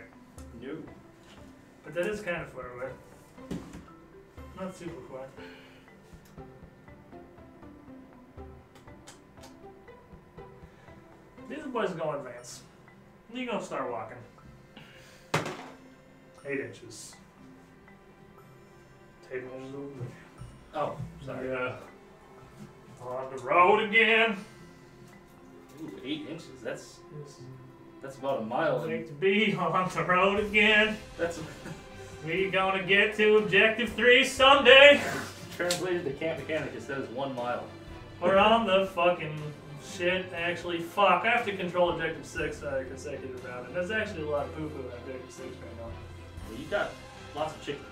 No. But that is kind of far away. Not super far. These boys are going advance. You go start walking. 8 inches. Tables over. Oh, sorry. Yeah. On the road again. Ooh, 8 inches. That's about a mile. Like to be on the road again. That's We gonna get to objective 3 someday. translated to Camp Mechanic. It says 1 mile. We're on the fucking shit. Actually, fuck. I have to control objective 6 consecutive round, and there's actually a lot of poo-poo in objective 6 right now. Well, you got lots of chickens.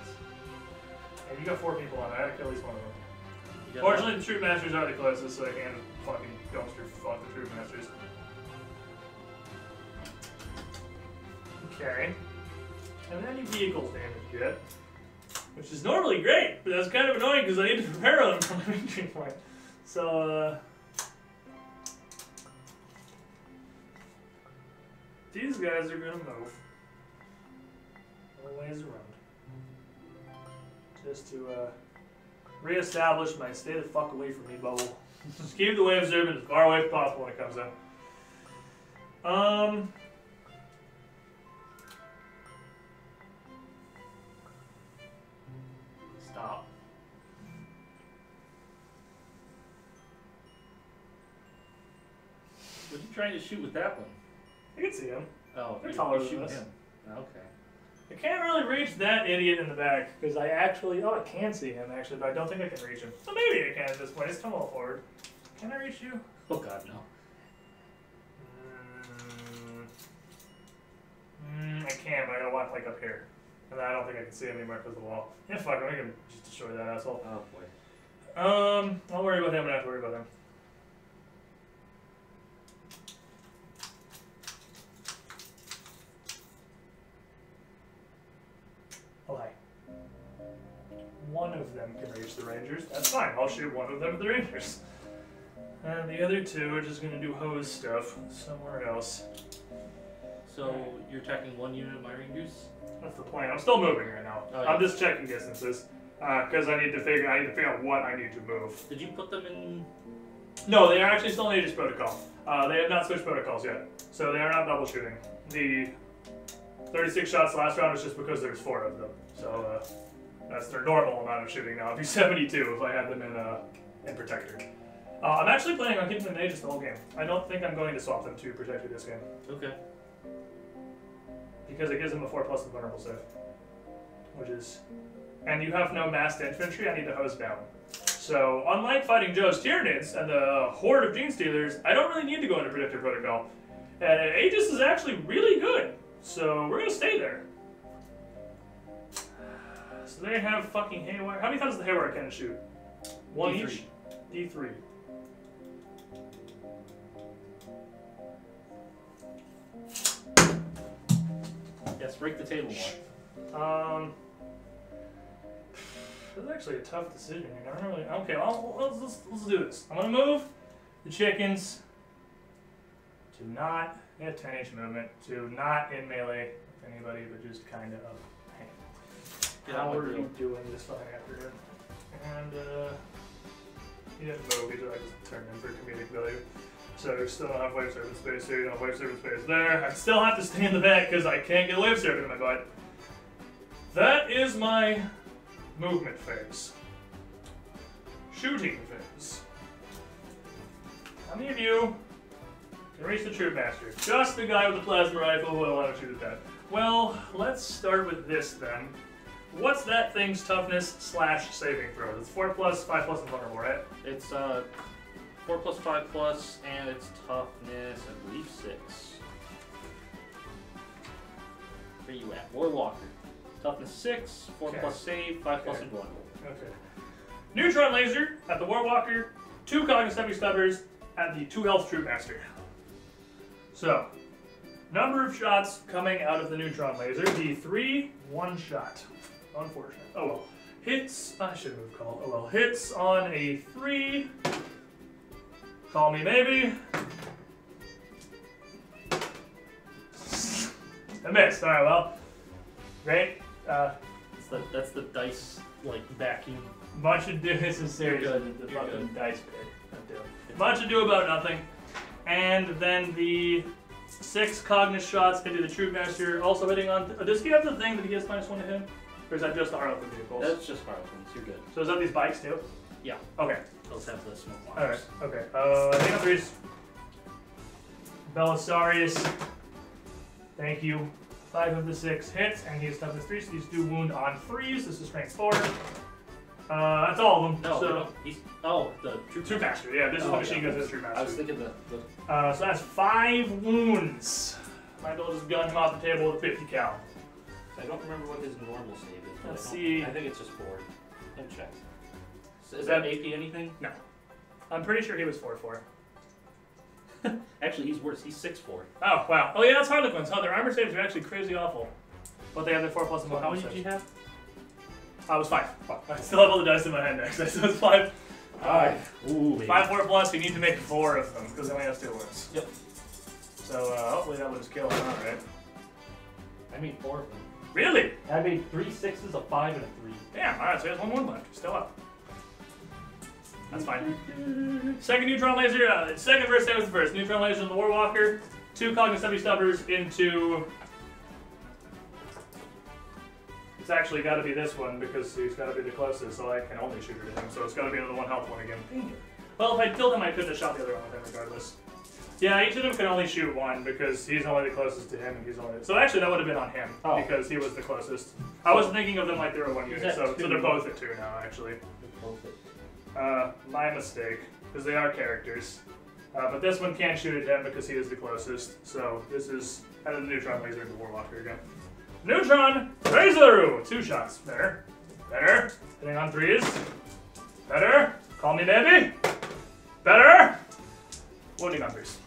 And you got 4 people on it. I have to kill at least one of them. You got Fortunately, the troop masters are the closest, so I can fucking dumpster fuck the troop masters. Okay. Haven't had any vehicles damaged yet, which is normally great, but that's kind of annoying because I need to prepare them for my entry point. So, these guys are gonna move a ways around just to reestablish my stay the fuck away from me bubble. Just keep the wave observant as far away as possible when it comes in. Stop. What are you trying to shoot with that one? I can see him. Oh, They're you're taller than shooting us. him. Okay. I can't really reach that idiot in the back because I actually, I can see him actually, but I don't think I can reach him. So maybe I can at this point. Just come all forward. Can I reach you? Oh God, no. I can, but I gotta walk like up here. And I don't think I can see him anymore because of the wall. Yeah, fuck him. I can just destroy that asshole. Oh boy. I'll worry about him when I have to worry about him. Oh, hi. One of them can reach the Rangers. That's fine. I'll shoot one of them at the Rangers. And the other 2 are just gonna do hose stuff somewhere else. So you're attacking 1 unit of my Rangers? That's the plan. I'm still moving right now. Oh, yeah. I'm just checking distances because I need to figure out what I need to move. Did you put them in? No, they are actually still in Aegis protocol. They have not switched protocols yet, so they are not double shooting. The 36 shots last round was just because there's 4 of them, so that's their normal amount of shooting now. It'd be 72 if I had them in Protector. I'm actually planning on keeping them in Aegis the whole game. I don't think I'm going to swap them to Protector this game. Okay. Because it gives them a 4+ invulnerable save. Which is... And you have no massed infantry, I need to hose down. So, unlike fighting Joe's Tyranids and the horde of Gene Stealers, I don't really need to go into Predictor Protocol. And Aegis is actually really good, so we're gonna stay there. So they have fucking Haywire. How many times does the Haywire cannon shoot? 1 D3. each? D3. Yes, break the table one. That's actually a tough decision here. I don't really. Okay, let's do this. I'm gonna move the chickens to not 10-inch movement to not in melee with anybody, but just kind of up. Hey, how are you doing this fine afternoon? And he didn't move either. I just turned in for comedic value. So there's still enough wave servant space here, enough wave servant space there. I still have to stay in the back because I can't get a wave servant in my butt. That is my movement phase. Shooting phase. How many of you can reach the troop master? Just the guy with the plasma rifle who I want to shoot at that. Well, let's start with this then. What's that thing's toughness / saving throw? It's 4+, 5+ invulnerable, right? It's 4+, 5+, and its toughness, I believe 6. Where you at? Warwalker. Toughness 6, 4+ Okay. save, 5+ Okay. invulnerable. Okay. Neutron laser at the Warwalker, 2 Cognitive Heavy Stubbers at the 2 health troop master. So, number of shots coming out of the neutron laser, D3, 1 shot. Unfortunate. Oh well. Hits, I should move call. Oh well. Hits on a 3. Call me maybe. I missed. Alright, well. Great. That's the dice, like, vacuum. Much ado, this is serious. You're good. The You're fucking good. dice pick. Much ado about nothing. And then the 6 Cogniz shots into the Troop Master, also hitting on. Does he have the thing that he gets -1 to him? Or is that just the Harlequin vehicles? That's just Harlequins. You're good. So is that these bikes too? Yeah. Okay. Those have the smoke Alright, launchers. okay. Hang on 3s. Belisarius. Thank you. 5 of the 6 hits, and he has toughness 3, so these do wound on 3s. This is strength 4. That's all of them. No, so, he's. Oh, the Troop Master. Yeah, this is the machine guns and the Troop Master. I was thinking the So that's 5 wounds. Might as well just gun him off the table with a 50 cal. I don't remember what his normal save is. But Let's see. I think it's just 4. Let me check. Is that AP anything? No. I'm pretty sure he was 4-4. Actually, he's worse. He's 6'4". Oh, wow. Oh, yeah, that's Harlequins. Oh, their armor saves are actually crazy awful. But they have their 4+ and So 1 how many saves. did you have? I was 5. I still have all the dice in my hand next. So it's 5. 5. Ooh. 5 4 plus. You need to make 4 of them because they only have 2 wounds. Yep. So hopefully that will just kill him out, right? I made 4 of them. Really? I made 3 6s, a 5, and a 3. Damn. All right. So he has 1 wound left. Still up. That's fine. Second neutron laser. Second verse, same as the first. Neutron laser on the Warwalker. 2 Cogniz heavy stubbers into. It's actually got to be this one because he's got to be the closest, so I can only shoot it at him. So it's got to be the 1 health one again. Well, if I killed him, I couldn't have shot the other one with him regardless. Yeah, each of them can only shoot 1 because he's only the closest to him, and he's only. So actually, that would have been on him because he was the closest. I was thinking of them like they were 1 unit, so they're both at 2 now, actually. My mistake, because they are characters. But this one can't shoot at him because he is the closest. So this is out of the neutron laser into Warwalker again. Neutron Razor! 2 shots. Better. Better. Hitting on 3s. Better. Call me maybe. Better. Wounding on 3s.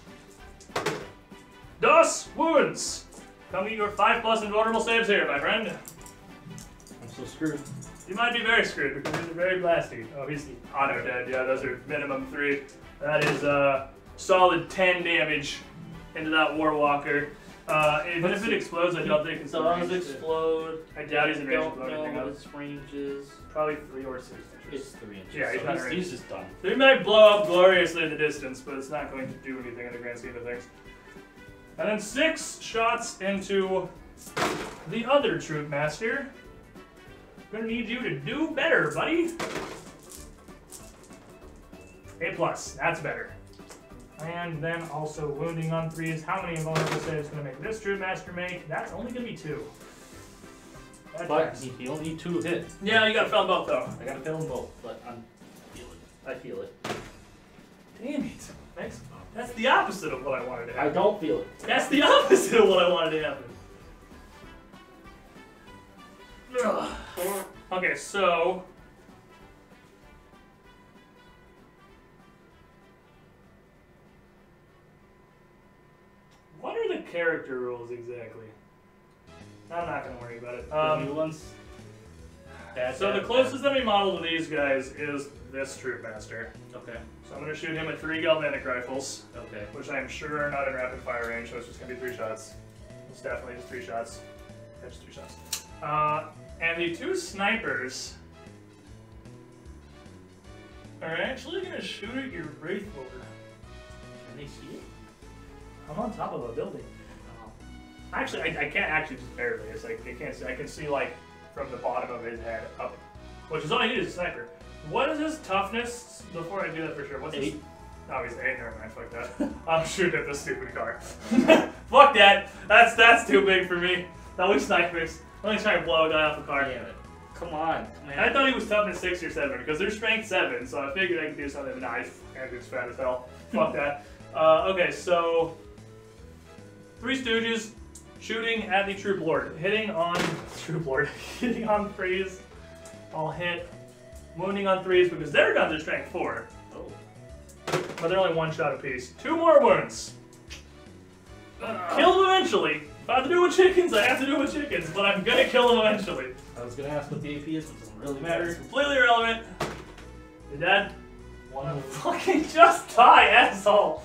DOS wounds. Tell me your 5+ invulnerable saves here, my friend. I'm so screwed. You might be very screwed because these are very blasty. Oh, he's auto dead. Yeah, those are minimum 3. That is solid 10 damage into that Warwalker. Even if it explodes, I don't think it's in range. Does explode. I doubt he's in range of Don't blowing anything know up. what its range is. Probably 3 or 6 inches. It's 3 inches. Yeah, he's so not in range. he's just done. So he might blow up gloriously in the distance, but it's not going to do anything in the grand scheme of things. And then 6 shots into the other Troop Master. Gonna need you to do better, buddy. A+, that's better. And then also wounding on 3s. How many invulnerable saves gonna make this Troop Master make? That's only gonna be 2. That But tracks. you only need 2 hit. Yeah, you gotta fail them both though. I gotta fail them both, but I feel it. Damn it. That's the opposite of what I wanted to I happen. don't feel it. That's the opposite of what I wanted to happen. Ugh. Okay, so what are the character rules exactly? I'm not gonna worry about it. The new ones. So the closest enemy model to these guys is this Troop Master. Okay. So I'm gonna shoot him with 3 galvanic rifles, Okay. which I am sure are not in rapid fire range, so it's just gonna be 3 shots. It's definitely just 3 shots. Yeah, just 3 shots. And the 2 snipers are actually gonna shoot at your Wraith Lord. Can they see it? I'm on top of a building. Oh. Actually, I can't actually just barely. It's like I can't see. I can see like from the bottom of his head up, which is all I need is a sniper. What is his toughness? Before I do that for sure, what's 8. his? Oh, he's 8. Never mind. Fuck that. I'm shooting at this stupid car. Fuck that. That's too big for me. No, we snipers. Let me try and blow a guy off a car. Damn it. Come on. I thought he was toughness 6 or 7 because they're strength 7, so I figured I could do something nice. And it's fat as hell. Fuck that. Okay, so 3 Stooges shooting at the Troop Lord, hitting on 3s. I'll hit, wounding on 3s because their guns are strength 4, Oh. but they're only 1 shot apiece. 2 more wounds. Kill them eventually. If I have to do it with chickens, I have to do it with chickens, but I'm gonna kill them eventually. I was gonna ask what the AP is, but it doesn't really It's matter. completely irrelevant. You're dead. 1 wound. Fucking just die, asshole.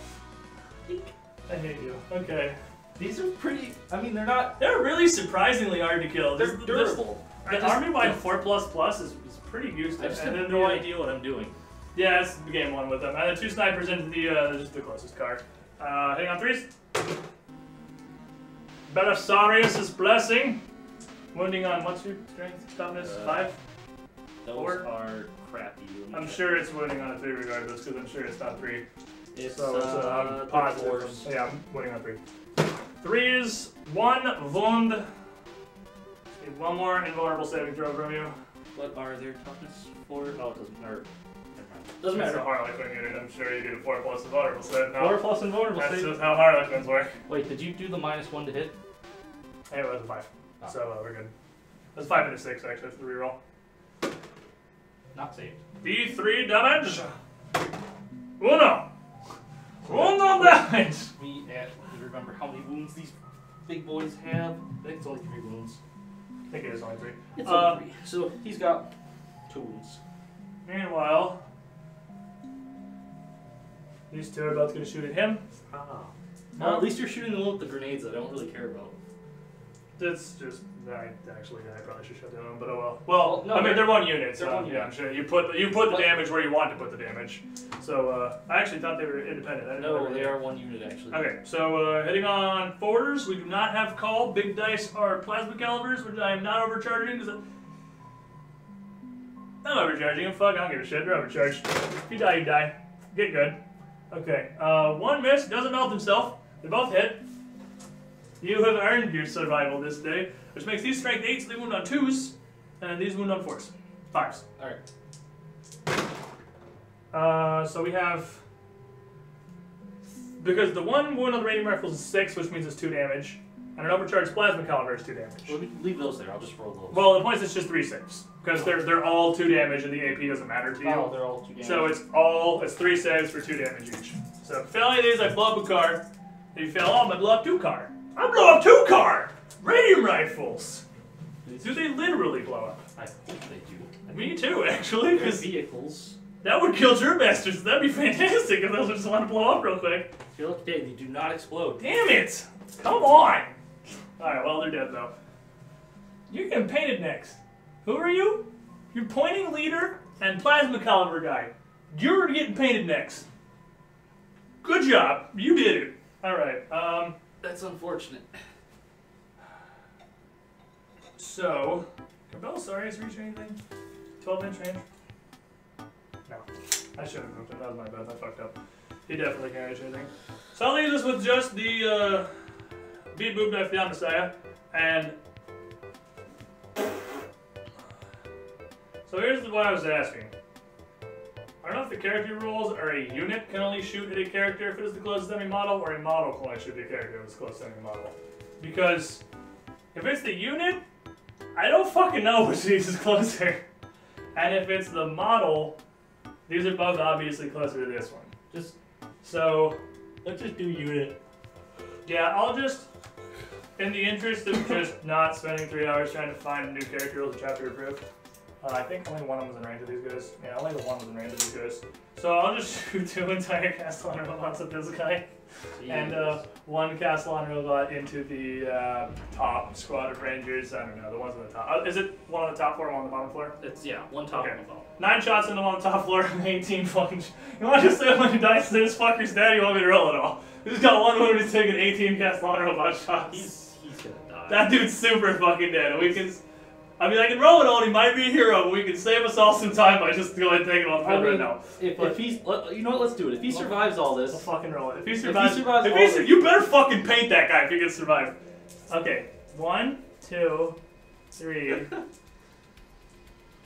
I hate you. Okay. These are pretty. I mean, they're not. They're really surprisingly hard to kill. They're durable. The army-wide 4++ is pretty used. I just have and then no idea what I'm doing. Yeah, it's game 1 with them. And then 2 snipers into the just the closest car. Hitting on 3s. Belisarius' blessing. Wounding on what's your strength? Toughness? 5? Those 4? are crappy. I'm sure it's wounding on a 3 regardless, because I'm sure it's not 3. It's, So I'm positive. 4s. Yeah, I'm winning on 3. 3s, 1 wound. Need one more invulnerable saving throw from you. What are their toughness for? Oh, it doesn't matter. Doesn't It's matter. a Harlequin unit. I'm sure you get a 4 plus invulnerable save. No, 4 plus invulnerable that's save. just how Harlequins work. Wait, did you do the -1 to hit? Hey, it was a 5. Oh. So we're good. It was 5 and a 6 actually for the reroll. Not saved. D3 damage. Uno. Uno damage. Me at remember how many wounds these big boys have. I think it's only 3 wounds. I think it is only 3. It's only 3. So he's got 2 wounds. Meanwhile, these two are both going to shoot at him. Well, at least you're shooting the one with the grenades that I don't really care about. That's just, I probably should shut down, but oh well. Well, No, I mean, they're one unit, so they're one yeah, unit. I'm sure you put the damage where you want to put the damage. So, I actually thought they were independent. I didn't know No, they are 1 unit actually. Okay, so heading on forwarders, we do not have call. Big dice are plasma calibers, which I am not overcharging because I'm overcharging them. Fuck, I don't give a shit. They're overcharged. If you die, you die. Get good. Okay, 1 miss, doesn't melt himself. They both hit. You have earned your survival this day, which makes these strength 8s, they wound on 2s, and these wound on 4s. 5s. Alright. So we have, because the 1 wound on the radiant rifles is 6, which means it's 2 damage, and an overcharged plasma caliber is 2 damage. Well, we can leave those there. I'll just roll those. Well, the point is it's just 3 saves, because they're all 2 damage and the AP doesn't matter to you. Oh, they're all 2 damage. So it's 3 saves for 2 damage each. So if you fail any of these, I blow up a card. If you fail all of them, I blow up 2 card. I blow up 2 card! Radium rifles! Do they literally blow up? I hope they do. Me too, actually, They're because vehicles. that would kill Germasters. That'd be fantastic if those would just want to blow up real quick. If you're lucky, they do not explode. Damn it! Come on! Alright, well, they're dead though. You're getting painted next. Who are you? You're pointing leader and plasma caliber guy. You're getting painted next. Good job. You did it. Alright, That's unfortunate. so, can Belisarius reach anything? 12-inch range? No. I should have moved him. That was my bad. I fucked up. He definitely can't reach anything. So I'll leave this with just the beat boop knife down Messiah. And so here's what I was asking. I don't know if the character rules are a unit can only shoot at a character if it is the closest enemy model, or a model can only shoot at a character if it's the closest enemy model. Because if it's the unit, I don't fucking know which of these is closer. And if it's the model, these are both obviously closer to this one. So Let's just do unit. yeah, I'll just, in the interest of just not spending 3 hours trying to find a new character rules chapter approved. I think only one of them was in range of these guys. Yeah, only the one was in range of these guys. So I'll just shoot 2 entire Castellan robots at this guy. And 1 Castellan robot into the top squad of Rangers. I don't know, the ones on the top. Is it one on the top floor and one on the bottom floor? It's, yeah, 1 top Okay. and 1 bottom. 9 shots into one on the top floor and 18 fucking. You want to just say how many dice this fucker's dead? You want me to roll it all? He's got 1 wound, he's taking 18 Castellan robot shots. He's gonna die. That dude's super fucking dead. And we can. I mean, I can roll it all, and he might be a hero, but we can save us all some time by just going and taking him off the field right now. If he's, you know what? Let's do it. If he survives all We'll this, fucking roll it. If he he survives, survives all this- you better fucking paint that guy if he can survive. Okay, 1, 2, 3,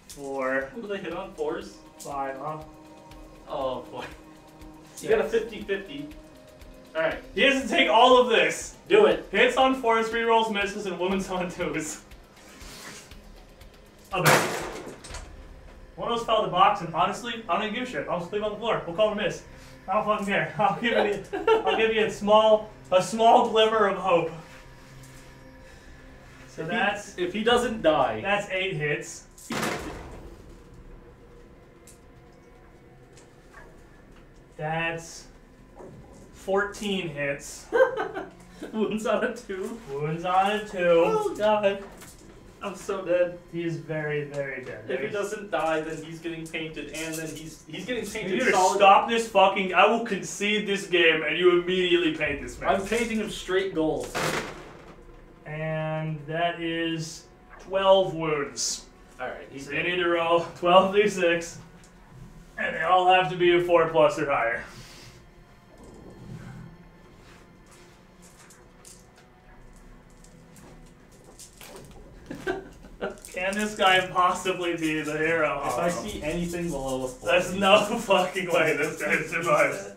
4, what do they hit on 4s? 5. Huh? Oh boy. You Six. got a 50-50. All right, He has to take all of this. do it. Hits on 4s, rerolls, misses, and women's on 2s. Okay. One of those fell in the box, and honestly, I don't even give a shit. I'll just leave it on the floor. We'll call it a miss. I don't fucking care. I'll give you a small glimmer of hope. So If he doesn't die, that's 8 hits. That's 14 hits. wounds on a 2. Wounds on a 2. Oh god, I'm so dead. He is very, very dead. If he doesn't die, then he's getting painted, and then he's getting You painted either solid. stop this fucking. I will concede this game, and you immediately paint this man. I'm painting him straight gold. And that is 12 wounds. Alright, he's So you need to roll 12d6, and they all have to be a 4+ or higher. Can this guy possibly be the hero? If I see anything below a 4, There's no fucking way this guy survives.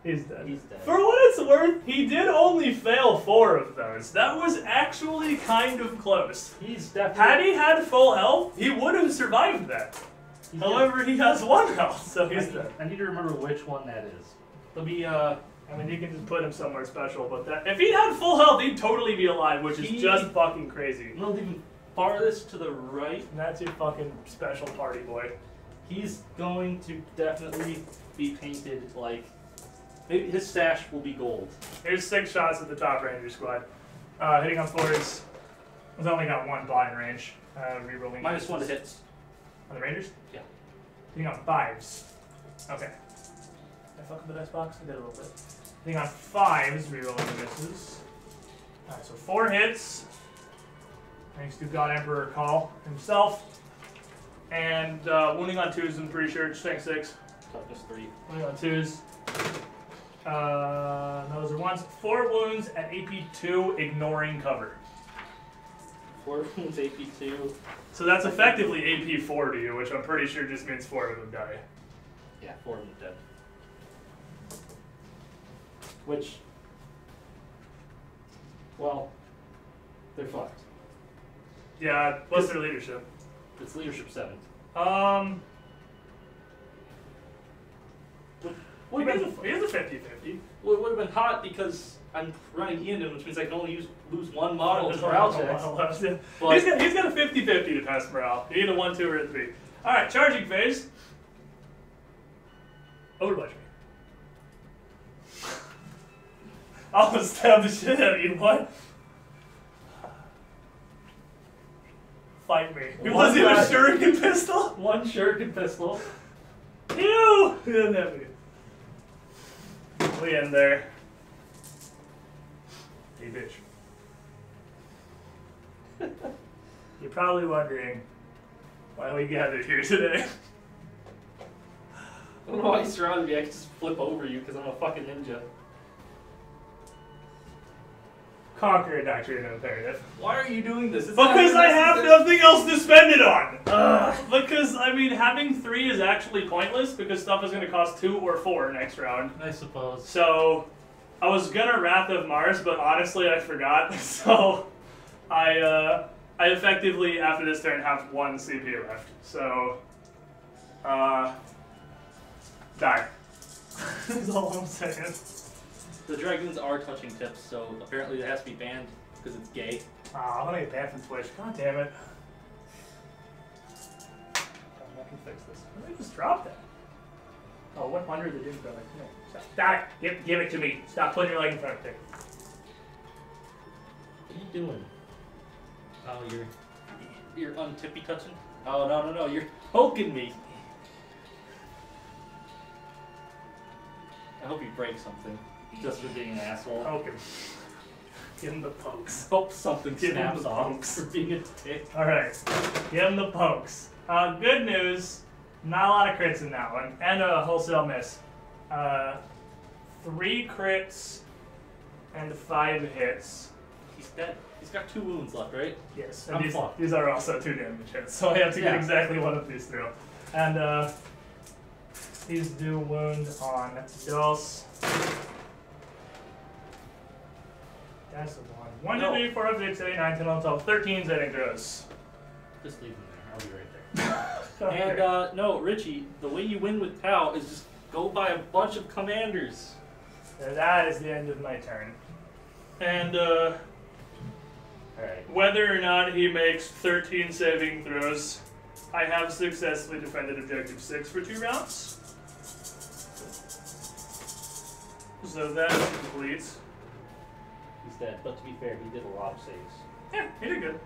He's dead. He's dead. For what it's worth, he did only fail 4 of those. That was actually kind of close. He's definitely. Had he had full health, he would have survived that. He's However, he has 1 health, so he's dead. I need to remember which one that is. It'll be, I mean, you can just put him somewhere special, but that if he had full health, he'd totally be alive, which is just fucking crazy. a little even farthest to the right. And that's your fucking special party boy. He's going to definitely be painted like. Maybe his stash will be gold. Here's 6 shots at the top ranger squad. Hitting on 4s. He's only got 1 blind range. Rerolling. -1 to hits. On the rangers? Yeah. Hitting on 5s. Okay. Did I fuck with the dice box? I did a little bit. Hitting on 5s, rerolling the misses. Alright, so 4 hits. Thanks to God Emperor Call himself. And wounding on 2s, I'm pretty sure. Strength 6. Toughness 3. Wounding on 2s. Those are 1s. 4 wounds at AP 2, ignoring cover. 4 wounds, AP 2. So that's effectively AP 4 to you, which I'm pretty sure just means 4 of them die. Yeah, 4 of them dead. Which, well, they're fucked. Yeah, what's their leadership? It's leadership 7. He has a 50-50. Well, it would have been hot because I'm running into him, which means I can only lose 1 model to morale checks. But He's got a 50-50 to pass morale. You need a 1, 2, or a 3. Alright, charging phase. Overwatch me. Almost stabbed the shit out of you, what? Fight me. It wasn't even a shuriken pistol? 1 shuriken pistol. Ew! He doesn't have me. We end there. Hey, bitch. You're probably wondering why we gathered here today. I don't know why you surrounded me. I could just flip over you because I'm a fucking ninja. Conquer a doctrine of imperative. Why are you doing this? It's Because not I have necessary. nothing else to spend it on! Because, I mean, having 3 is actually pointless because stuff is going to cost 2 or 4 next round. I suppose. So, I was gonna Wrath of Mars, but honestly I forgot. So, I effectively, after this turn, have 1 CP left. So, die. That's all I'm saying. The Dragoons are touching tips, so apparently it has to be banned because it's gay. Aw, let me get banned from Twitch. God damn it. I can fix this. Let me just drop that. Oh, 100 the dude brother. Come here. Stop. Give it to me. Stop putting your leg in front of it. What are you doing? Oh, you're untippy touching? Oh, no, you're poking me. I hope you break something, just for being an asshole. Okay. Give him the pokes. Hope something Give him snaps the off pokes. for being a dick. Alright. Give him the pokes. Good news. Not a lot of crits in that one. And a wholesale miss. 3 crits and 5 hits. He's dead. He's got 2 wounds left, right? Yes. I'm And fucked. these are also 2 damage hits. So I have to get Yeah. exactly 1 of these through. And these do wound on Dulce. That's the one. 1, 2, 3, 4, 5, 6, 7, 8, 9, 10, 11, 12, 13 saving throws. Just leave him there. I'll be right there. Okay. And, no, Richie, the way you win with Tau is just go buy a bunch of commanders. So that is the end of my turn. And, Alright. whether or not he makes 13 saving throws, I have successfully defended objective 6 for 2 rounds. So that is complete. He's dead, but to be fair, he did a lot of saves. Yeah, he did good.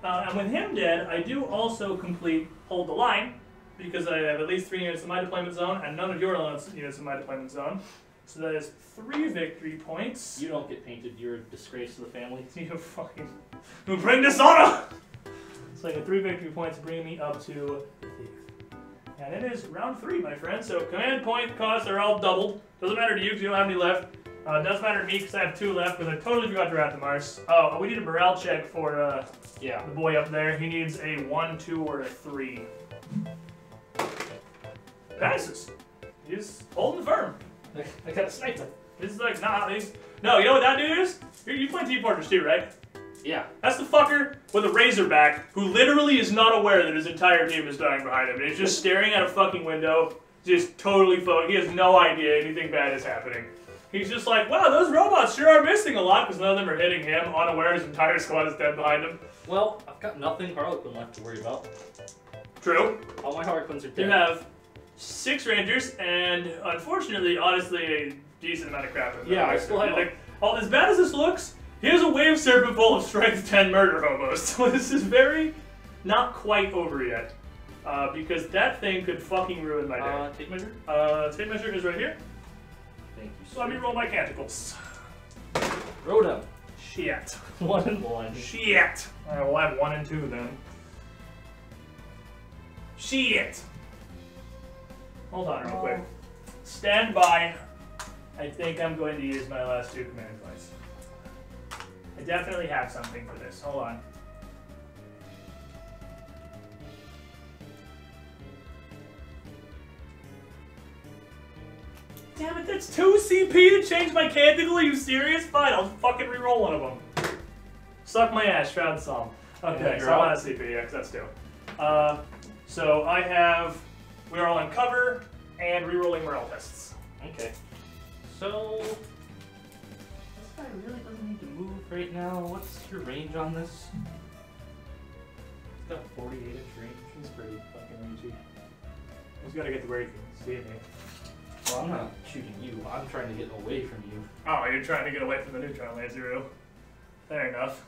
And with him dead, I do also complete Hold the Line, because I have at least 3 units in my deployment zone, and none of your units in my deployment zone. So that is 3 victory points. You don't get painted. You're a disgrace to the family. You fucking... Who bring dishonor? So I get 3 victory points, bringing me up to thief. And it is round 3, my friend. So command point costs are all doubled. Doesn't matter to you because you don't have any left. Doesn't matter to me because I have 2 left because I totally forgot to wrap the Mars. Oh, we need a morale check for Yeah. the boy up there. He needs a 1, 2, or a 3. Passes. He's holding firm. I got a sniper. This is like, nah, these... No, you know what that dude is? You play Team Fortress 2, right? Yeah. That's the fucker with a razorback who literally is not aware that his entire team is dying behind him. And he's just staring at a fucking window, just totally focused. He has no idea anything bad is happening. He's just like, wow, those robots sure are missing a lot because none of them are hitting him, unaware his entire squad is dead behind him. Well, I've got nothing Harlequin left to worry about. True. All my Harlequins are dead. You have 6 Rangers and, unfortunately, honestly, a decent amount of crap in there. Yeah, I still have... Like, as bad as this looks, here's a wave serpent full of strength 10 murder hobos. So this is very not quite over yet. Because that thing could fucking ruin my day. Tape measure? Tape measure is right here. Thank you, So let me roll my canticles. Rotom. Shit. 1 and 1. Shit. Alright, well I have 1 and 2 then. Shit. Hold on real quick. Stand by. I think I'm going to use my last 2 command points. I definitely have something for this. Hold on. Damn it, that's 2 CP to change my canticle? Are you serious? Fine, I'll fucking reroll one of them. Suck my ass, Shroud Psalm. Okay, Yeah, so I'm out of CP, yeah, 'cause that's 2. So I have... We're all on cover and rerolling morale tests. Okay. So... This guy really doesn't need to move right now. What's your range on this? He's got 48-inch range. He's pretty fucking rangy. He's got to get to where he can see me. Well, I'm not shooting you. I'm trying to get away from you. Oh, you're trying to get away from the neutron laser. Fair enough.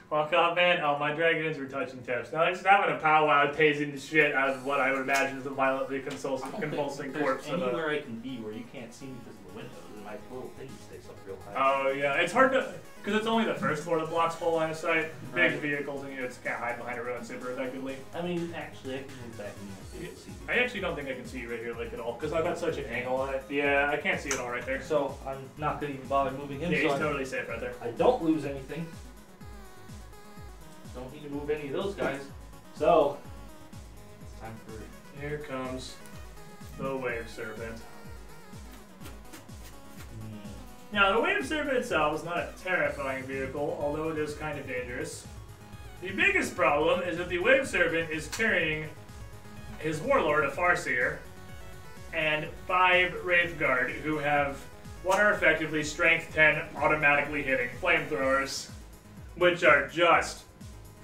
Well, man, oh, my dragons were touching tips. Now, they're just having a powwow tasing the shit out of what I would imagine is a violently convulsing corpse. Anywhere I can be where you can't see me because of the windows, and my little thing sticks up real high. Oh, yeah. It's hard to... Because it's only the first floor that blocks full line of sight. Big Right. vehicles and units can't hide behind a ruin super effectively. I mean, actually, I can move back and you can see. I actually don't think I can see you right here like at all because I've got such an angle on it. Yeah, I can't see it all right there. So I'm not going to even bother moving him. Yeah, so he's I'm- totally safe right there. I don't lose anything. Don't need to move any of those guys. So, it's time for... Here comes the Wave Serpent. Now, the Wave Serpent itself is not a terrifying vehicle, although it is kind of dangerous. The biggest problem is that the Wave Serpent is carrying his warlord, a Farseer, and 5 Wraithguard, who have what are effectively strength 10 automatically hitting flamethrowers, which are just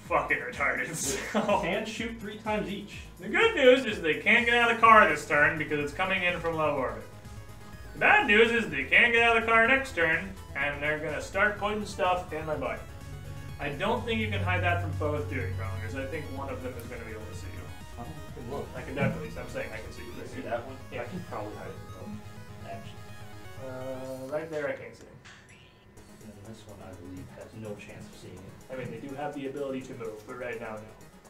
fucking retarded. So, Can shoot 3 times each. the good news is they can't get out of the car this turn because it's coming in from low orbit. The bad news is they can't get out of the car next turn, and they're gonna start putting stuff in my butt. I don't think you can hide that from both duty prowlers. I think one of them is gonna be able to see you. I can look. I can definitely. I'm saying I can see you. You see that one? Yeah. I can probably hide it from both, actually. Right there, I can't see him. And this one, I believe, has no chance of seeing it. I mean, they do have the ability to move, but right now, no.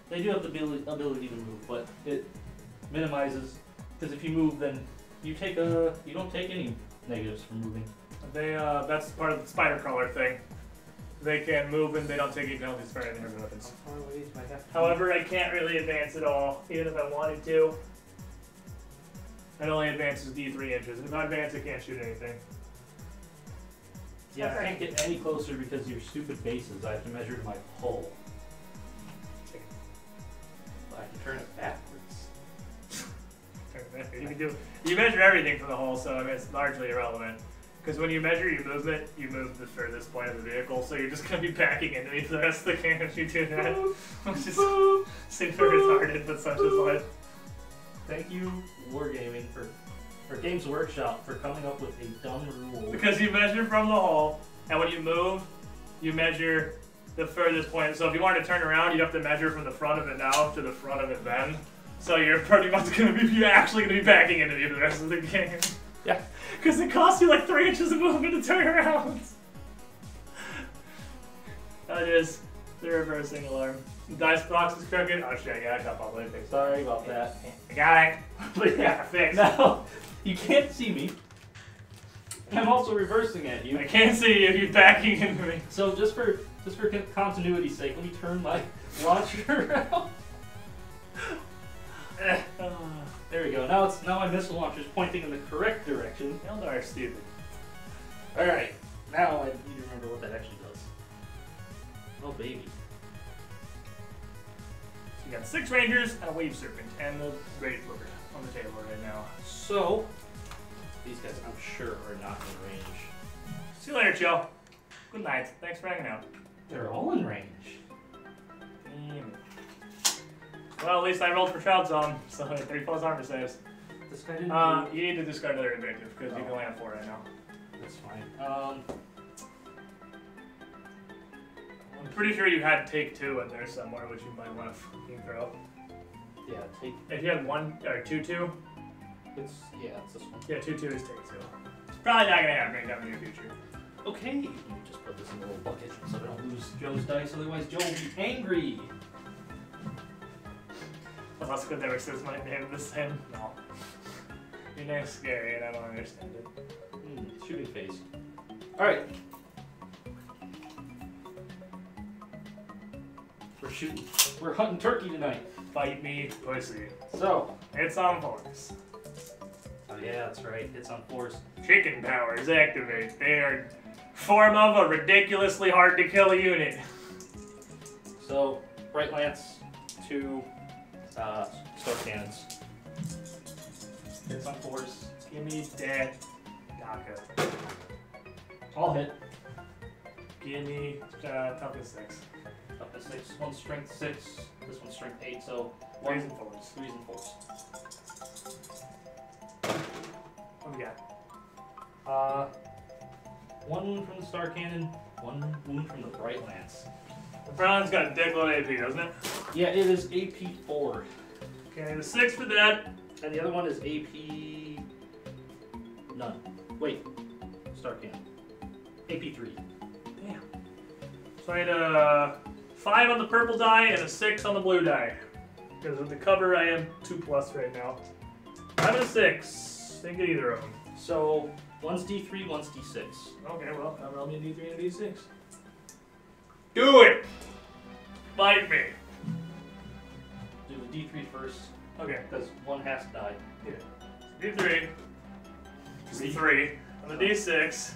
They do have the ability to move, but it minimizes, because if you move, then you don't take any negatives from moving. They, that's part of the spider crawler thing. They can move and they don't take any penalties for any of their weapons. How far away do I have to However, I can't really advance at all, even if I wanted to. It only advances D3 inches, and if I advance, I can't shoot anything. Yeah, I can't get any closer because of your stupid bases. I have to measure my hull. But I can turn it backwards. You can do. You measure everything from the hull, so I mean, it's largely irrelevant. Because when you measure your movement, you move the furthest point of the vehicle, so you're just going to be backing into me for the rest of the game if you do that. Which is super retarded, but such is life. Thank you, Wargaming, or Games Workshop, for coming up with a dumb rule. Because you measure from the hull, and when you move, you measure the furthest point. So if you wanted to turn around, you'd have to measure from the front of it now to the front of it then. So you're pretty much going to be, you're actually going to be backing into me for the rest of the game. Yeah. Because it costs you like 3 inches of movement to turn around. That is the reversing alarm. Dice box is crooked. Oh shit, yeah, I got probably fixed. Sorry about that. I got it. But Yeah, fixed. now, you can't see me. I'm also reversing at you. I can't see you. You're backing into me. So just for continuity's sake, let me turn my launcher around. There we go. Now my missile launcher is pointing in the correct direction. Eldar are stupid. All right. Now I need to remember what that actually does. Oh baby. So you got 6 Rangers and a Wave Serpent and the Great Lord on the table right now. So these guys, I'm sure, are not in range. See you later, Joe. Good night. Thanks for hanging out. They're all in range. Damn it. Well, at least I rolled for Shroud Zone, so 3+ armor saves. This guy didn't. You need to discard another invective because you can land 4 right now. That's fine. I'm pretty sure you had take 2 in there somewhere, which you might want to fucking throw. Yeah, take. If you had 1 or 2/2, It's this one. yeah, 2/2 is take 2. It's probably not gonna happen anytime in the near future. Okay. Let me just put this in a little bucket so I don't lose Joe's dice. Otherwise, Joe will be angry. Unless because never says my name the same. No. Your name's scary and I don't understand it. Shooting phase. Alright. We're shooting. We're hunting turkey tonight. Fight me, pussy. So. It's on force. Oh yeah, that's right. It's on force. Chicken powers activate. They are form of a ridiculously hard to kill unit. So, Bright Lance, 2 Star Cannons. Hits on force. Give me that Daka. All hit. Give me toughness 6. Toughness 6. One's strength 6. This one's strength 8. So, Threes and fours. 3s and 4s. What we got? 1 wound from the Star Cannon, 1 wound from the Bright Lance. The Brown's got a dickload AP, doesn't it? Yeah, it is AP 4. Okay, the 6 for that. And the other one is AP none. Wait, Star Cannon. AP 3. Damn. So I had a 5 on the purple die and a 6 on the blue die. Because with the cover, I am 2+ right now. 5 and a 6. Think of either of them. So, one's D3, one's D6. Okay, well, I'll roll me a D3 and a D6. Do it! Fight me. Do the D3 first, Okay. because one has to die. Yeah. D3. It's 3. On the D6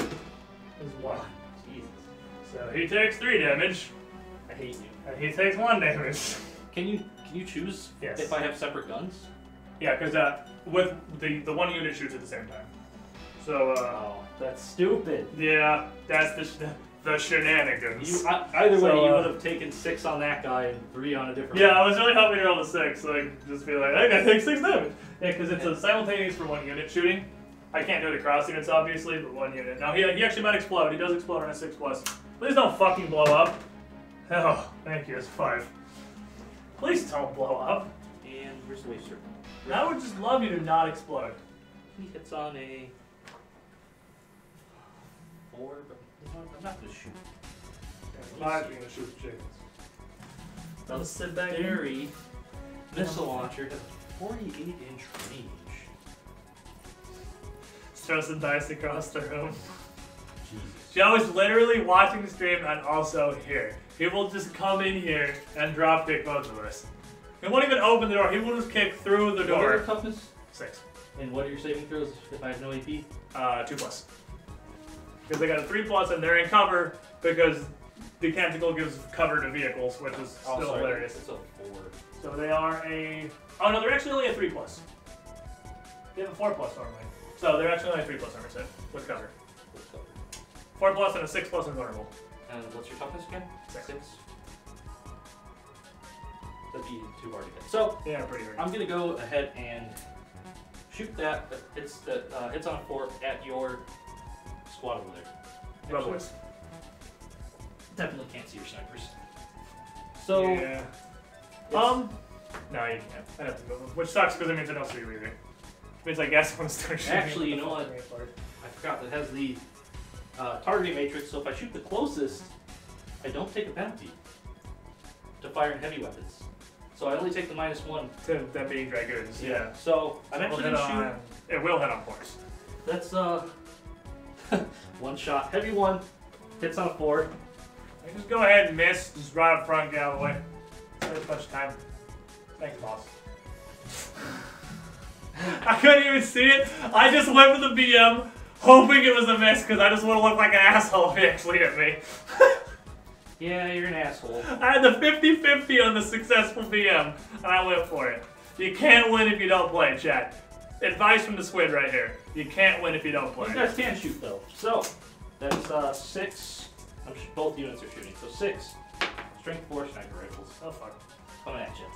is 1. Jesus. So he takes 3 damage, I hate you. and he takes 1 damage. Can you choose Yes. if I have separate guns? Yeah, because with the one unit shoots at the same time. So Oh, that's stupid. yeah, that's the shenanigans. Either way, So, you would have taken 6 on that guy and 3 on a different Yeah, one. I was really hoping to roll the 6, so I could just be like, that guy takes 6 damage. Yeah, because it's a simultaneous for 1 unit shooting. I can't do it across units, obviously, but 1 unit. Now, he actually might explode. He does explode on a 6+. Please don't fucking blow up. Oh, thank you, it's 5. Please don't blow up. And where's the wave serpent? I would just love you to not explode. He hits on a 4, but I'm not going to shoot. I'm not gonna shoot the chickens. Now, the sit back Berry missile launcher has a 48-inch range. Throw some dice across the room. Jesus. Joe is literally watching the stream and also here. He will just come in here and drop kick both of us. He won't even open the door. He will just kick through the What are your door. toughness? 6. And what are your saving throws if I have no AP? 2+. Because they got a 3+ and they're in cover because the canticle gives cover to vehicles, which is Oh, still sorry, hilarious. It's a 4. So they are a... Oh no, they're actually only a 3+. They have a 4+ normally. So they're actually only a 3+ armor set with cover. 4+ and a 6+ invulnerable. And what's your toughness again? 6. That'd be too hard to get. So, Yeah, pretty rare. I'm going to go ahead and shoot that. Hits on a 4 at your squad over there. Rub boys. Definitely can't see your snipers. So, Yeah. No, you can't. I have to go. Which sucks because it means I don't see you either. Means I guess I'm gonna start shooting. Actually, you know what? I forgot that it has the targeting matrix, so if I shoot the closest, I don't take a penalty to firing heavy weapons. So I only take the -1. To them being dragoons. Yeah. So I'm actually Will gonna hit on- It will hit on force. That's one shot. Heavy 1 hits on a 4. I just go ahead and miss. Just right up front, get out of the way. Save a bunch of time. Thanks, boss. I couldn't even see it. I just went for the BM, hoping it was a miss, because I just want to look like an asshole if he actually hit me. Yeah, you're an asshole. I had the 50-50 on the successful BM, and I went for it. You can't win if you don't play, chat. Advice from the squid right here. You can't win if you don't play. You guys can shoot though. So that's 6. Both units are shooting. So 6 strength 4 sniper rifles. Oh fuck. Coming at you.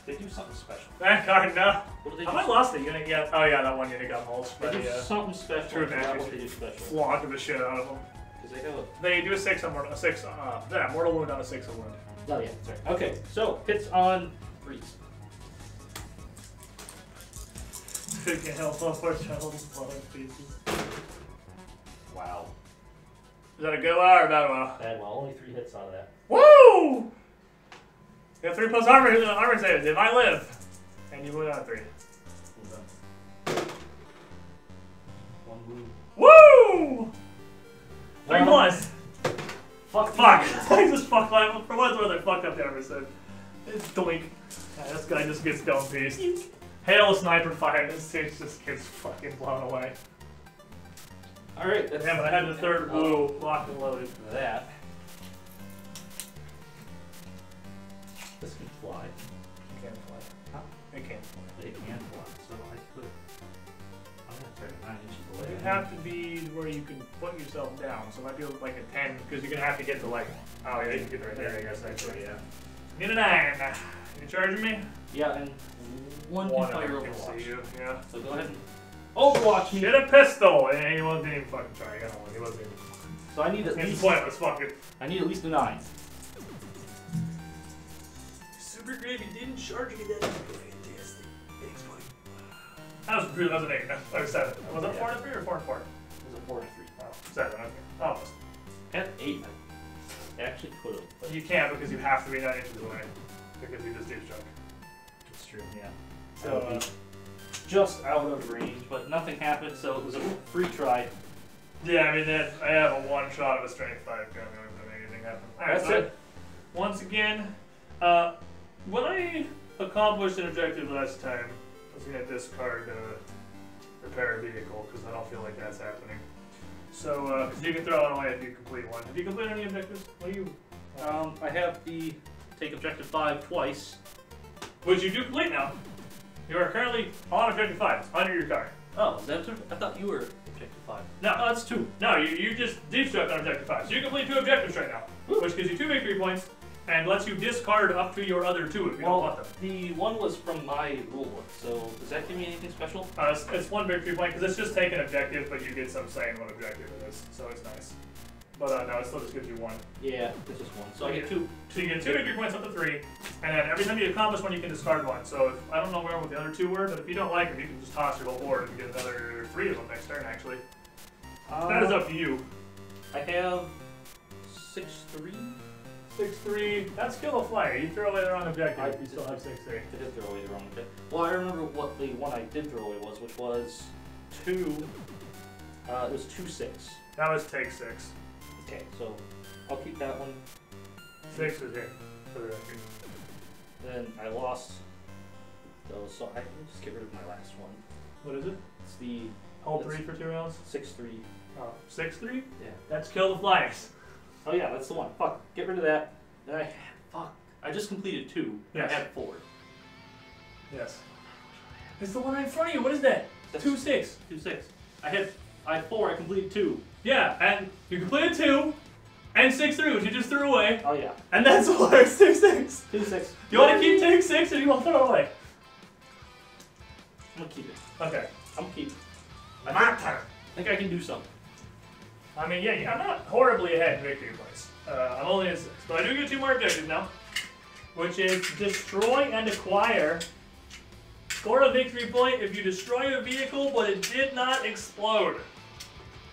They do something special. That card, no. What do they Have do? I lost a unit yet? Oh yeah, that one unit got mulched. They But do something special. True I forgot advantage. what they do special. Flogged the shit out of them. Because they have a... They do a 6 on mortal, mortal wound on a 6 wound. Oh yeah, sorry. Okay, so hits on 3s. Can't help but for shells, pieces. Wow. Is that a good wow or a bad wow? Bad well, only 3 hits out of that. Woo! You have 3+ armor saves. If I live, and you wound on 3. One wound. Woo! 3+. Fuck. Fuck! I just fucked my. For once, where they fucked up the armor save. It's doink. Yeah, this guy just gets dome pieced. Hail sniper fire. This thing just gets fucking blown away. Alright, Damn it! I had the 3rd woo locked and loaded. That. This can fly. It can't fly. Huh? It can't fly. They can fly, so I could. I'm gonna try to 9 inches away. You have to be where you can put yourself down. So if I do like a 10, because you're gonna have to get to like. Oh yeah, you can get right there. I guess actually. Yeah. Get a 9. You charging me? Yeah, and one can fire of them can Overwatch. see you. Yeah. So go ahead and Overwatch me. Get a pistol, and he didn't even fucking try. I got one. He wasn't even. So I need at It's least pointless. Fuck it. I need at least a 9. Super great. He didn't charge me that. Fantastic. Thanks, buddy. That was an 8. Or 7. Was it 4 to 3 or 4 to 4? It was a 4 to 3. Oh, 7. Okay. Almost. At 8, I actually could have, but You can't because you have to be 9 inches away. Because you just do junk. it's true. Yeah. So, Just out of range, but nothing happened, so it was a free try. yeah, I mean, I have a 1 shot of a strength 5 gun. If anything happen. Alright, That's so it. Once again, when I accomplished an objective last time, I was going to discard repair a vehicle because I don't feel like that's happening. So, because you can throw it away if you complete one. Have you completed any objectives? What do you? I have the take objective 5 twice. Which you do complete now. You are currently on objective 5. It's under your card. Oh, is that I thought you were objective 5. No. Oh, that's 2. No, you just destruct on objective 5. So you complete 2 objectives right now. Which gives you 2 victory points and lets you discard up to your other 2 if you don't want them. The one was from my rule book, so does that give me anything special? It's 1 victory point because it's just take an objective, but you get some say in what objective it is, so it's nice. But no, it still just gives you 1. Yeah, it's just 1. So I get 2. So you get 2 victory points up to 3, and then every time you accomplish 1, you can discard 1. So if, I don't know where the other 2 were, but if you don't like them, you can just toss your whole board and get another 3 of them next turn. Actually, that is up to you. I have 6-3. 6-3. That's kill a flyer. You throw away the wrong objective. You still have 6-3. I did throw away the wrong objective. Well, I remember what the one I did throw away was, which was 2. It was 2-6. That was take 6. Okay, so I'll keep that one. 6 is here for the record. Then I lost those, so I will just get rid of my last one. What is it? It's the Hold 3 for 2 rounds. 6-3. Oh, 6-3. Yeah. That's kill the flyers. Oh yeah, that's the one. Fuck. Get rid of that. Then I just completed 2. Yes. I had 4. Yes. It's the one right in front of you. What is that? That's 2-6. 2-6. I had 4. I completed 2. Yeah, and you completed 2 and 6-3, which you just threw away, Oh yeah. and that's why it's 6-6. 2-6. You want to keep take 6 or you want to throw it away? I'm gonna keep it. Okay. I'm gonna keep it. My turn. I think I can do something. I mean, yeah, I'm not horribly ahead in victory points. I'm only at 6, but I do get 2 more objectives now. which is destroy and acquire. Score a victory point if you destroy a vehicle, but it did not explode.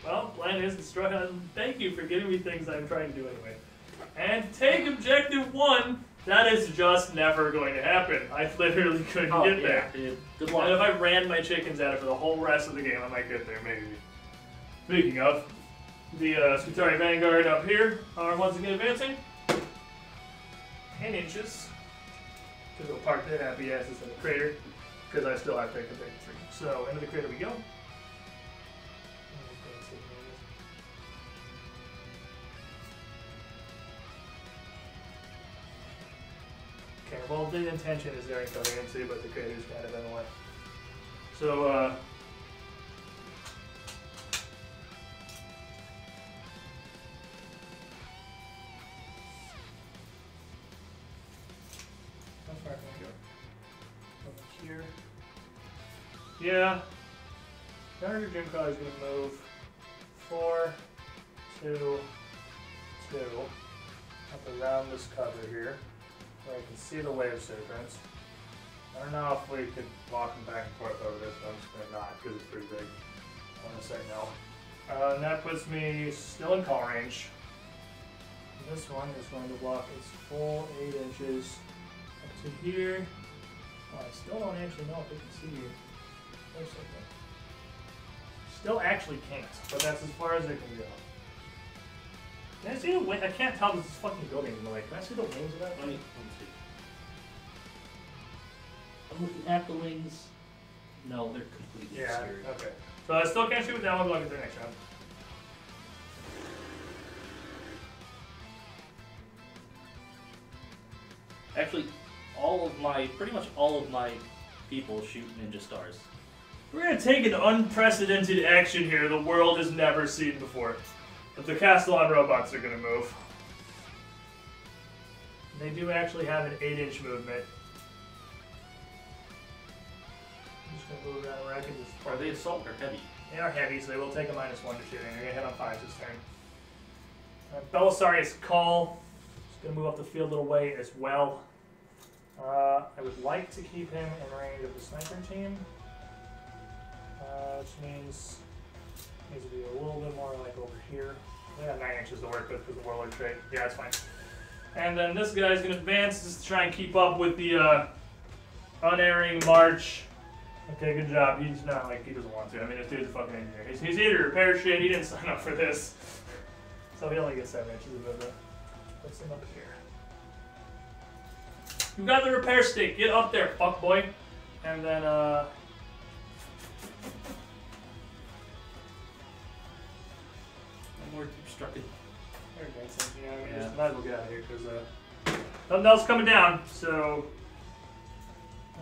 Well, plan is destroy. Thank you for giving me things I'm trying to do anyway. And take objective 1. That is just never going to happen. I literally couldn't get there. Dude. Good luck. And if I ran my chickens at it for the whole rest of the game, I might get there, maybe. Speaking of, the Skutari Vanguard up here are once again advancing. 10 inches. Because we'll park their happy asses in the crater. Because I still have to take the big 3. So, into the crater we go. Okay, well, the intention is there incoherency, but the crater's kind of in the way. So, how far can I go? Over here. Yeah. Target Dream Car is going to move 4, 2, 2 up around this cover here. Where I can see the wave serpents. I don't know if we could walk them back and forth over this, but I'm just going to not because it's pretty big. I want to say no. And that puts me still in call range. And this one is going to walk its full 8 inches up to here. Oh, I still don't actually know if they can see you. Wait a second. Still actually can't, but that's as far as it can go. Can I see the wing? I can't tell because this fucking building is in the way. Can I see the wings of that? Let me see. I'm looking at the wings. No, they're completely obscured. Okay. So I still can't shoot with that one, but I'll get there next round. Actually, pretty much all of my people shoot ninja stars. We're gonna take an unprecedented action here the world has never seen before. But the Castellan robots are gonna move. They do actually have an 8-inch movement. I'm just gonna move around where I can just... Are they assault or heavy? They are heavy, so they will take a -1 to shooting. They're gonna hit on 5 this turn. Belisarius Call is gonna move up the field a little way as well. I would like to keep him in range of the sniper team. Which means needs to be a little bit more like over here. I got 9 inches to work with because the warlord trait. Yeah, it's fine. And then this guy's gonna advance just to try and keep up with the unerring march. Okay, good job. He's not like he doesn't want to. I mean, this dude's a fucking engineer. He's here to repair shit. He didn't sign up for this, so he only gets 7 inches of movement. Puts him up here. You got the repair stick. Get up there, fuck boy. And then More deep structed. Yeah, just might as well get out of here because nothing else coming down. So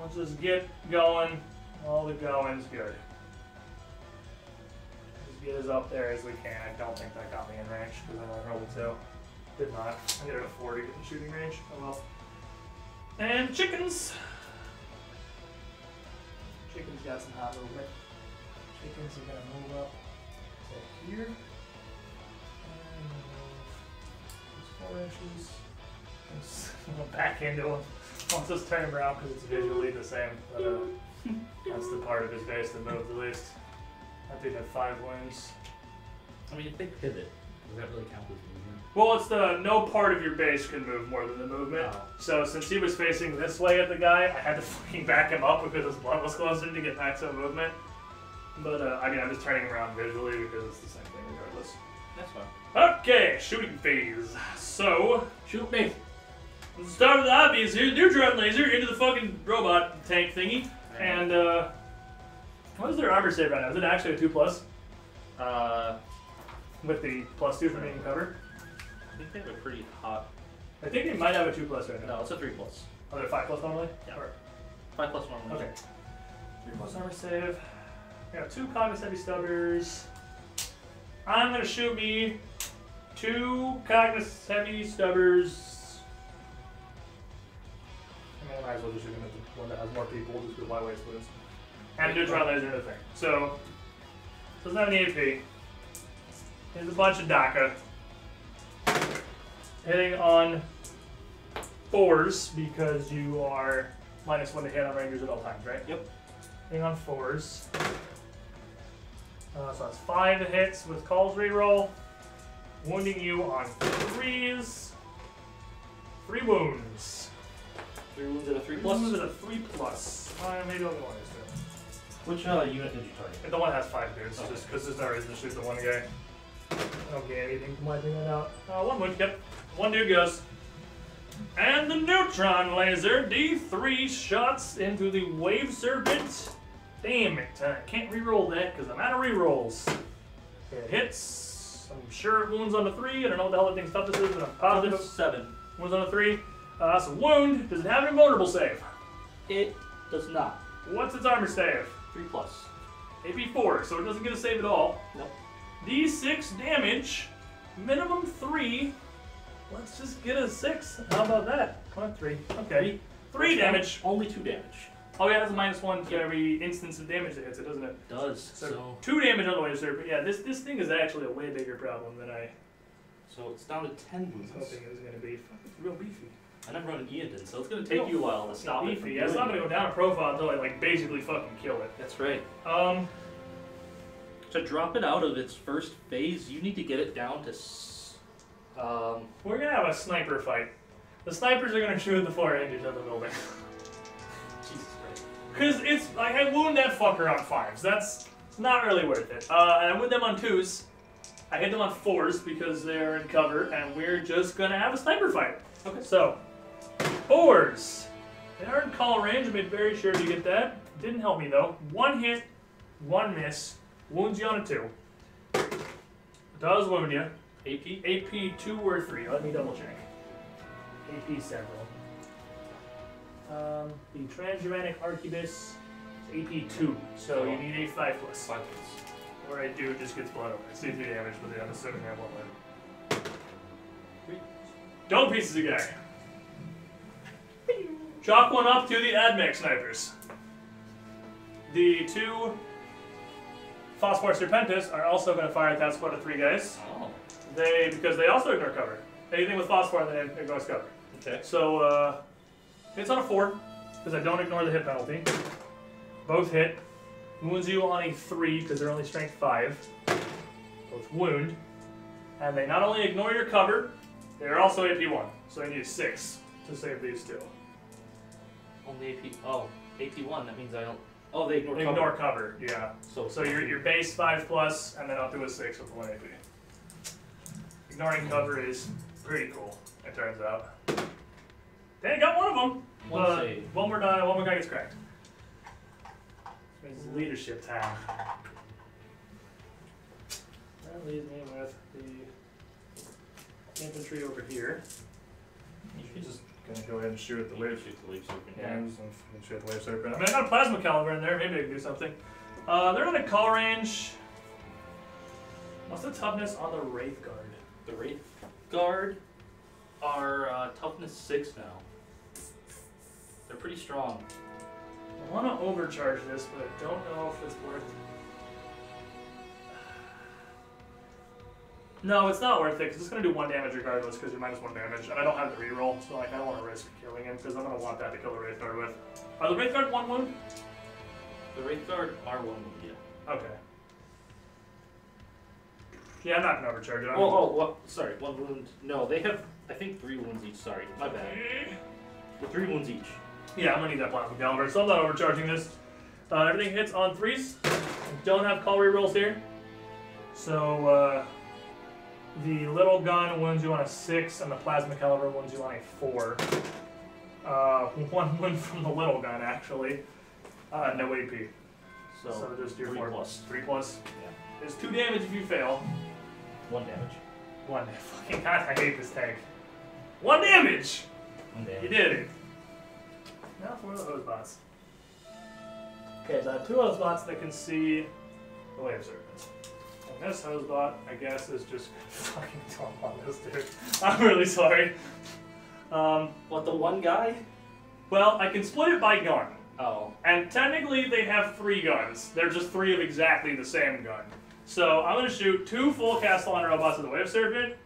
let's just get going. All the going's good. Just get as up there as we can. I don't think that got me in range because I only rolled a 2. Did not. I needed a 4 to get in shooting range. Oh well. And chickens. Chickens got some hot movement. Chickens are gonna move up to here. 4 inches. Back into him. I'll just turn him around because it's visually the same. But, that's the part of his base that moves the least. I think had 5 wings. I mean, if they pivot, does that really count as movement? Well, it's the no part of your base can move more than the movement. Oh. So since he was facing this way at the guy, I had to fucking back him up because his blood was closer to get maximum movement. But I mean, I'm just turning around visually because it's the same thing regardless. That's fine. Okay, shooting phase. So, Shoot me. let's start with the obvious here. Neutron laser into the fucking robot tank thingy. And, what is their armor save right now? Is it actually a 2+? With the +2 from being covered? I think they have a pretty hot. I think they might have a 2+ right now. No, it's a 3+. Oh, they're 5+ normally? Yeah. Or, 5+ normally. okay. 3+ armor save. We got 2 Cognis Heavy Stubbers. I'm gonna shoot me 2 Cognis Heavy Stubbers. I mean, I might as well just shoot him at the one that has more people, just because why waste wounds. And a neutron laser in the thing. So, doesn't have any AP. Here's a bunch of DACA. Hitting on 4s because you are -1 to hit on Rangers at all times, right? Yep. Hitting on 4s. So that's 5 hits with calls reroll. Wounding you on 3s. 3 wounds. 3 wounds at a 3+. Wounds at a 3+. Maybe only one is good. Which unit did you target? And the one has 5 dudes, just because there's no reason to shoot the one guy. I don't get anything from wiping that out. 1 wound, yep. 1 dude goes. And the neutron laser, D3 shots into the Wave Serpent. Damn it, I can't reroll that because I'm out of rerolls. It hits. I'm sure it wounds on the 3. I don't know what the hell that thing's toughness is, but I'm positive. 7. Wounds on the 3. That's a wound. Does it have any vulnerable save? It does not. What's its armor save? 3+. AP 4, so it doesn't get a save at all. Nope. D6 damage, minimum 3. Let's just get a 6. How about that? Come on, 3. Okay. 3 damage. Only 2 damage. Oh yeah, that's a -1 to every instance of damage that hits it, doesn't it? It does. So 2 damage on the Wave Serpent. Yeah, this thing is actually a way bigger problem than I So it's down to 10 was wounds. hoping it was going to be. It's real beefy. And I'm running Eondon, so it's going to take you a while to stop it. Beefy. From Yeah, it's not going to go down a profile until I like basically fucking kill it. That's right. To To drop it out of its first phase, you need to get it down to. We're gonna have a sniper fight. The snipers are gonna shoot the 4 Rangers of the building. Jesus Christ. Cause it's like I wound that fucker on 5s. That's not really worth it. And I wound them on 2s. I hit them on 4s because they're in cover, and we're just gonna have a sniper fight. Okay. So 4s. They are in call range. I made very sure to get that. Didn't help me though. 1 hit, 1 miss. Wounds you on a 2. Does wound you. AP? AP 2 or 3. Let me double check. AP several. The Transgermanic Arquebus is AP 2, so you need a 5+. 5+. Or I do, just gets blown over. It's 3 damage, but I'm assuming I have 1 left. Don't pieces of guy. Chalk 1 up to the AdMech snipers. The 2 Phosphor Serpentis are also going to fire at that squad of 3 guys. Oh. Because they also ignore cover. Anything with Phosphor, then it ignores cover. Okay. So, hits on a 4, because I don't ignore the hit penalty. Both hit. Wounds you on a 3, because they're only strength 5. Both wound. And they not only ignore your cover, they're also AP 1. So I need a 6 to save these 2. Only AP. Oh, AP 1. That means I don't. Oh, they ignore cover. Ignore cover, yeah. So your base 5+, and then I'll do a 6 with 1 AP. Ignoring cover is pretty cool, it turns out. They got one of them. One save. One more guy gets cracked. It's leadership time. That leaves me with the infantry over here. You Just gonna go ahead and shoot at the wave. shoot the wave serpent. Yeah, I'm just gonna shoot at the wave serpent. I mean, I got a plasma caliber in there. Maybe I can do something. They're in a call range. What's the toughness on the Wraith Guard? The Wraith Guard are toughness 6 now. They're pretty strong. I want to overcharge this, but I don't know if it's worth it. No, it's not worth it, because it's going to do 1 damage regardless, because you're -1 damage, and I don't have the reroll, so like, I don't want to risk killing him, because I'm going to want that to kill the Wraith Guard with. Are the Wraith Guard 1 wound? The Wraith Guard are 1 wound, yeah. Okay. Yeah, I'm not going to overcharge it. Sorry, 1 wound. No, they have, I think, 3 wounds each. Sorry, my bad. The 3 wounds each. Yeah, I'm going to need that plasma caliber, so I'm not overcharging this. Everything hits on 3s. Don't have call rerolls here. So, the little gun wounds you on a 6, and the plasma caliber wounds you on a 4. 1 wound from the little gun, actually. No AP. So just your 4 plus. 3+. Yeah. There's 2 damage if you fail. 1 damage. 1. Fucking God, I hate this tank. 1 damage! 1 damage. You did it. Now for the hose bots. Okay, so I have 2 hose bots that can see the wave serpents. And this hose bot, I guess, is just fucking dumb on this dude. I'm really sorry. What, the 1 guy? Well, I can split it by gun. Oh. And technically they have 3 guns. They're just 3 of exactly the same gun. So I'm going to shoot 2 full Castellan robots with the Wave Serpent,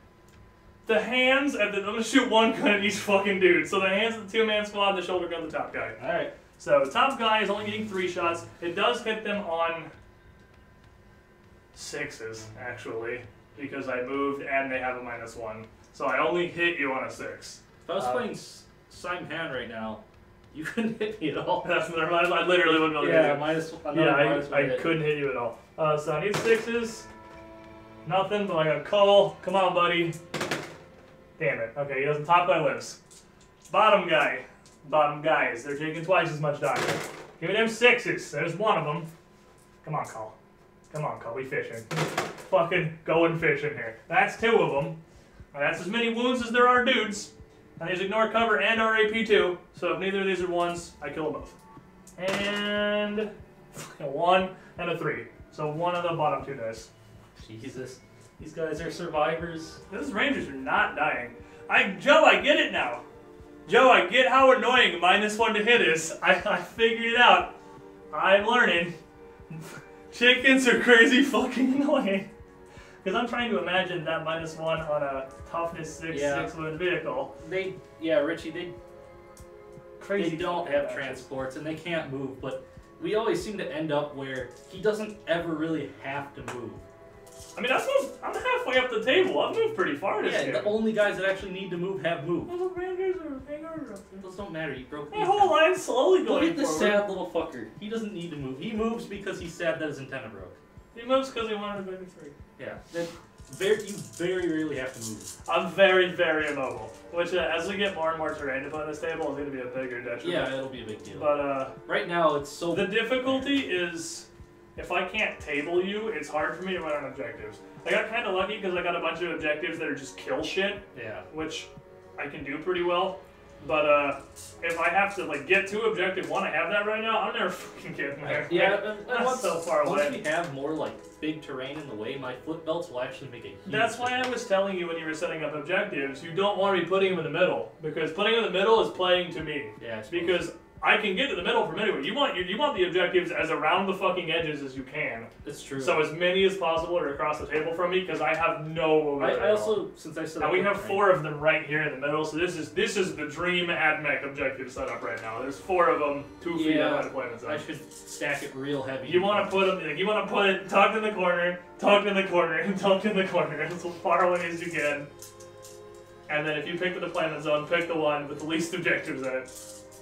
the hands, and then I'm gonna shoot one gun at each fucking dude. So the hands of the 2-man squad, the shoulder gun, the top guy. Alright. So the top guy is only getting 3 shots. It does hit them on 6s, actually, because I moved and they have a -1. So I only hit you on a 6. If I was playing Simon Hand right now, you couldn't hit me at all. That's what I literally wouldn't be able to hit you. I couldn't hit you at all. So I need 6s. Nothing, but I got a call. Come on, buddy. Damn it. Okay, he doesn't. Top guy lives. Bottom guy. Bottom guys. They're taking twice as much damage. Give me them 6s. There's one of them. Come on, Call. Come on, Call. We fishing. Fucking going fishing here. That's 2 of them. And that's as many wounds as there are dudes. And these ignore cover and our AP too. So if neither of these are 1s, I kill them both. And a 1 and a 3. So one of the bottom 2 dice. Jesus. These guys are survivors. These Rangers are not dying. Joe, I get it now. Joe, I get how annoying a -1 to hit is. I figured it out. I'm learning. Chickens are crazy fucking annoying. Because I'm trying to imagine that -1 on a toughness 6 wound vehicle. Richie, they Crazy. They don't have transports and they can't move, but we always seem to end up where he doesn't ever really have to move. I mean, I'm halfway up the table. I've moved pretty far this game. The only guys that actually need to move have moved. Well, the Rangers are Those don't matter, you broke my whole line's slowly going Look at this forward. sad little fucker. He doesn't need to move. He moves because he's sad that his antenna broke. He moves because he wanted to be free. Yeah. You very rarely have to move. I'm very, very immobile. Which, as we get more and more terrain to put on this table, is going to be a bigger detriment. Yeah, it'll be a big deal. But, right now, it's so... The difficulty is, if I can't table you, it's hard for me to run on objectives. I got kind of lucky because I got a bunch of objectives that are just kill shit. Yeah. Which I can do pretty well. But, if I have to, get to objective 1, I have that right now, I'm never fucking getting there. Yeah, and once, so far away. Once we have more, big terrain in the way, my flip belts will actually make a huge That's why I was telling you when you were setting up objectives, you don't want to be putting them in the middle. Because putting them in the middle is playing to me. Yeah, because I can get to the middle from anywhere. You want the objectives as around the fucking edges as you can. That's true. So as many as possible are across the table from me, because I have no mobility. I also, since I said... And we have 4 of them right here in the middle, so this is the dream AdMech objective setup right now. There's 4 of them, 2 feet out of the deployment zone. I should stack it real heavy. You want to put them, it tucked in the corner, tucked in the corner, and tucked in the corner, as far away as you can. And then if you pick the deployment zone, pick the one with the least objectives in it.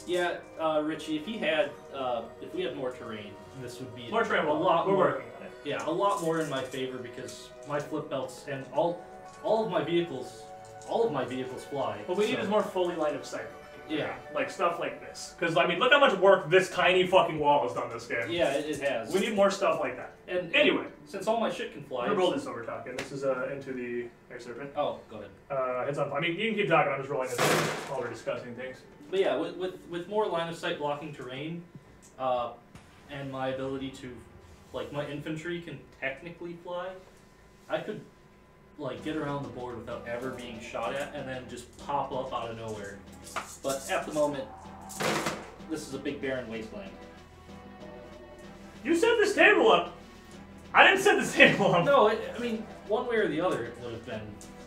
Yeah, Richie, if we had more terrain, this would be more terrain. a lot. We're working on it. Yeah, a lot more in my favor because my flip belts and all of my vehicles fly. What we need is more fully line of sight. Yeah, stuff like this. Because I mean, look how much work this tiny fucking wall has done this game. Yeah, it has. We need more stuff like that. And anyway, since all my shit can fly, we're rolling this over talking. This is into the Air Serpent. Oh, go ahead. Heads up. I mean, you can keep talking. I'm just rolling this while we're discussing things. But yeah, with more line of sight blocking terrain, and my ability to, my infantry can technically fly, I could, get around the board without ever being shot at and then just pop up out of nowhere. But at the moment, this is a big barren wasteland. You set this table up! I didn't set this table up! No, I mean, one way or the other it would have been.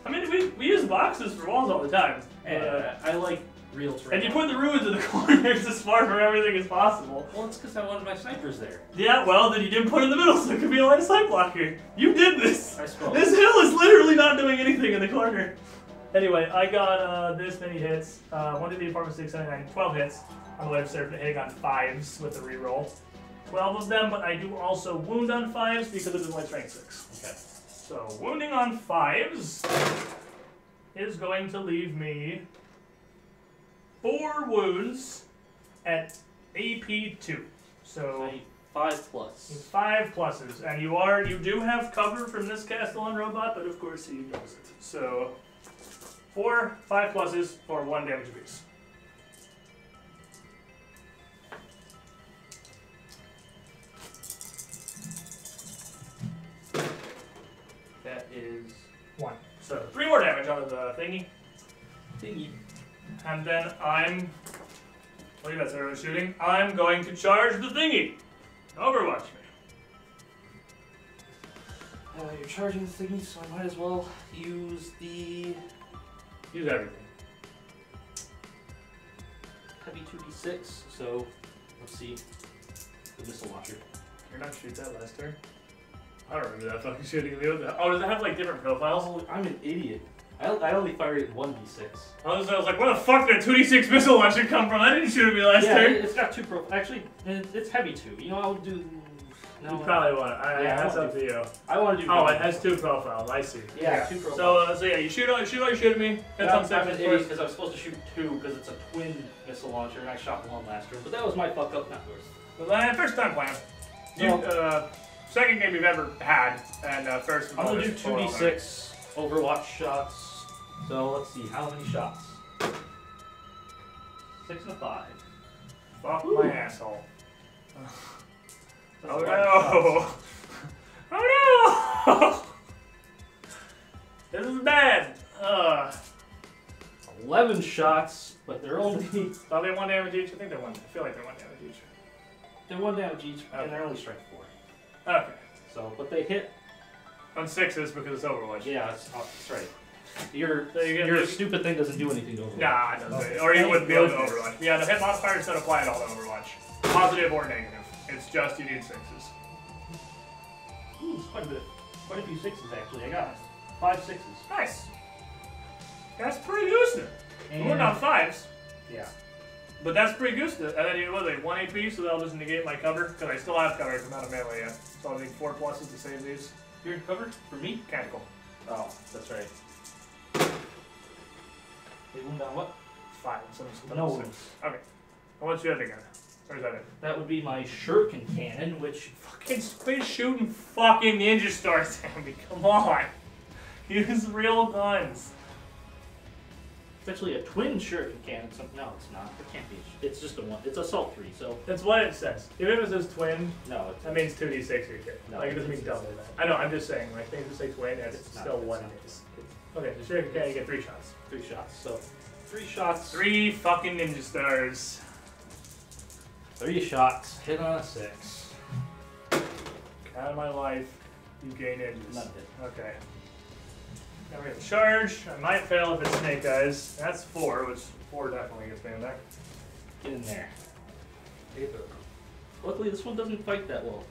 I mean, we use boxes for walls all the time. I like real terrain. And you put the ruins in the corners as far from everything as possible. Well, it's because I wanted my snipers there. Yeah, well, then you didn't put it in the middle so it could be a line of sight blocker. You did this! I suppose. This hill is literally not doing anything in the corner. Anyway, I got this many hits. 1, 2, 3, 4, 5, 6, 7, 8, 9, 12 hits on the left surface, hitting on 5s with the reroll. 12 of them, but I do also wound on 5s because it is my strength 6. Okay. So, wounding on 5s is going to leave me 4 wounds at AP 2. So 5 plus. 5 pluses, and you do have cover from this Castellan robot, but of course he ignores it. So 5 pluses for 1 damage apiece. That is 1. So 3 more damage out of the thingy. And then what do you got, everyone's shooting? I'm going to charge the thingy. Overwatch me. You're charging the thingy, so I might as well use the Use everything. Heavy 2d6, so let's see. The missile launcher. You're not shoot that last turn. I don't remember that fucking shooting the. Oh, does it have like different profiles? Oh, I'm an idiot. I only fired it 1d6. I was like, where the fuck did a 2d6 missile launcher come from? That didn't shoot at me last turn. It's got 2 profiles. Actually, it's heavy 2. You know, I'll do. No, You probably want it. That's up to you. I want to do. Oh, it has 2 profiles. I see. Yeah, 2 profiles. So yeah, you shoot while you shoot at me. Hits on I'm 6 an first. idiot because I was supposed to shoot 2 because it's a twin missile launcher and I shot 1 last turn. But that was my fuck up, not yours. Well, first time playing. Second game we've ever had, and first. I'm gonna do 2d6 Overwatch shots. So let's see, how many shots? 6 and a 5. Fuck Ooh. my asshole. That's Oh a lot of shots. no! Oh no! This is bad. 11 shots, but they're only Are they 1 damage each? I think they're 1. I feel like they're 1 damage each. they're 1 damage each, and they're only strength 4. Okay. So, but they hit. On 6s because it's Overwatch. Yeah, that's right. Your So you get- stupid thing doesn't do anything to Overwatch. Nah, it doesn't. Okay. Or you wouldn't be able to Thank Overwatch. Yeah, the hit modifiers don't apply at all to Overwatch. Positive or negative. It's just you need 6s. Ooh, it's quite a few 6s actually. I got 5 6s. Nice. That's pretty good. We're not 5s. Yeah. But that's pretty good. And then you what, like 1 AP, so that'll just negate my cover. Because I still have cover from out of melee yet. So I'll need 4 pluses to save these. You're covered for me? Mechanical. Oh, that's right. They wound on what? 5. So No. 6. Okay. And what's the other gun? Or is that it? That would be my shuriken cannon, which Fucking quit shooting fucking ninja stars at me. Come on. Use real guns. it's actually a twin shuriken cannon. No, it's not. It can't be. It's just a 1. It's assault 3. So That's what it says. Even if it says twin, no, that means 2d6 or shit. No, Like it doesn't mean it's- double that. I know, I'm just saying, like things that say twin, it's It's not, still it's 1 not. it is. Okay, so sure, okay, you get 3 shots. 3 shots. So 3 shots. 3 fucking ninja stars. 3 shots. Hit on a 6. Out of my life, you gain ninjas. None hit. Okay. Now we have charge. I might fail if it's snake eyes. That's 4, which 4 definitely gets me in there. Get in there. Luckily, this one doesn't fight that well.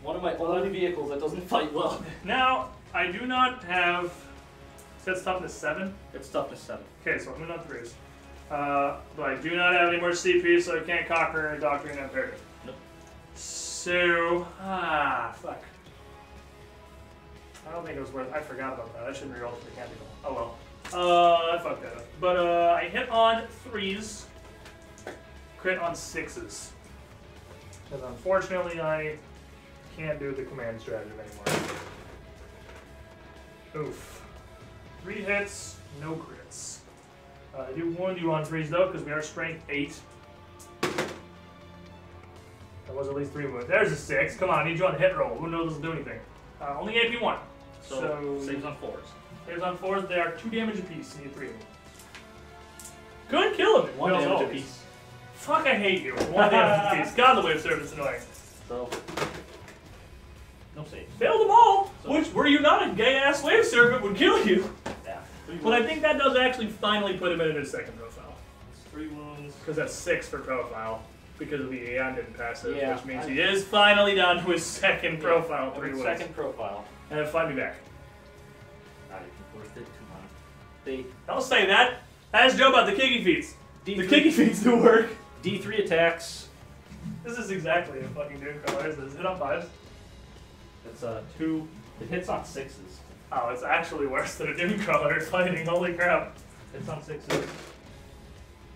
One of my only vehicles that doesn't fight well. Now, I do not have. Says toughness 7. It's toughness 7. Okay, so I'm moving on 3s. But I do not have any more CP, so I can't conquer a doctrine imperative. Nope. So, fuck. I don't think it was worth. I forgot about that. I should reroll for the canticle. Oh well. I fucked that up. But I hit on 3s, crit on 6s. Because unfortunately, I can't do the command strategy anymore. Oof. 3 hits, no crits. I do wound you on 3s though, because we are strength 8. That was at least 3 wounds. There's a 6. Come on, I need you on a hit roll. Who knows this will do anything? Only AP 1. So saves on 4s. Saves on 4s. They are 2 damage apiece. You need 3 of them. Good kill him. 1 damage apiece. Fuck, I hate you. 1 damage apiece. God, the wave service is annoying. So no save. Failed them all. So- Which, were you not a gay ass wave servant, would kill you. Yeah. 3 But I wounds. think that does actually finally put him in his second profile. It's 3 wounds. Because that's 6 for profile. Because of the Aeon passive, Yeah, which means he is finally down to his second profile. 3 wounds. Second profile. And then find me back. Not even worth it. Come on. They Don't say that. Ask Joe about the kicky feats. D3, The kicky feats do work. D3 attacks. This is exactly a fucking Doom Crawler. Is it on 5s? It's 2. It hits on 6s. Oh, it's actually worse than a Doom Crawler fighting. Holy crap. Hits on 6s.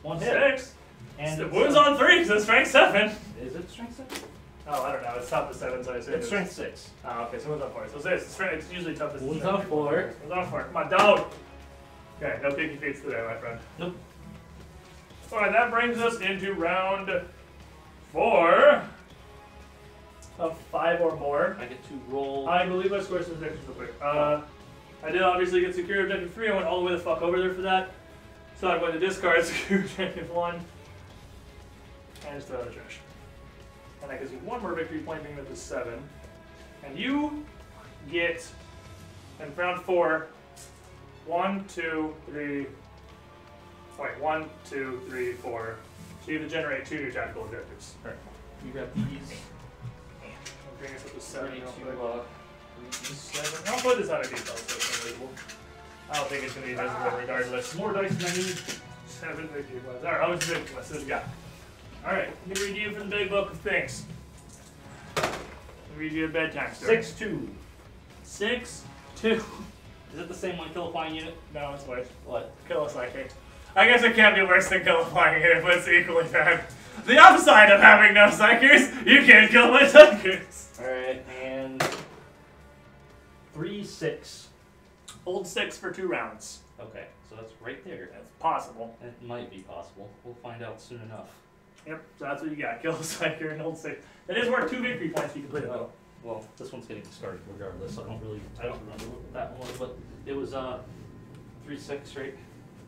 1 hit. 6. And The it's, wounds on 3, because it's strength 7. Is it strength 7? Oh, I don't know. It's tough to 7, so I say It's strength 6. Oh, okay, so wounds on 4. So it's usually tough to Wounds on 4. Wounds on 4. Come on, down. Okay, no kicky feats today, my friend. Nope. Alright, that brings us into round 4 of 5 or more. I get to roll. I believe I scored some objectives real quick. I did obviously get secure objective 3. I went all the way the fuck over there for that. So I'm going to discard secure objective 1 and just throw it in the trash. And that gives you 1 more victory point, being up to 7. And you get, in round 4, 1, 2, 3. Wait, 1, 2, 3, 4. So you have to generate 2 new tactical objectives. Alright. You grab these. Bring us up to 7. Ready real to, quick. 7. I'll put this on a detail so it's unbelievable. I don't think it's going to be visible regardless. more dice than I need. 7 big ones. Alright, how much big ones? This guy. Alright, let me read you from the big book of things. Let me read you a bedtime story. 6-2. 6, 2. Is it the same one, kill a flying unit? No, it's worse. What? Kill a psychic. I guess it can't be worse than kill a flying unit, but it's equally bad. The upside of having no psychers, you can't kill my psychers. Alright, and 3-6. Hold 6 for 2 rounds. Okay, so that's right there. That's possible. It might be possible. We'll find out soon enough. Yep, so that's what you got. Kill a psyker and hold 6. That is worth 2 victory points if you complete it though. Well, this one's getting discarded regardless. I don't remember what that one was, but it was 3-6, right?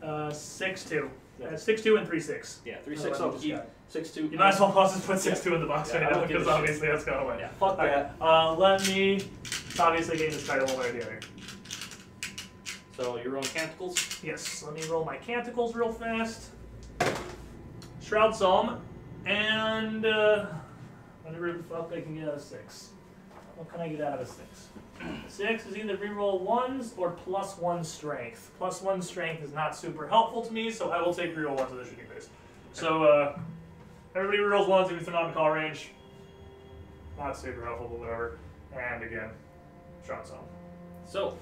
6-2. Yeah. 6-2 and 3-6. Yeah, 3-6. I'll keep 6-2. You might as well also put 6-2 in the box Yeah, I right now don't give because a shit. obviously that's going away. Yeah, fuck that. Let me. It's obviously getting discarded one way or the other. So your own canticles. Yes, let me roll my canticles real fast. Shroud Psalm, and whatever the fuck I can get out of 6. What can I get out of 6? 6 is either reroll 1s or +1 strength. +1 strength is not super helpful to me, so I will take reroll 1s of the shooting base. So, everybody rerolls 1s if they're not in call range. Not super helpful, but whatever. And again, Shroud Psalm. So,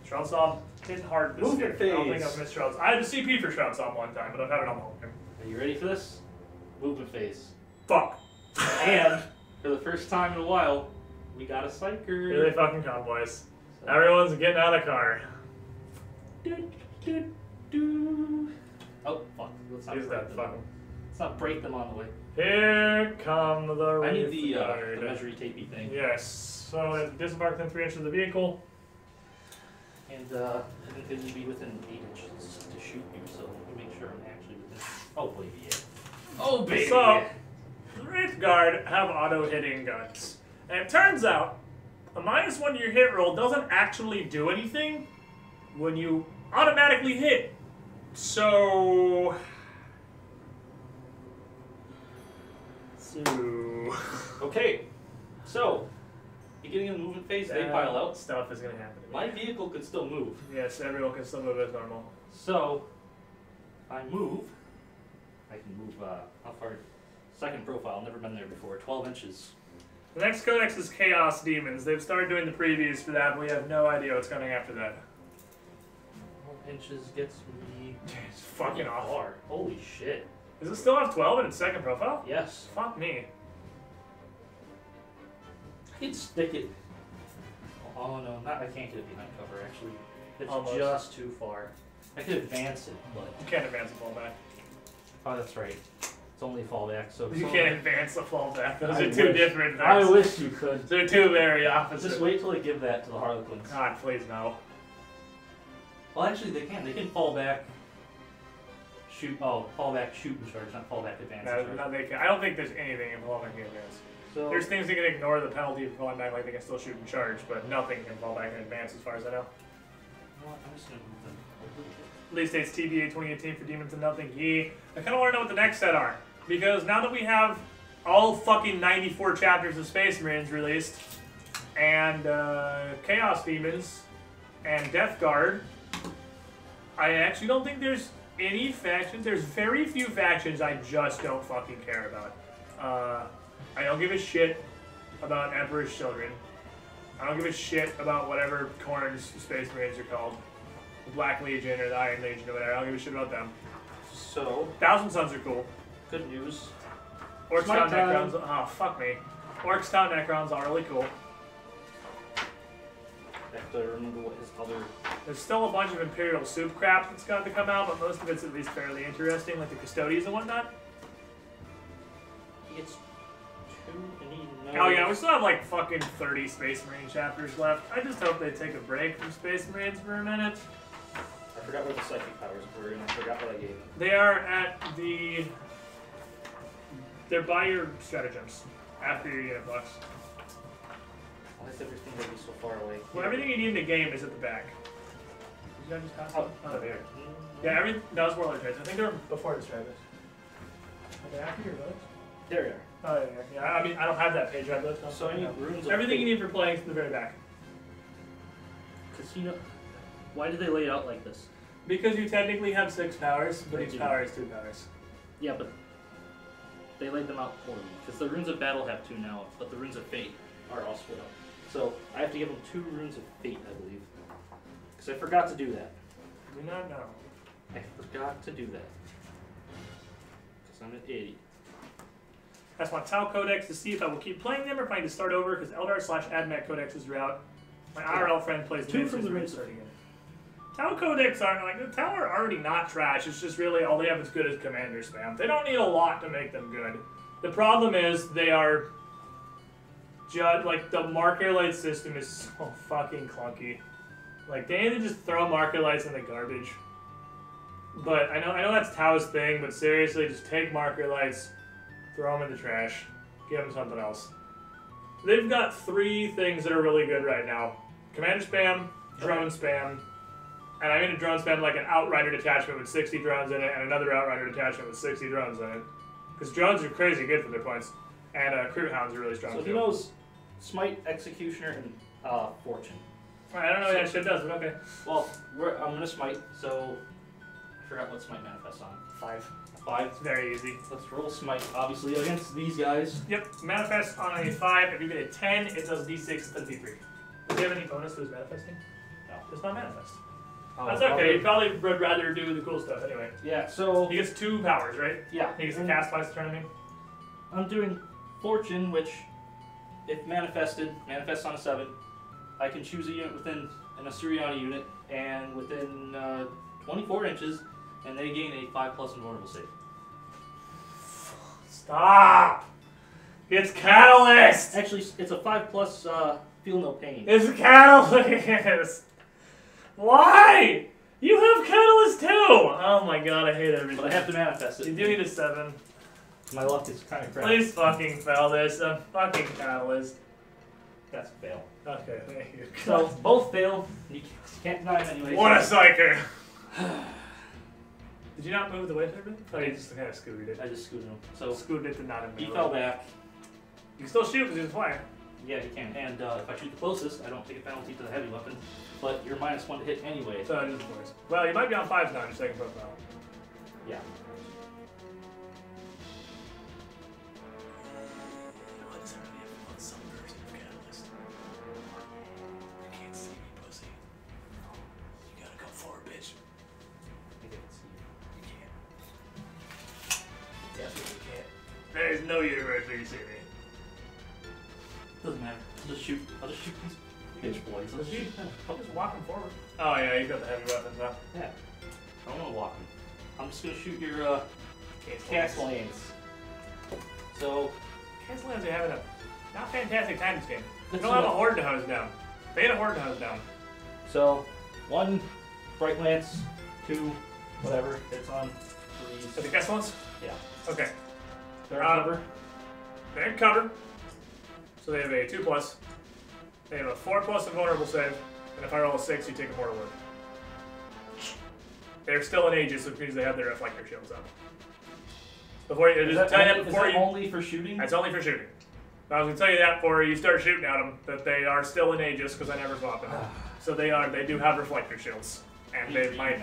Shroud Psalm isn't hard this year. Movement I don't think phase. I've missed Shroud Psalm. I had a CP for Shroud Psalm one time, but I've had it on the whole game. are you ready for this? Movement phase. Fuck. And for the first time in a while, we got a Here they psyker. fucking come, boys. Everyone's getting out of the car. Oh fuck! Let's not Use break that them. fucking. Let's not break them on the way. Here come the I need Wraith the Guard. measury tapey thing. Yes. So disembark them 3 inches of the vehicle. And I think they need to be within 8 inches to shoot you, so let me make sure I'm actually within. Oh baby, yeah. Oh baby. So the Wraith Guard have auto hitting guns, and it turns out a -1 to your hit roll doesn't actually do anything when you automatically hit. So. Okay, so beginning of the movement phase, they pile out. Stuff is gonna happen to me. My vehicle could still move, Yes, everyone can still move as normal. so I move. I can move. How far? Second profile. Never been there before. 12 inches. The next codex is Chaos Demons. They've started doing the previews for that, but we have no idea what's coming after that. 12 inches gets me. It's fucking pretty awful. far. Holy shit. Does it still have 12 in its second profile? Yes. Fuck me. I could stick it. Oh no, not. I can't get it behind cover. Actually, it's Almost. just too far. I could advance it, but You can't advance a fallback. oh, that's right. It's only fallback, so You can't advance a fallback. Those I are two wish. different things. I wish you could. They're two very opposite. Just wait till they give that to the Harlequins. God, please no. Well, actually, they can. They can fall back, shoot. Oh, fall back, shoot and charge, not fall back, advance. and charge. No, they can. I don't think there's anything in fallback can advance. So There's things that can ignore the penalty for falling back, like they can still shoot and charge, but nothing can fall back and advance as far as I know. you know what, I'm just gonna move them a little bit. Release dates TBA 2018 for Demons and Nothing. Yee. I kind of want to know what the next set are. Because now that we have all fucking 94 chapters of Space Marines released, and Chaos Demons, and Death Guard, I actually don't think there's any factions. There's very few factions I just don't fucking care about. I don't give a shit about Emperor's Children. I don't give a shit about whatever Korn's Space Marines are called. The Black Legion or the Iron Legion or whatever. I don't give a shit about them. So Thousand Suns are cool. good news. Orcs Smite Town time. Necrons. Oh, fuck me. Orcs Town Necrons are really cool. I have to remember what his other. There's still a bunch of Imperial soup crap that's got to come out, but most of it's at least fairly interesting, like the Custodians and whatnot. He gets 2 and he knows. Oh yeah, we still have like fucking 30 Space Marine chapters left. I just hope they take a break from Space Marines for a minute. I forgot what the psychic powers were, and I forgot what I gave him. They are at the... They're by your stratagems, after your unit blocks. Why is everything gonna be so far away? Well, everything you need in the game is at the back. Did I just pass Oh, it? oh, there. Yeah, that was Warlord trades. I think they're before the Stratus. Are they after your village? There you Oh, yeah. I mean, I don't have that page right, but are. So I need runes of everything fate. you need for playing is to the very back. Casino. Why did they lay it out like this? Because you technically have 6 powers, but They each do. power is 2 powers. Yeah, but they laid them out poorly. Because the runes of battle have 2 now, but the runes of fate are all split up. So I have to give them 2 runes of fate, I believe. Because I forgot to do that. Do not know. I forgot to do that. Because I'm an idiot. That's my Tau Codex to see if I will keep playing them or if I need to start over because Eldar/Admech Codexes are out. My IRL friend plays 2 them, from so the he's runes. starting again. Tau Codex aren't like the Tau are already not trash. It's just really all they have is good as commander spam. They don't need a lot to make them good. The problem is they are just like the marker light system is so fucking clunky. Like they need to just throw marker lights in the garbage. But I know that's Tau's thing. But seriously, just take marker lights, throw them in the trash, give them something else. They've got 3 things that are really good right now: commander spam, drone spam. And I mean a drone spam like an Outrider detachment with 60 drones in it and another Outrider detachment with 60 drones in it. Because drones are crazy good for their points. And Crew Hounds are really strong So too. he knows Smite, Executioner, and Fortune. I don't know what that shit does, but okay. Well, I'm going to Smite, so I forgot what Smite manifests on. 5. 5. It's very easy. Let's roll Smite, obviously, against these guys. Yep, manifest on a 5. If you get a 10, it does D6 instead of D3. Does he have any bonus to his manifesting? No. It's not manifest. Oh, That's okay. You probably would rather do the cool stuff anyway. Yeah, so... He gets 2 powers, right? Yeah. He gets to cast twice the turn, I mean. I'm doing Fortune, which, if manifested, manifests on a 7. I can choose a unit within an Asuriani unit, and within 24 inches, and they gain a 5+ invulnerable save. Stop! It's Catalyst! Actually, it's a 5+ feel no pain. It's Catalyst! Why? You have Catalyst too! Oh my god, I hate everything. But I have to manifest it. You do need a 7. My luck is kind of crap. Please fucking fail this. A fucking Catalyst. That's a fail. Okay, thank you. So, both fail. You can't deny them anyway. What a psyker! Did you not move the way through? Oh, you just kind of scooted it. I just scooted him. So, Scooted it to not he move. fell back. You can still shoot because he's a flyer. Yeah, he can. And if I shoot the closest, I don't take a penalty to the heavy weapon. But you're -1 to hit anyway. So it is worse. Well, you might be on 5 now in your second profile. Yeah. What is everybody have some version of Catalyst? You can't see me, pussy. You gotta come forward, bitch. I can see you. You can't. Definitely can't. There's no universe where you see me. Doesn't matter. I'll just shoot. I'll just shoot these bitch boys. I'll just shoot them. I'll just walk him forward. Oh yeah, you got the heavy weapons now. Yeah. I don't want to walk them. I'm just gonna shoot your Castellans. So Castellans are having a not fantastic time this game. They That's don't have a enough. horde to hose down. They had a horde to hose down. So 1 Bright Lance, 2 whatever. It's on So the 3s. Castellans? Yeah. Okay. They're on cover. They're in cover. So they have a 2+. They have a 4+ invulnerable save. And if I roll a 6, you take a mortal wound. They're still in Aegis, which means they have their reflector shields up. Before you, Is just that, tell you only, that before is that you. only for shooting? That's only for shooting. I was gonna tell you that before you start shooting at them, that they are still in Aegis because I never fought them. So they are. They do have reflector shields, and they might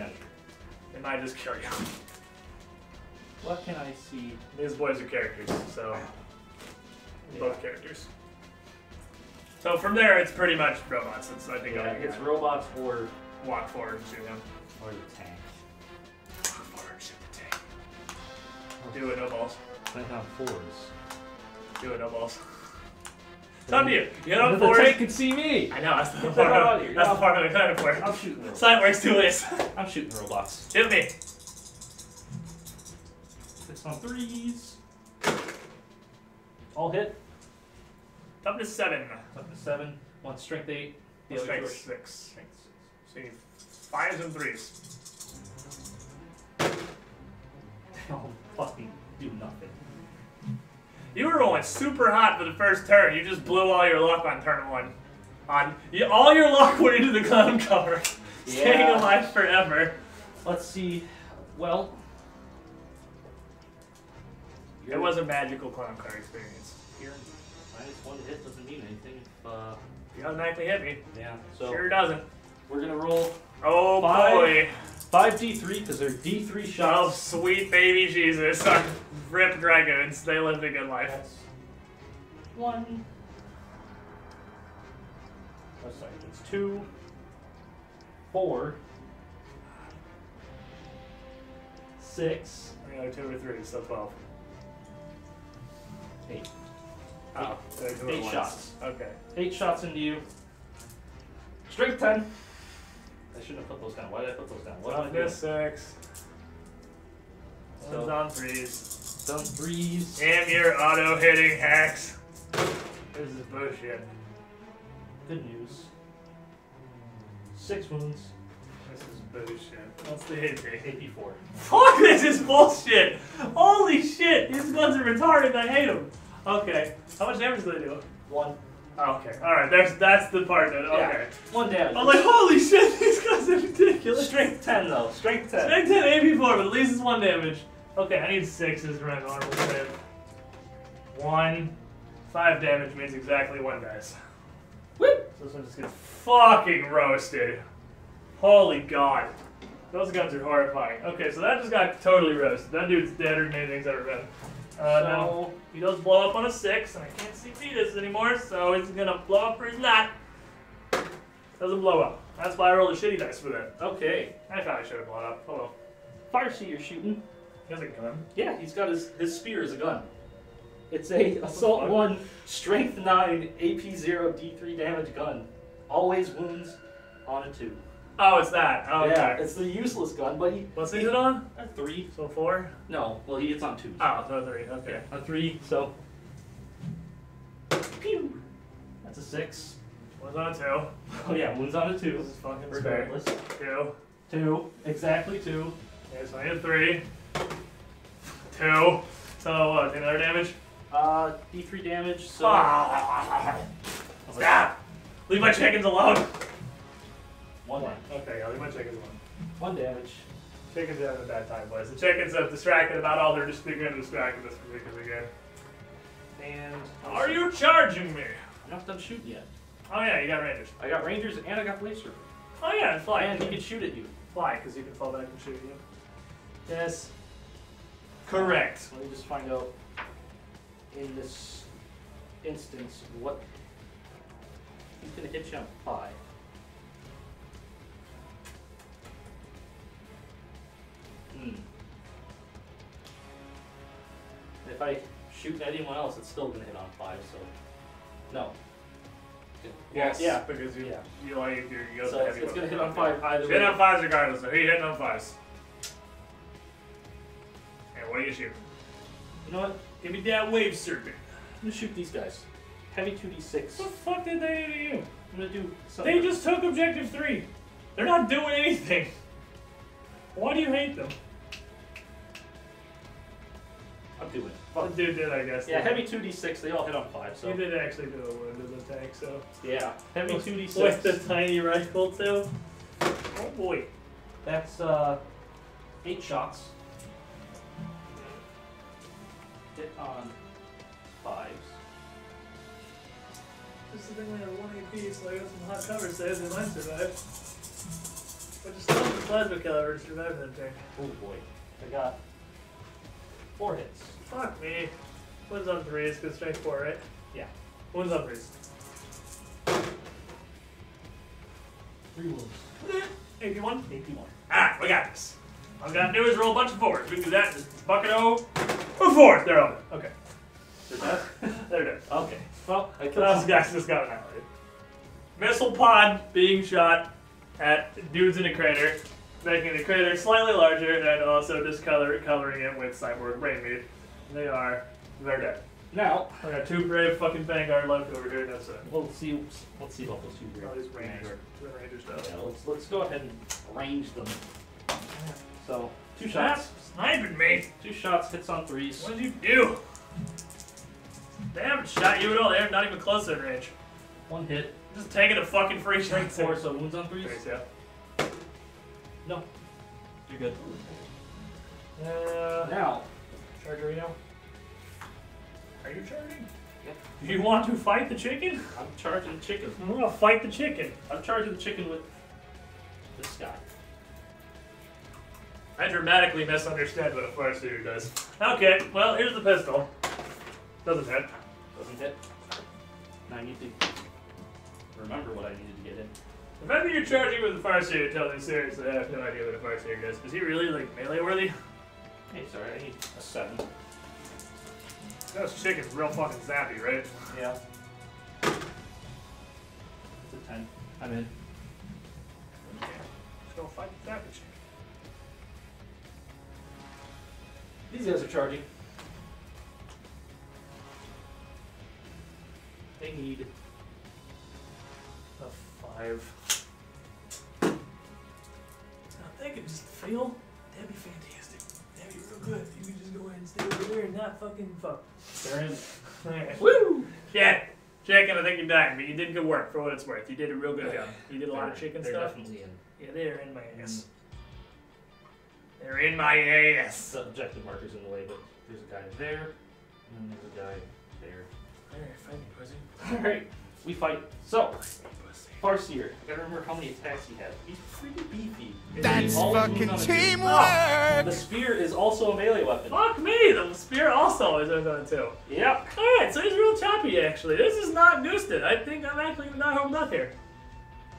just kill you. What can I see? These boys are characters, so Yeah. both characters. So from there, it's pretty much robots. It's I think Yeah, all you it's got. robots or Walk forward and shoot them. the tank. Walk forward and shoot the tank. Do it, no balls. Playing on 4s. Do it, no balls. It's up to you. You hit on The fours. tank can see me! I know, that's the Get part that out of of here. that's the part I'm excited for. I'm shooting the robots. Sight works 2 ways. I'm shooting the robots. Shoot me. 6 on 3s. All hit. Up to 7. Up to 7. 1 strength 8. The other Strength two are 6. strength 6. So you 5s and 3s. They'll fucking do nothing. You were rolling super hot for the first turn. You just blew all your luck on turn 1. All your luck went into the clown cover. Staying Yeah. alive forever. Let's see. Well, It was a magical clown car experience. here -1 to hit doesn't mean anything. You automatically hit me. Yeah. So Sure doesn't. we're gonna roll Oh Five. boy. 5d3 because they're d3 Oh, shots. sweet baby Jesus. Our rip dragoons. They lived a good life. That's 1. Oh, sorry. It's 2, 4, 6, We got 2 or 3, so 12. 8. Oh, they do it 8 once. shots. Okay. 8 shots into you. Strength 10. I shouldn't have put those down. Why did I put those down? What am I One doing? to 6. So- One's on 3s. Done 3s. Damn your auto hitting hacks. This is bullshit. Good news. 6 wounds. This is bullshit. What's the hit rate? AP4. Fuck, this is bullshit! Holy shit! These guns are retarded, I hate them. Okay. How much damage do they do? 1. Oh, okay. Alright, that's the part that, okay. Yeah. 1 damage. I'm like, holy shit, these guys are ridiculous. Strength 10 though. Strength 10. Strength 10 AP4, but at least it's 1 damage. Okay, I need 6s to run normal save. 1. 5 damage means exactly 1 dice. Whoop. So this one just gets fucking roasted. Holy god. Those guns are horrifying. Okay, so that just got totally roasted. That dude's deader than anything's ever been. Now, he does blow up on a 6, and I can't see Fetus anymore, so he's gonna blow up or he's not. Doesn't blow up. That's why I rolled a shitty dice for that. Okay. I probably should have blown up. Oh well. Fire sea you're shooting. He has a gun. Yeah, he's got his spear as a gun. It's a assault fuck? 1, strength 9, AP0, D3 damage gun. Always wounds on a 2. Oh, it's that. Oh, Yeah, okay. it's the useless gun, but he. What's it on? A 3. So 4? No, well he hits on 2. Oh, so 3. Okay. A 3, so. Pew! That's a 6. One's on 2. Oh yeah, wounds on a 2. This is fucking scary. Regardless. 2. 2. Exactly 2. Okay, so I hit 3. 2. So what? Another damage? D3 damage, so. Stop! Leave my chickens alone! 1 damage. Okay, I'll leave my chickens alone. 1 damage. Chickens are having a bad time, boys. The chickens have distracted about all they're just going to distract us because again. And. Are you charging me? I'm not done shooting yet. Oh yeah, you got rangers. I got rangers and I got blazer. Oh yeah, and fly. And he can shoot at you. Fly, because you can fall back and shoot you. Yes. Correct. Let me just find out in this instance what he's gonna hit you on 5. If I shoot at anyone else, it's still gonna hit on 5. So no. Yes. Yeah. Because you Yeah. you like you go So it's gonna hit on 5 either Hit way. on 5s regardless. So he hitting on 5s. And what do you shoot? You know what? Give me that wave serpent. I'm gonna shoot these guys. Heavy 2d6. What the fuck did they do to you? I'm gonna do something. They just took objective 3. They're not doing anything. Why do you hate them? I'm doing it. Well, dude did, I guess. Yeah, heavy 2d6. They all hit on 5. So He did actually do a wound in the tank, so. yeah, heavy With 2d6. the tiny rifle, too. Oh boy. That's 8 shots. Hit on 5s. This is the thing when they're 1 AP, so I got some hot cover saves and mine survived. But just still the plasma caliber survived that tank. Oh boy. I got 4 hits. Fuck me. One's on 3s, because strength 4, right? Yeah. One's on 3s. 3 wounds. AP1? AP1. Alright, we got this. All we gotta do is roll a bunch of 4s. We can do that. Just bucket O. Oh, 4! They're over. Okay. They're dead? They're dead. Okay. Well, I killed Those some. guys just got annihilated. Missile pod being shot at dudes in a crater, making the crater slightly larger and also coloring it with cyborg brain meat. They're dead. Now, I got 2 brave fucking Vanguard left over here, that's it. we'll see. Let's see what those 2 All here. these Rangers. The Ranger stuff. Yeah, let's go ahead and range them. So 2 Stop shots. sniping me! 2 shots. Hits on 3s. What did you do? They haven't shot you at all. They're not even close in range. One hit. Just taking a fucking free Strength shot. 4, so wounds on 3s. Face, yeah. No. You're good. Now. Chargerino. Are you charging? Yep. Do you want to fight the chicken? I'm charging the chicken. I'm gonna fight the chicken. I'm charging the chicken with this guy. I dramatically misunderstand what a Farseer does. Okay, well, here's the pistol. Doesn't hit. Doesn't hit. Now I need to remember what I needed to get in. The fact that you're charging with the Farseer tells me seriously I have no idea what a Farseer does. Is he really, like, melee worthy? Hey, sorry, I need a 7. This chicken's real fucking zappy, right? Yeah. It's a 10. I'm in. Let's go fight the zappy chicken. These guys are charging. They need A 5. If they could just fail, that'd be fantastic. That'd be real good. If you could just go ahead and stay over there and not fucking fuck. They're in. Alright. Woo! Yeah, chicken, I think you're dying, but you did good work for what it's worth. You did a real good job. You did a lot of chicken They're stuff. definitely in. Yeah, they're in my ass. They're in my ass. The objective marker's in the way, but there's a guy there, and then there's a guy there. Alright, fight me, pussy. Alright, we fight. So, Pussy. Farseer. I gotta remember how many attacks he has. He's pretty beefy. That's All fucking moves on a two. teamwork! The spear is also a melee weapon. Fuck me, the spear also is on too. Yep. Alright, so he's real choppy actually. This is not goosted. I think I'm actually not home nut here.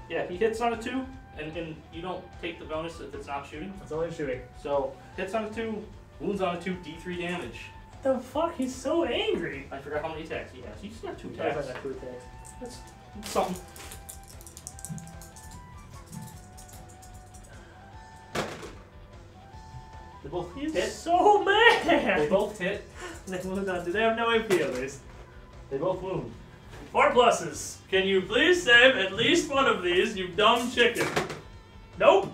Yeah, he hits on a 2, and you don't take the bonus if it's not shooting. It's only shooting. So, hits on a 2, wounds on a 2, D3 damage. What the fuck? He's so angry. I forgot how many attacks he has. He's got 2 Yes, I attacks. got 2 attacks. That's something. They both He's hit. so mad. They both hit. They moved on. Do they have no AP at least? They both wound. 4 pluses. Can you please save at least one of these, you dumb chicken? Nope.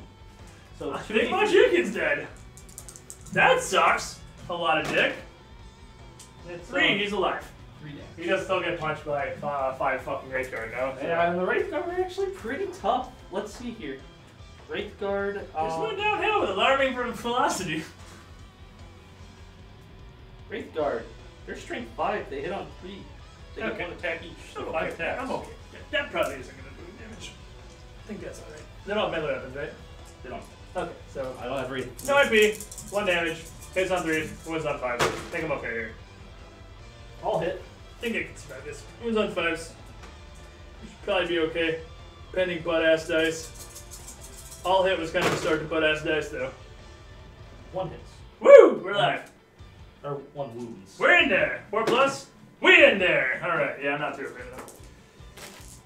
So I 2 think my chicken's dead. That sucks. A lot of dick. It's 3, he's alive. 3 damage. He does still get punched by 5 fucking Wraith Guard now. So. Yeah, and the Wraith Guard are actually pretty tough. Let's see here. Wraith Guard. It's went downhill with alarming for velocity. Wraith Guard. They're strength 5. They hit on 3. They get Okay. 1 attack each. So I'm 5 okay. attacks. I'm okay. That probably isn't going to do damage. I think that's alright. They don't have melee weapons, right? They don't. Okay, so. I don't have Wraith. No IP, 1 damage, hits on 3, wounds on 5. I think I'm okay here. All hit. I think I can survive this. Wounds on 5s. Should probably be okay. Pending butt ass dice. All hit was kind of a start to butt ass dice though. 1 hits. Woo! We're live. Or 1 wounds. We're in there. 4 plus. We in there. All right. Yeah, I'm not too afraid of them.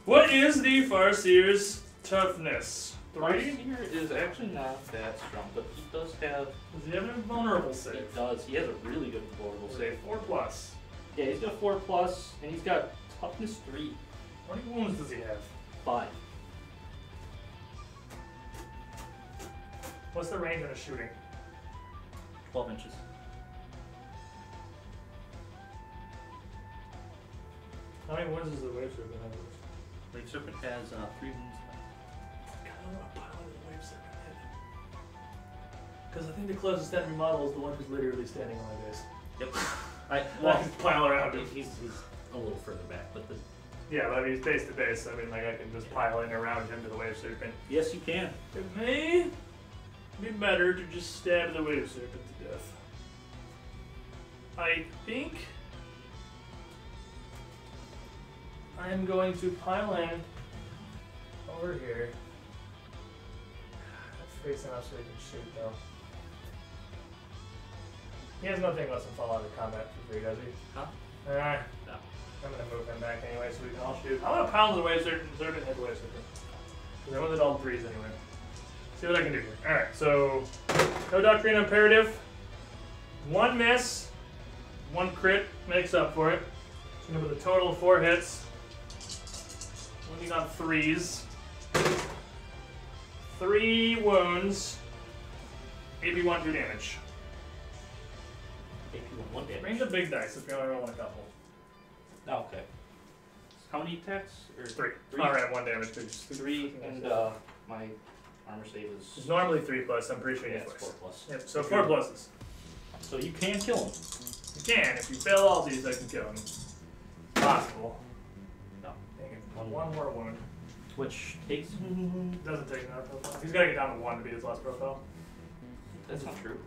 What is the Farseer's toughness? 3. Farseer is actually not that strong, but he does have. Does he have a vulnerable He save? does. He has a really good vulnerable Save save. 4 plus. Yeah, he's got 4 plus, and he's got toughness 3. How many wounds does he have? 5. What's the range on his shooting? 12 inches. How many wounds does the Wave Serpent have? Wave Serpent has 3 wounds. God, I don't want to pile into the Wave Serpent head. Because I think the closest enemy model is the one who's literally standing on my base. Yep. I Well, just pile around him. he's a little further back, but Yeah, but I mean, he's base to base. I mean, like, I can just pile in around him to the Wave Serpent. yes, you can. It may be better to just stab the Wave Serpent to death. I think I'm going to pile in over here. That's facing up so he can shoot, though. He has nothing less than fall out of combat for free, does he? Huh? Alright. No. I'm gonna move him back anyway so we can all shoot. I'm gonna pound the Wave Serpent and hit the Wave Serpent. Because I wanted all 3s anyway. See what I can do here. Alright, so no Doctrine Imperative. 1 miss, 1 crit makes up for it. So with a total of 4 hits. Wounding on 3s. 3 wounds. AP 1 2 damage. AP 1 damage. Bring the big dice if you only roll a couple. Oh, okay. How many attacks? Or 3. Three? Alright, 1 damage. 3, and my armor save It's is. normally 3 plus, I'm pretty sure Yeah, you it's 4 plus. Yep, so 4 pluses. So you can kill him. You can, if you fail all these, I can kill him. Possible. No. Dang it. One. One more wound. Which takes. Doesn't take another profile. He's gotta get down to 1 to be his last profile. That's not true.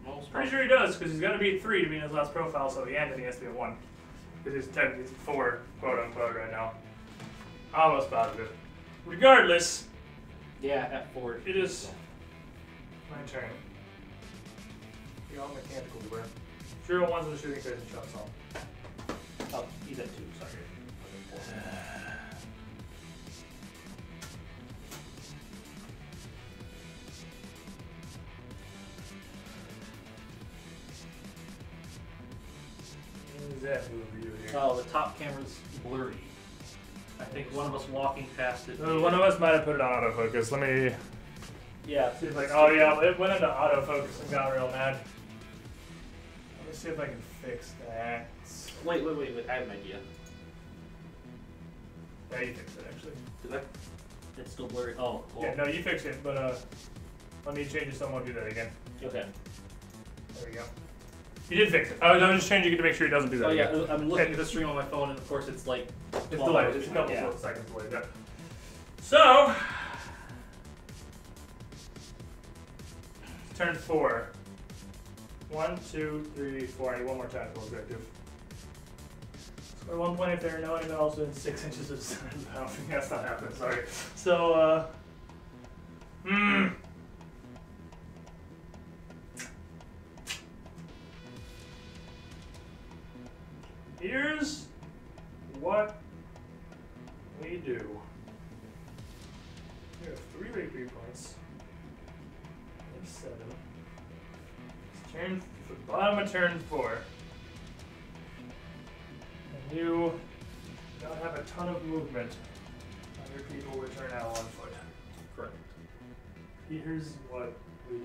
Almost Pretty sure he does, because he's gotta beat 3 to be in his last profile, so the end and he has to be at 1. Because he's technically 4, quote unquote, right now. Almost positive. Regardless, Yeah, at 4. it is my turn. You're all mechanical, bro. 0 ones with the shooting phase and shots on. Oh, he's at 2, sorry. What does that move you here? Oh, the top camera's blurry. I think one of us walking past it. One of us might have put it on autofocus. Let me Yeah. see if oh yeah, it went into autofocus and got real mad. Let me see if I can fix that. Wait. I have an idea. Yeah, you fixed it actually. Did I? It's still blurry. Oh, well. Yeah, no, you fixed it, but let me change it so I won't do that again. Okay. There we go. You did fix it. I'm just changing it to make sure it doesn't do that Oh yeah, again. I'm looking at the stream on my phone, and of course it's like. It's 12 delayed. hours It's a behind. couple Yeah. seconds delayed. Yeah. So, turn 4. 1, 2, 3, 4. I need one more tactical objective. Score 1 point if there are no enemies also in 6 inches of sun. I don't think that's not happening. Sorry. So, here's what we do. We have 3 victory points. We have 7. It's turn bottom of turn 4. And you don't have a ton of movement on your people which are now on foot. Correct. Here's what we do.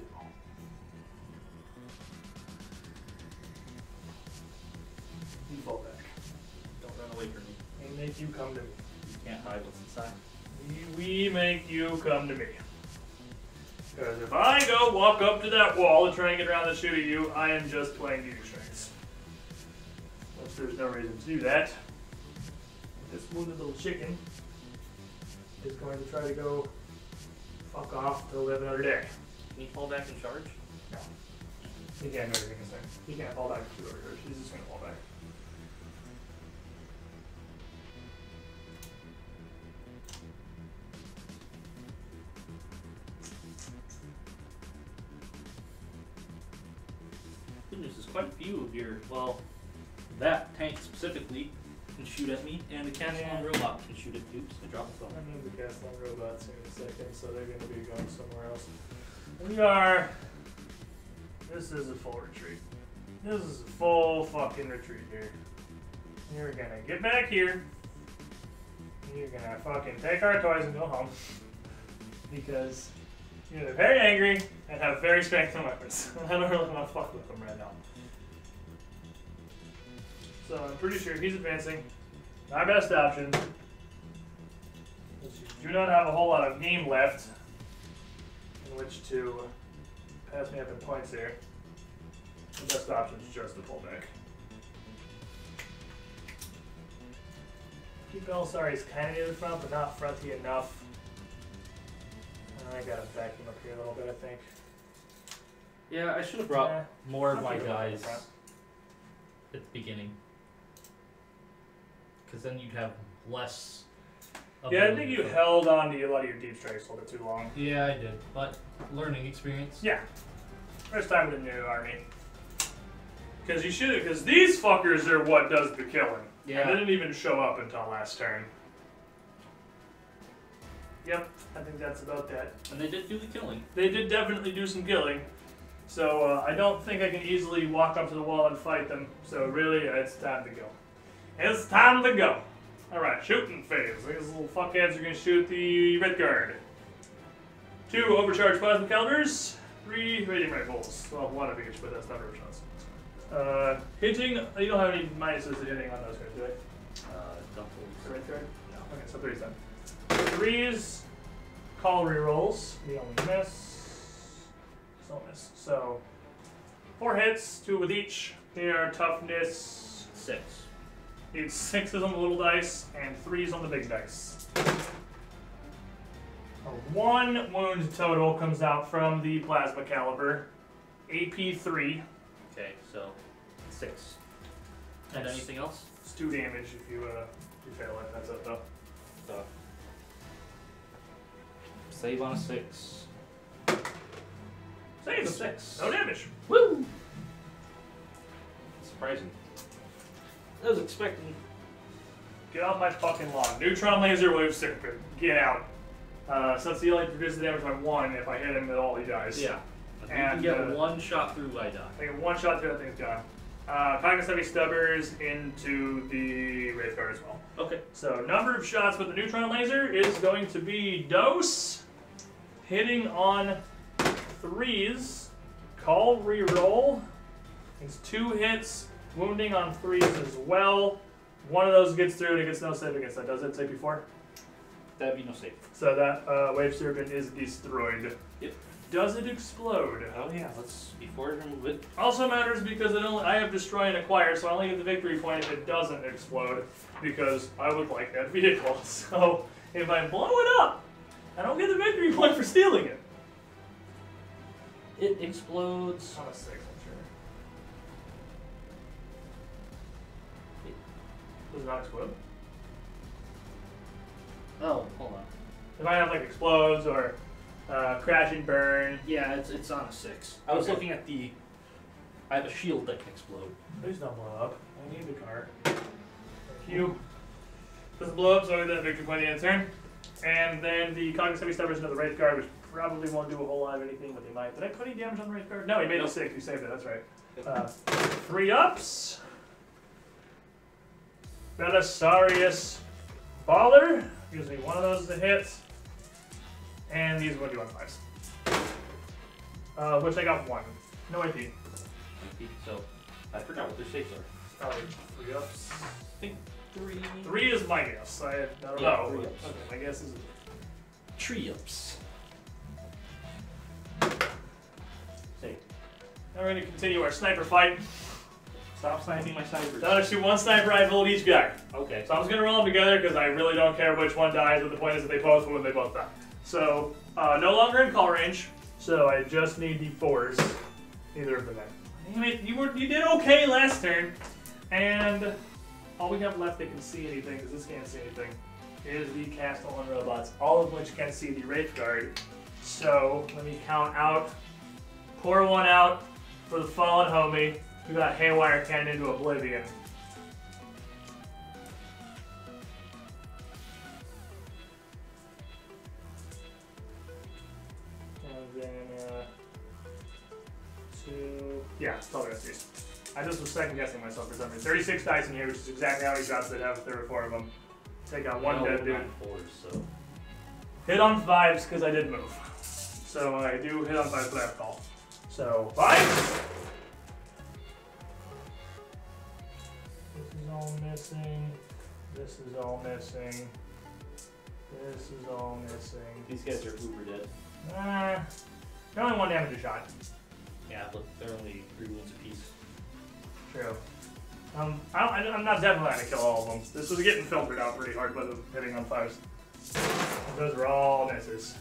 You fall back. Don't run away from me. We make you come to me. You can't hide what's inside. We make you come to me. Because if I go walk up to that wall and try and get around to shoot at you, I am just playing your strengths. Which there's no reason to do that. This wounded little chicken is going to try to go fuck off to live another day. Can you fall back and charge? No. He can't do anything this turn. He can't fall back to over here. He's just going to fall back. Good news is quite a few of your, well, that tank specifically can shoot at me, and the Castlon robot can shoot at tubes. I dropped the phone. I move the Castlon robots in a second, so they're going to be going somewhere else. We are. This is a full retreat. This is a full fucking retreat here. You're gonna get back here. You're gonna fucking take our toys and go home. Because you're very angry and have very strengthened weapons. I don't really want to fuck with them right now. So I'm pretty sure he's advancing. My best option is you do not have a whole lot of game left in which to pass me up in points here. The best option is just to pull back. Keep Belisarius is kind of near the front, but not fronty enough. I gotta back him up here a little bit, I think. Yeah, I should have brought Yeah. more of I'll my keep it up in the guys front. at the beginning. Because then you'd have less. Yeah, I think ability you to- held on to a lot of your deep strikes a little bit too long. Yeah, I did. But learning experience. Yeah. First time with a new army. Because you should, because these fuckers are what does the killing. Yeah. And they didn't even show up until last turn. Yep, I think that's about that. And they did do the killing. They did definitely do some killing. So I don't think I can easily walk up to the wall and fight them. So really, it's time to go. It's time to go. Alright, shooting phase. These little fuckheads are going to shoot the red guard. 2 overcharged plasma calibers. 3 radium rifles. Well, 1 of each, but that's not overshots. Hitting, you don't have any minuses to hitting on those guys, do I? Don't believe right card? No. Okay, so 3s then. 3s, call rerolls. The only miss. Still miss. So 4 hits, 2 with each. Here are toughness. 6. Need 6s on the little dice and 3s on the big dice. A 1 wound total comes out from the plasma caliber. AP 3. Okay, so 6. And That's- anything else? It's 2 damage if you fail it. That's it though. So save on a 6. Save! 6. No damage. Woo! Surprising. I was expecting. Get off my fucking lawn. Neutron laser wave serpent. Get out. Since he only reduces the damage by 1, if I hit him at all, he dies. Yeah. If you And, can get one shot through, I die. I get 1 shot through that thing's gone. Congress Heavy Stubbers into the Wraith Guard as well. Okay. So, number of shots with the neutron laser is going to be dose. Hitting on 3s. Call reroll. It's 2 hits. Wounding on 3s as well. One of those gets through and it gets no save against that. Does it say before? That'd be no save. So that wave serpent is destroyed. Yep. Does it explode? Oh yeah, let's before I remove it. Also matters because I have destroy and acquire, so I only get the victory point if it doesn't explode, because I would like that vehicle. So if I blow it up, I don't get the victory point for stealing it. It explodes. On a 6, I'm sure. Does it not explode? Oh, hold on. It might have like explodes or crash and burn. Yeah, it's on a 6. I was Okay. looking at the. I have a shield that can explode. Please don't blow up. I need the car. Thank you. Doesn't blow up, so I get that victory point at the end of turn. And then the Congress Heavy Stubbers into the Wraith Guard, which probably won't do a whole lot of anything, but they might. Did I put any damage on the Wraith Guard? No, he made it 6. You saved it, that's right. 3 ups. Belisarius Baller. Gives me 1 of those to hit. And these will do on 5s. Which I got 1. No AP. So I forgot what their saves are. Probably 3 ups. I think 3. 3 is my guess. I don't Yeah, know. 3 ups. Okay, my guess is Tree ups. Save. now we're going to continue our sniper fight. Stop sniping my snipers. I'm going to shoot 1 sniper rifle at each guy. Okay. So I'm just going to roll them together because I really don't care which one dies, but the point is that they both win, they both die. So, no longer in call range, so I just need the 4s. Neither of them then. Damn it, you did okay last turn. And all we have left that can see anything, because this can't see anything, is the Castellan robots, all of which can see the Wraith Guard. So, let me count out, pour 1 out for the fallen homie. We got Haywire Cannon into Oblivion. And then, 2... Yeah, probably that's these. I just was second guessing myself for some reason. 36 dice in here, which is exactly how many shots I'd have if there were 4 of them. Take out 1 dead dude. 4s, so. Hit on 5s because I did move. So I do hit on 5s, but I have call. So 5. This is all missing. This is all missing. This is all missing. These guys are uber dead. They're only 1 damage a shot. Yeah, but they're only 3 wounds apiece. True. I'm not definitely going to kill all of them. This was getting filtered out pretty hard by the hitting on 5s. Those were all misses.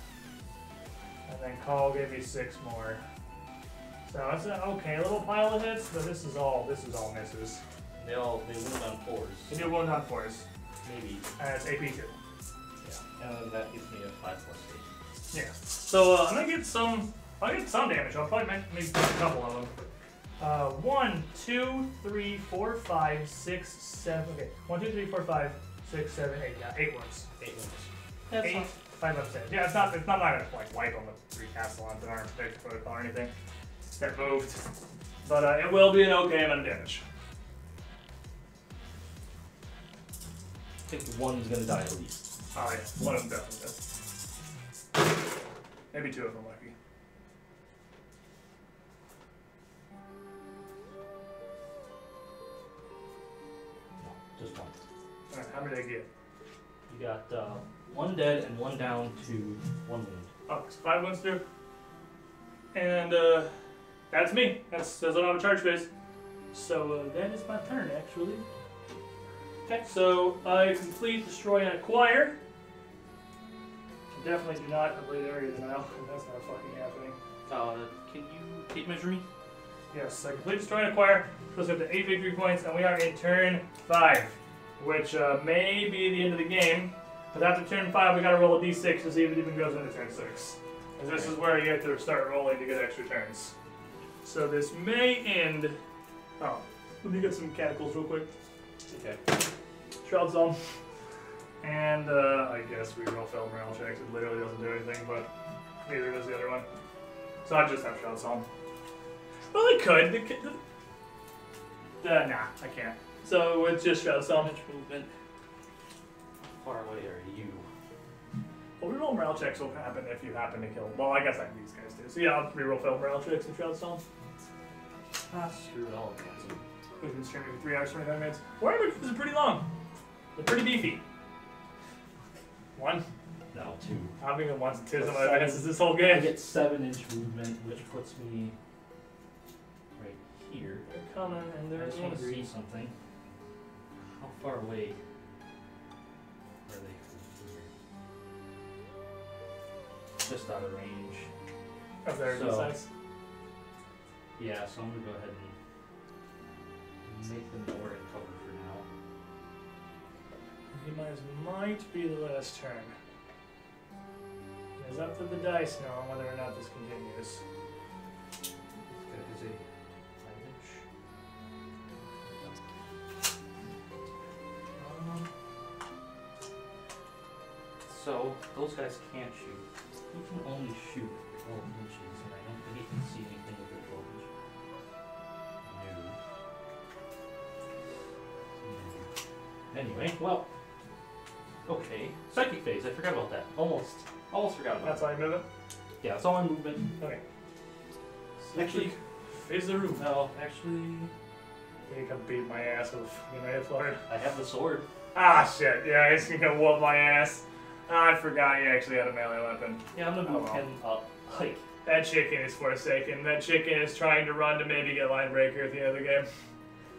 And then call gave me 6 more. So it's an okay little pile of hits, but this is all misses. They wound on 4s. You do 1 on 4s. Maybe. And it's AP 2. Yeah. And that gives me a 5+ save. Yeah. So I'm gonna get some. I'll get some damage. I'll probably make a couple of them. 1, 2, 3, 4, 5, 6, 7. Okay. 1, 2, 3, 4, 5, 6, 7, 8. Yeah, 8 ones. 8 wounds. 8, 5 upstairs. Yeah, it's not gonna like wipe on the 3 Castellans that aren't fixed protocol or anything that moved. But it will be an okay amount of damage. I think 1's gonna die at least. Oh yeah, 1 of them definitely does. Maybe 2 of them lucky. No, just 1. Alright, how many did I get? got 1 dead and 1 down to 1 wound. Oh, so 5 wounds through. And that's me. That's I don't have a charge phase. So that is my turn, actually. Okay, so I complete, destroy, and acquire. Definitely do not complete area denial. That's not fucking happening. Can you tape measure me? Yes, I complete, destroy, and acquire. Goes up to 8 victory points, and we are in turn 5, which may be the end of the game. But after turn 5, we gotta roll a d6 to see if it even goes into turn 6. And this is where you have to start rolling to get extra turns. So this may end. Oh, let me get some catapults real quick. Okay. Shroud Zone. And I guess we roll failed morale checks. It literally doesn't do anything, but neither does the other one. So I just have Shroud Zone. Well, I could. Nah, I can't. So it's just Shroud Zone. Movement. How far away are you? Well, reroll morale checks will happen if you happen to kill. Well, I guess I can these guys too. So yeah, I'll reroll failed morale checks and Shroud Zone. Screw it all. Cancel. We've been streaming for 3 hours, 25 minutes. Warhammer is pretty long. They're pretty beefy. 1. No, 2. I've been once and 2 That's of my seven. advances this whole I game. get 7-inch movement, which puts me right here. They're coming and I they're just want to going see something. How far away are they from here? Just out of range. of their So- size. Yeah, so I'm gonna go ahead and make them more in cover for now. Demise might be the last turn. It's up to the dice now on whether or not this continues. This guy is a 5-inch. So those guys can't shoot. He can only shoot 12 inches, and I don't think he can see anything with the 12 inch. No. Anyway, well. Okay. Psychic phase, I forgot about that. Almost forgot about That's that. how you move it? Yeah, it's all in movement. Okay. Actually, Phase the room. no, actually, You can beat my ass with United Florida. I have the sword. Ah, shit. Yeah, he's gonna whoop my ass. I forgot he actually had a melee weapon. Yeah, I'm gonna move Oh, well. him up. Like, That chicken is forsaken. That chicken is trying to run to maybe get line breaker at the end of the game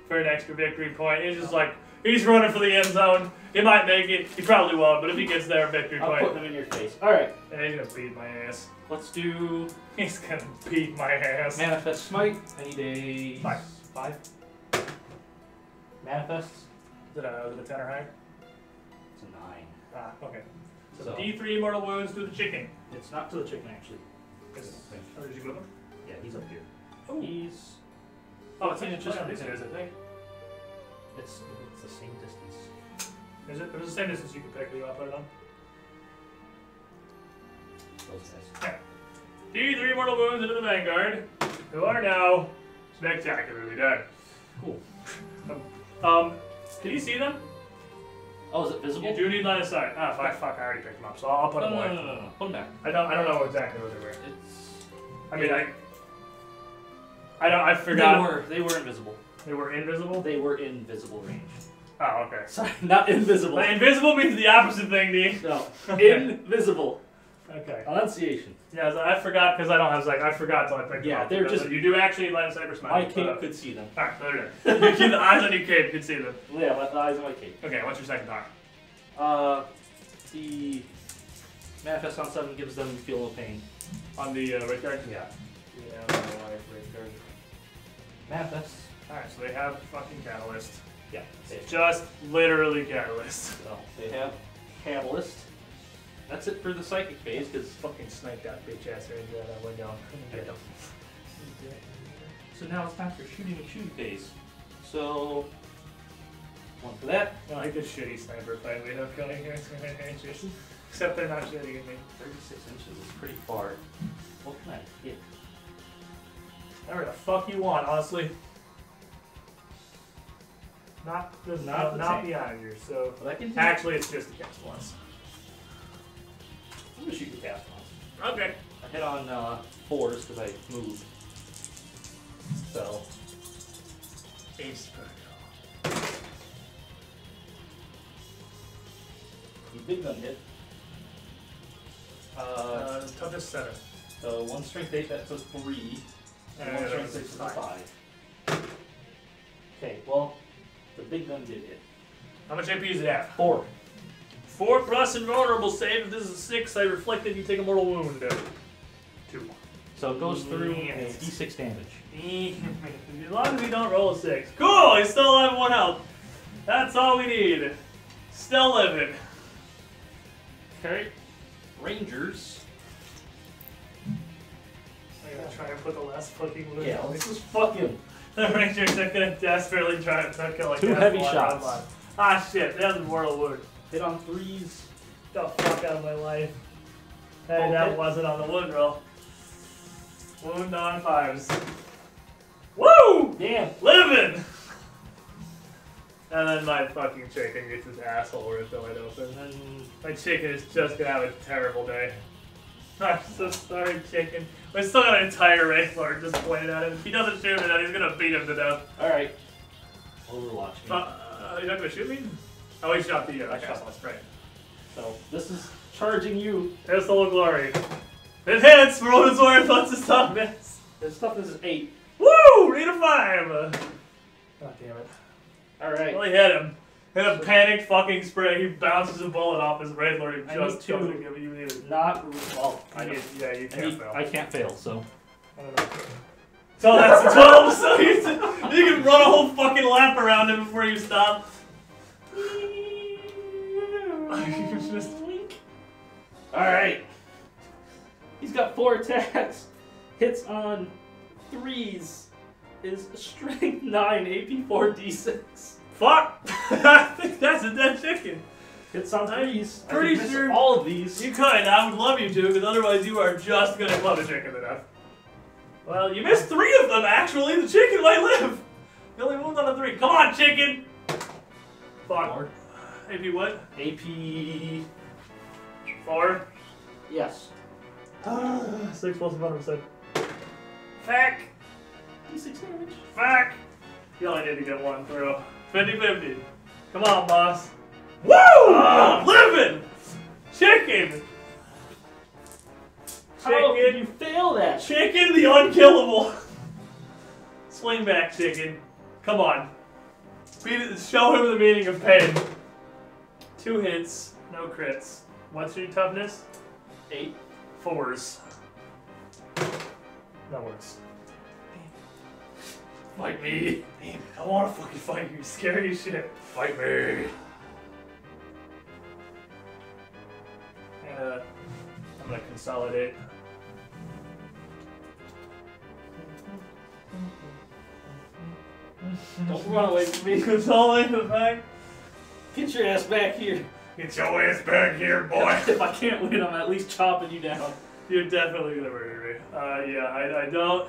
for an extra victory point. He's just like, he's running for the end zone. He might make it. He probably won't, but if he gets there, victory I'm point. putting him in your face. Alright, Yeah, he's gonna beat my ass. let's do He's gonna beat my ass. Manifest Smite. I need a... 5. 5? Manifest? Is it a 10 or higher? It's a 9. Ah, okay. So, So- D3 mortal wounds to the chicken. It's not to the chicken, actually. Oh, did you move him? Yeah, he's up here. Oh. He's... Oh, it's 15 just inches on from these the guys, I think. It's the same distance. Is it? There's the same distance you can pick. Do you want to put it on? Those guys. D3 mortal wounds into the vanguard, who are now spectacularly dead. Cool. Can you see them? Oh, is it visible? You do need line of sight. Ah, fuck, I already picked them up, so I'll put No, them away. no. Put them back. I don't know exactly where they were. It's... I mean, I forgot. They were invisible. They were invisible? They were in visible range. Oh, okay. Sorry, not invisible. But invisible means the opposite thing, D. No, Okay. invisible. Okay. Enunciation. Yeah, so I forgot because I don't have sight. I forgot till I picked them Yeah, up. they're because just- You do actually line of sight for smite. My cape could see them. Alright, so they're there. You keep the eyes on your cape, you can see them. Yeah, my eyes on my cape. Okay, what's your second power? The Manifest on 7 gives them feel no pain. On the right card? Yeah. Yeah, right card. Manifest. Alright, so they have fucking Catalyst. Yeah. It's just literally Catalyst. So they have Catalyst. That's it for the psychic phase, because Fucking snipe that bitch ass right into that window. so now it's time for shooting and shooting phase. So one for that. I like this shitty sniper fight we have going here. It's gonna be interesting. Except they're not shooting at me. 36 inches is pretty far. What can I hit? Whatever the fuck you want, honestly. Not the tank. beyond here, so. But I can hit. Actually, it's just the cast once. I'm gonna shoot the cast once. Okay. I hit on 4s because I moved. So Ace protocol. he big gun hit. Toughness 7. So 1 strength 8, that's a 3. And 1 strength 6 is a 5. Okay, well, the big gun did hit. How much AP does it have? 4. 4 plus invulnerable save. If this is a 6, I reflected you take a mortal wound. 2. So it goes through Yeah. a d6 damage. As long as we don't roll a 6. Cool! I still have 1 health. That's all we need. Still living. Okay. Rangers. I'm gonna try and put the last fucking wound Yeah, on me. let's just fuck him. The Rangers are gonna desperately try to kill like 2 heavy shots. Ah shit, that was a mortal wound. Hit on 3s. The fuck out of my life. Hey, Okay. that wasn't on the wound roll. Wound on 5s. Woo! Damn. Living! And then my fucking chicken gets his asshole ripped wide open. And My chicken is just gonna have a terrible day. I'm so sorry, chicken. We still got an entire Wraith Lord just pointed at him. If he doesn't shoot him, then he's gonna beat him to death. alright. Overwatch me. You're not gonna shoot me? Oh, he shot the I shot castle. Right. So this is charging you. Pistol of Glory. It hits for what it's worth. What's his toughness? This toughness is 8. Woo! Need a 5! God damn it. Alright. Well, he hit him. In a panicked fucking spray, he bounces a bullet off his Wraith Lord. He I just need to- doesn't give it. You need it. Not well. I don't. Yeah, you can't fail. I can't fail. So I don't know. So that's a 12, so you can run a whole fucking lap around him before you stop. Just alright. He's got 4 attacks. Hits on 3s. Is strength 9, AP 4, D6. fuck! I think that's a dead chicken. Hits on 3s. Pretty I can miss sure- all of these. You could, I would love you to, because otherwise you are just gonna club a chicken to death. Well, you missed 3 of them, actually. The chicken might live. You only moved on to 3. Come on, chicken! Fuck. 4. AP what? AP. 4? Yes. 6 plus 1%. Fuck! D6 damage. Fuck! You only need to get 1 through. 50-50. Come on, boss. Woo! Living! Chicken! How Chicken. did you fail that? Chicken the unkillable! Swing back, chicken. Come on. Show him the meaning of pain. 2 hits, no crits. What's your toughness? 8. 4s. That works. Fight me! I wanna fucking fight you, scary as shit. Fight me! And I'm gonna consolidate. Don't run away from me. Consolidate the back. Get your ass back here. Get your ass back here, boy! If I can't win, I'm at least chopping you down. You're definitely gonna murder me. Yeah, I don't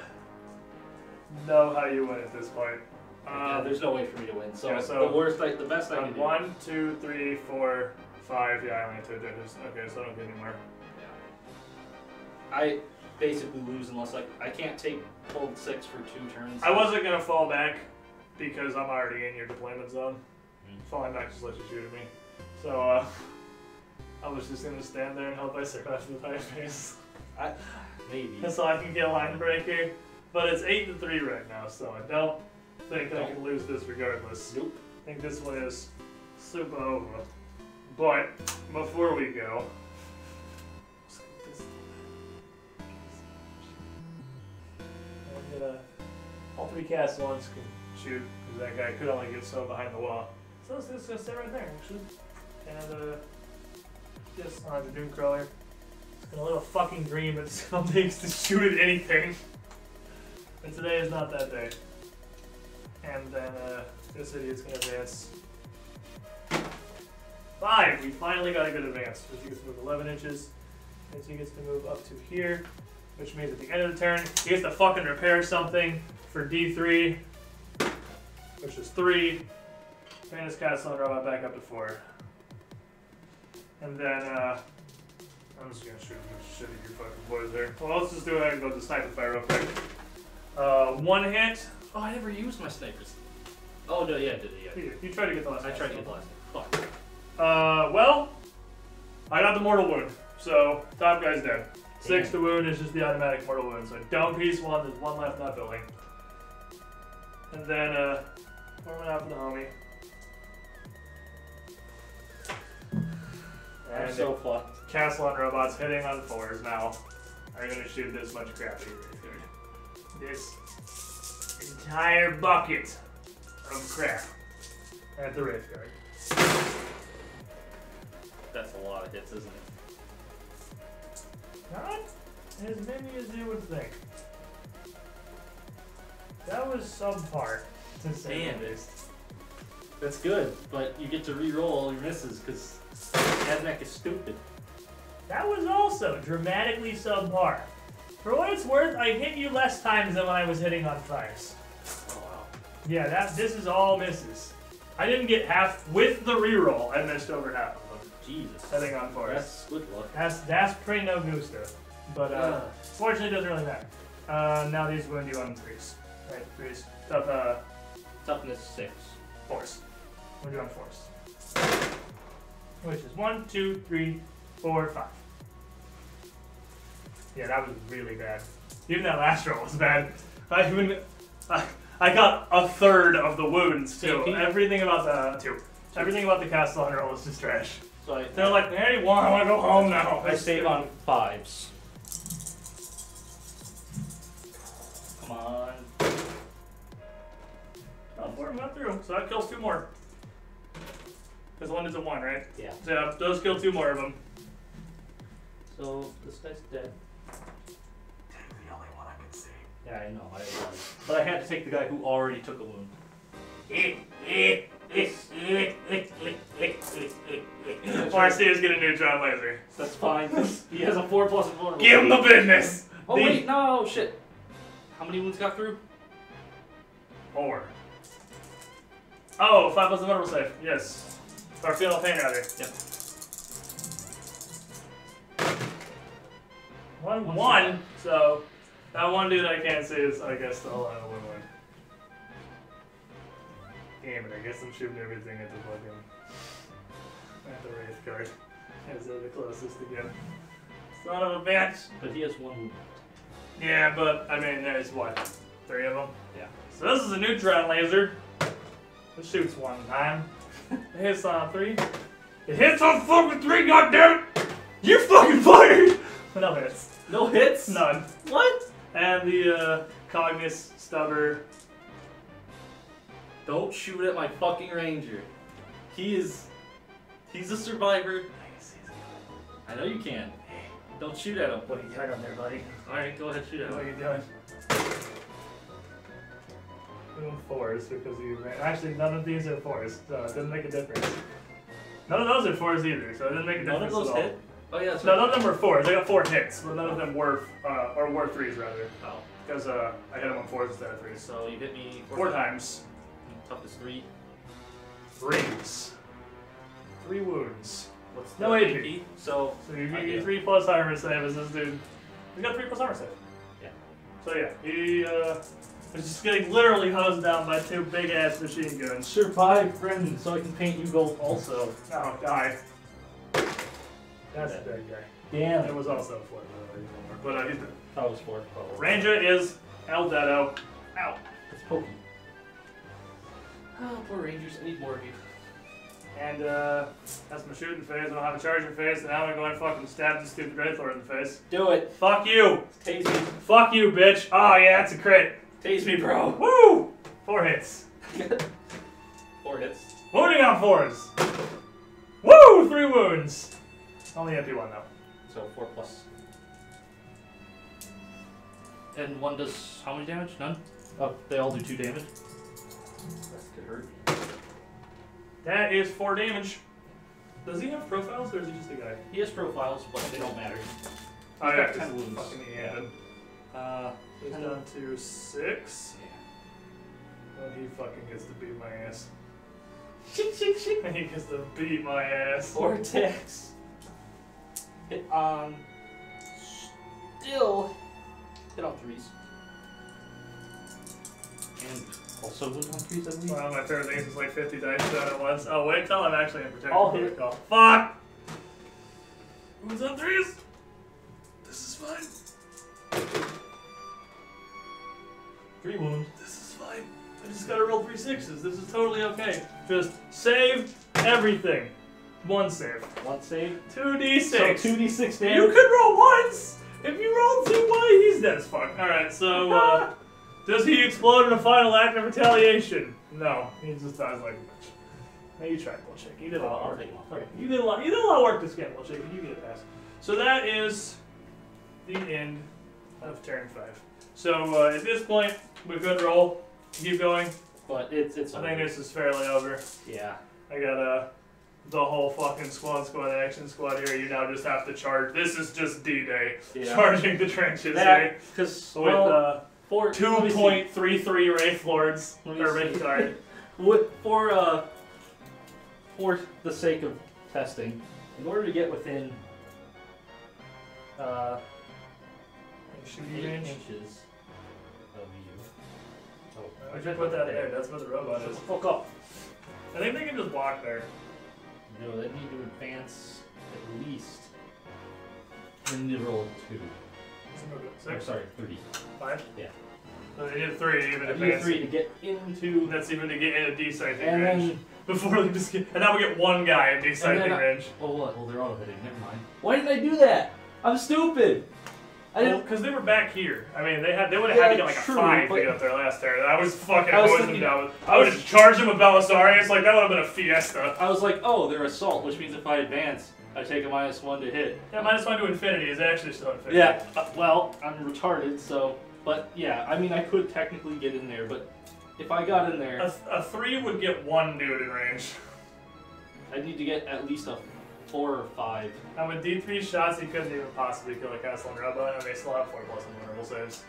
know how you win at this point. Yeah, there's no way for me to win. So, yeah, so the best I can do. 1, 2, 3, 4, 5. Yeah, I only have 2 judges. Okay, so I don't get any more. I basically lose unless I can't take hold 6 for 2 turns. I wasn't gonna fall back because I'm already in your deployment zone. Falling back just lets you shoot at me. So I was just gonna stand there and hope I survive the fire phase. Maybe. So I can get a line breaker. But it's 8-3 right now, so I don't think I can lose this regardless. Nope. I think this one is super over. But before we go, all 3 cast ones can shoot because that guy could only get so behind the wall. So let's just sit right there actually. And just on the Doomcrawler. It's got a little fucking dream it still takes to shoot at anything. And today is not that day. And then this idiot's gonna advance. 5! We finally got a good advance. He gets to move 11 inches. And he gets to move up to here. Which means at the end of the turn, he gets to fucking repair something for D3. Which is 3. And his castle and draw back up to 4. And then I'm just gonna shoot shit at your fucking boys there. Well, let's just do it and go to sniper fire real quick. 1 hit. Oh, I never used my snipers. Oh, no, yeah, I did it, yeah. You tried to get the last I one. tried to get the last one. Fuck. Well, I got the mortal wound, so top guy's dead. 6 to wound is just the automatic mortal wound. So down piece 1, there's 1 left in that building. And then, what am I after the homie? I'm And so fucked. Castle on robots hitting on 4s now are gonna shoot this much crap at your graveyard. This entire bucket of crap at the graveyard. That's a lot of hits, isn't it? Not as many as you would think. That was subpar, to say Damn the it. least. That's good, but you get to re-roll all your misses because Admech is stupid. That was also dramatically subpar. For what it's worth, I hit you less times than when I was hitting on 5s. Oh wow. Yeah, this is all misses. I didn't get half with the reroll. I missed over half of them. Jesus. Hitting on 4s. That's good luck. That's pretty no gusto. But fortunately, it doesn't really matter. Now these wound you on 3s. Right, 3s. Toughness 6. 4s. Wound you on 4s. Which is 1, 2, 3, 4, 5. Yeah, that was really bad. Even that last roll was bad. I got a third of the wounds too. AP? Everything about everything about the castle roll was just trash. So They're like, hey, I want to go home now. I save on 5s. Come on. Oh, 4 went through, so that kills 2 more. Because 1 is a 1, right? Yeah. So yeah, those kill 2 more of them. So this guy's dead. The only one I can see. Yeah, I know. But I had to take the guy who already took a wound. RC is getting a neutron laser. That's fine. He has a 4+ vulnerable. Give him the business! Oh wait, no shit. How many wounds got through? 4. Oh, 5 plus the vulnerable save. Yes. Or fatal pain rather. Yep. 1. So that one dude I can't see is, I guess, still on a 1-1. Damn it! I guess I'm shooting everything at the fucking at the wraith card. As they're the closest again. Son of a bitch. But he has 1 wound. Yeah, but I mean, there's what, 3 of them. Yeah. So this is a neutron laser. It shoots 1 time. It hits on 3. It hits on fucking 3. Goddamn it! You're fucking fired. No hits. No hits? None. What? And the Cognis Stubber. Don't shoot at my fucking ranger. He's a survivor. I know you can. Don't shoot at him. What are you doing there, buddy? Alright, go ahead, shoot at What are him. you doing? Doing 4s because you ran. Actually, none of these are 4s, so it doesn't make a difference. None of those are 4s either, so it doesn't make a None difference of those at all. hit? Oh yeah, that's No, right. none of them were 4s. I got 4 hits, but none of them were 3s rather. Oh. Because I hit them on 4s instead of 3s. So you hit me 4 times. Toughness 3. 3s. 3 wounds. What's No the AP. So So you I get get 3 plus armor save as this dude. We got 3 plus armor save. Yeah. So yeah, he is just getting literally hosed down by 2 big ass machine guns. survive, friend, so I can paint you gold also. Oh, die. That's a dead guy. Damn. It was also a 4, but he's dead. That was 4. Oh. Ranger is El Dedo. Ow. It's pokey. Oh, poor Rangers. I need more of you. And that's my shooting phase. I don't have a charging phase, and now I'm going to fucking stab this stupid Wraithlord in the face. Do it. Fuck you! Tase me. Fuck you, bitch! Oh yeah, that's a crit! Tase me, bro. Woo! 4 hits. 4 hits. Wounding on 4s! Woo! 3 wounds! Only MP1 though. So 4+. And 1 does how many damage? None? Oh, they all do 2 damage. That could hurt. That is 4 damage. Does he have profiles or is he just a guy? He has profiles, but they don't matter. Oh He's yeah, got 10 'cause wounds. fucking Eandon. He's Ten. down to 6. Yeah. And he fucking gets to beat my ass. Shink, shink, shink. He gets to beat my ass. Vortex. Hit on. Still. Hit on 3s. And also wound on 3s, I believe. Wow, my favorite thing is like 50 dice down at once. Oh, wait till I'm actually in protection I'll hit. protocol. Fuck! Wounds on 3s. This is fine. 3 wounds. This is fine. I just gotta roll 3 6s. This is totally okay. Just save everything. 1 save. 1 save. 2d6. So 2d6 damage. You could roll once! If you roll 2, why he's dead as fuck. Alright, so, does he explode in a final act of retaliation? No, he just dies like a bitch. Now you try, Bullshake. You did a lot of I'll work. take him off. Okay, you did a lot of work this game, Bullshake. You get a pass. So that is the end of turn 5. So at this point, we could roll. Keep going. But it's I think this is fairly over. Yeah. I got the whole fucking squad action squad here. You now just have to charge. This is just D-Day. Yeah. Charging the trenches, That, right? because, With well, 2.33 Wraith Lords Let me per Wraith see. Guard. For the sake of testing, in order to get within Shooting 8 range. inches of you. Oh, I should put that there. That's where the robot is. fuck up. I think they can just block there. No, they need to advance at least. They need to roll 2. Or, 6? sorry, 3. 5? Yeah. So they did 3 even I if need a it's 3 to get into. That's even to get in a D-sighting And range. then. Before they just get. And now we get one guy in D-sighting range. Oh, what? Well, they're auto hitting. Never mind. Why didn't I do that? I'm stupid. I didn't. Because they were back here. I mean, they would have had to get like true, a 5 to but- get up there last turn. I was fucking I was hosing them thinking- down. I would have charged them with Belisarius. Like, that would have been a fiesta. I was like, oh, they're assault, which means if I advance, I take a -1 to hit. Yeah, -1 to infinity is actually still infinity. Yeah, well, I'm retarded, so. But yeah, I mean, I could technically get in there, but if I got in there, A 3 would get 1 dude in range. I'd need to get at least a 4 or 5. And with D3 shots, he couldn't even possibly kill a castle and robot, and they still have 4+ invulnerable saves.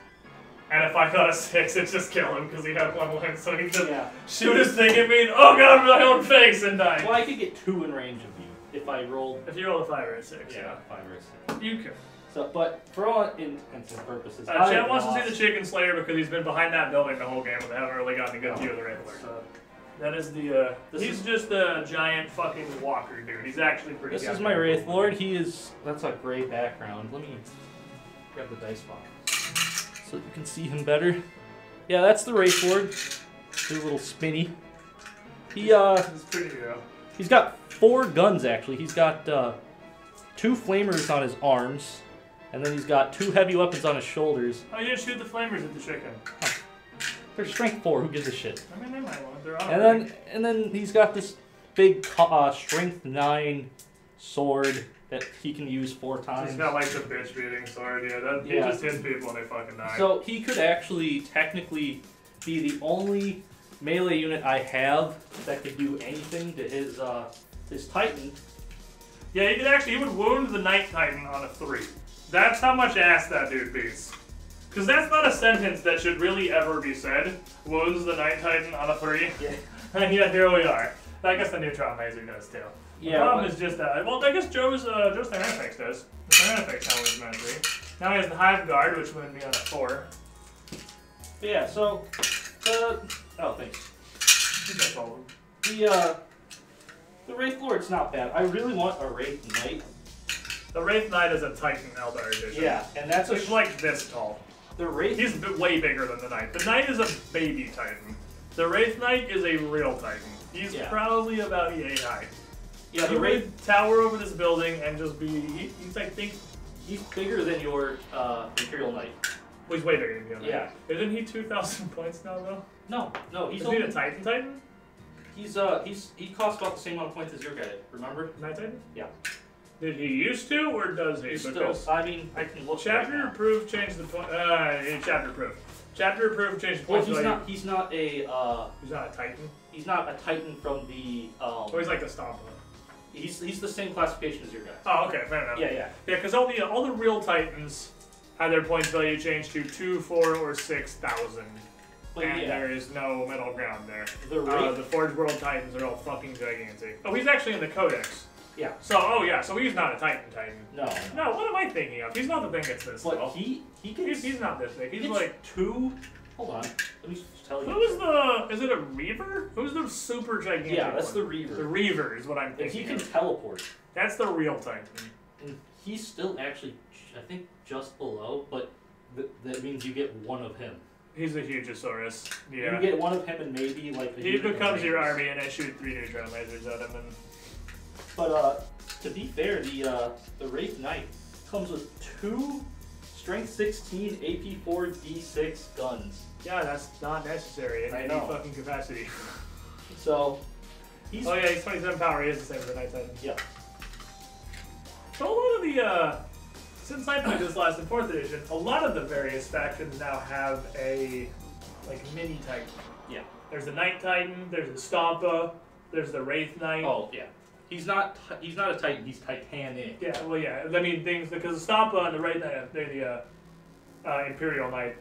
And if I got a 6, it'd just kill him because he had 1 line, so he could Yeah. shoot his thing at me and, oh god, my own face, and die. Well, I could get 2 in range of you if I rolled. If you roll a 5 or a 6, yeah. 5 or 6. You could. So, but for all intents and purposes, Chad wants to see the Chicken Slayer because he's been behind that building the whole game, and they haven't really gotten a good view of the Wraith Lord. So, That is the, This he's is- just a giant fucking walker dude. He's actually pretty this is goddamn my Wraith cool. Lord. He is. That's a gray background. Let me grab the dice box so you can see him better. Yeah, that's the Wraith Lord. He's a little spinny. He's pretty good. He's got 4 guns actually. He's got 2 flamers on his arms, and then he's got 2 heavy weapons on his shoulders. Oh, you didn't shoot the flamers at the chicken. They're strength 4. Who gives a shit? I mean, they might want. They're on. And then he's got this big strength 9 sword that he can use 4 times. He's got like the bitch beating sword. Yeah, he Yeah. just hits people and they fucking die. So he could actually technically be the only melee unit I have that could do anything to his Titan. yeah, he would wound the Night Titan on a 3. That's how much ass that dude beats. Because that's not a sentence that should really ever be said. Wounds the Night Titan on a 3. Yeah. And yet here we are. I guess the neutron laser does too. The Yeah. problem is just that. Well, I guess Joe's Tyrannifex does. The Tyrannifex now is meant to be. Now he has the Hive Guard, which would be on a 4. Yeah. So oh thanks. I think that's all of them. The Wraith Lord's not bad. I really want a Wraith Knight. The Wraith Knight is a Titan Eldar edition. Yeah, and that's a He's like this tall. the Wraith. He's way bigger than the Knight. The Knight is a baby Titan. The Wraith Knight is a real Titan. He's Yeah. probably about yay high. Yeah, He the Wraith. would tower over this building and just be. He's I think. He's bigger than your Imperial Knight. Well, he's way bigger than you. Yeah. Isn't he 2,000 points now though? No, he's Is he only a Titan? he costs about the same amount of points as your guy. Remember? Night Titan? Yeah. Did he used to, or does he? He's Because still. I mean, I can look. chapter right now. approved changed the point. Chapter approved. Chapter approved changed the Well, points. he's value. not. He's not a. He's not a Titan. He's not a Titan from the. Oh, he's like the Stomp one. He's the same classification as your guy. Oh, okay, fair enough. Yeah. Yeah, because all the real Titans had their points value changed to 2, 4, or 6,000, But and yeah, there is no middle ground there. the Wraith. The Forge World Titans are all fucking gigantic. Oh, he's actually in the Codex. Yeah. So he's not a Titan. No. No, what am I thinking of? He's not the thing that's this But tall. he gets. He's not this big. He's gets like. 2. Hold on. Let me just tell you. Who is the? Is it a Reaver? Who's the super gigantic? Yeah, that's one? the Reaver. The Reaver is what I'm And thinking. he can of. teleport. That's the real Titan. And He's still actually, I think, just below, but that means you get one of him. He's a Hugeosaurus. Yeah. You get one of him and maybe like. He becomes your army, and I shoot 3 neutron lasers at him. And But to be fair, the Wraith Knight comes with 2 Strength 16 AP4 D6 guns. yeah, that's not necessary in I any know. fucking capacity. So he's. Oh yeah, he's 27 power. He is the same as the Night Titan. Yeah. So a lot of the since I played this last in 4th edition, a lot of the various factions now have a like mini Titan. Yeah. There's the Night Titan. There's the Stompa. There's the Wraith Knight. Oh yeah. He's not a Titan. He's Titanic. Yeah, well, yeah. I mean, things because the Stompa and the Wraith Knight, they're the Imperial Knight,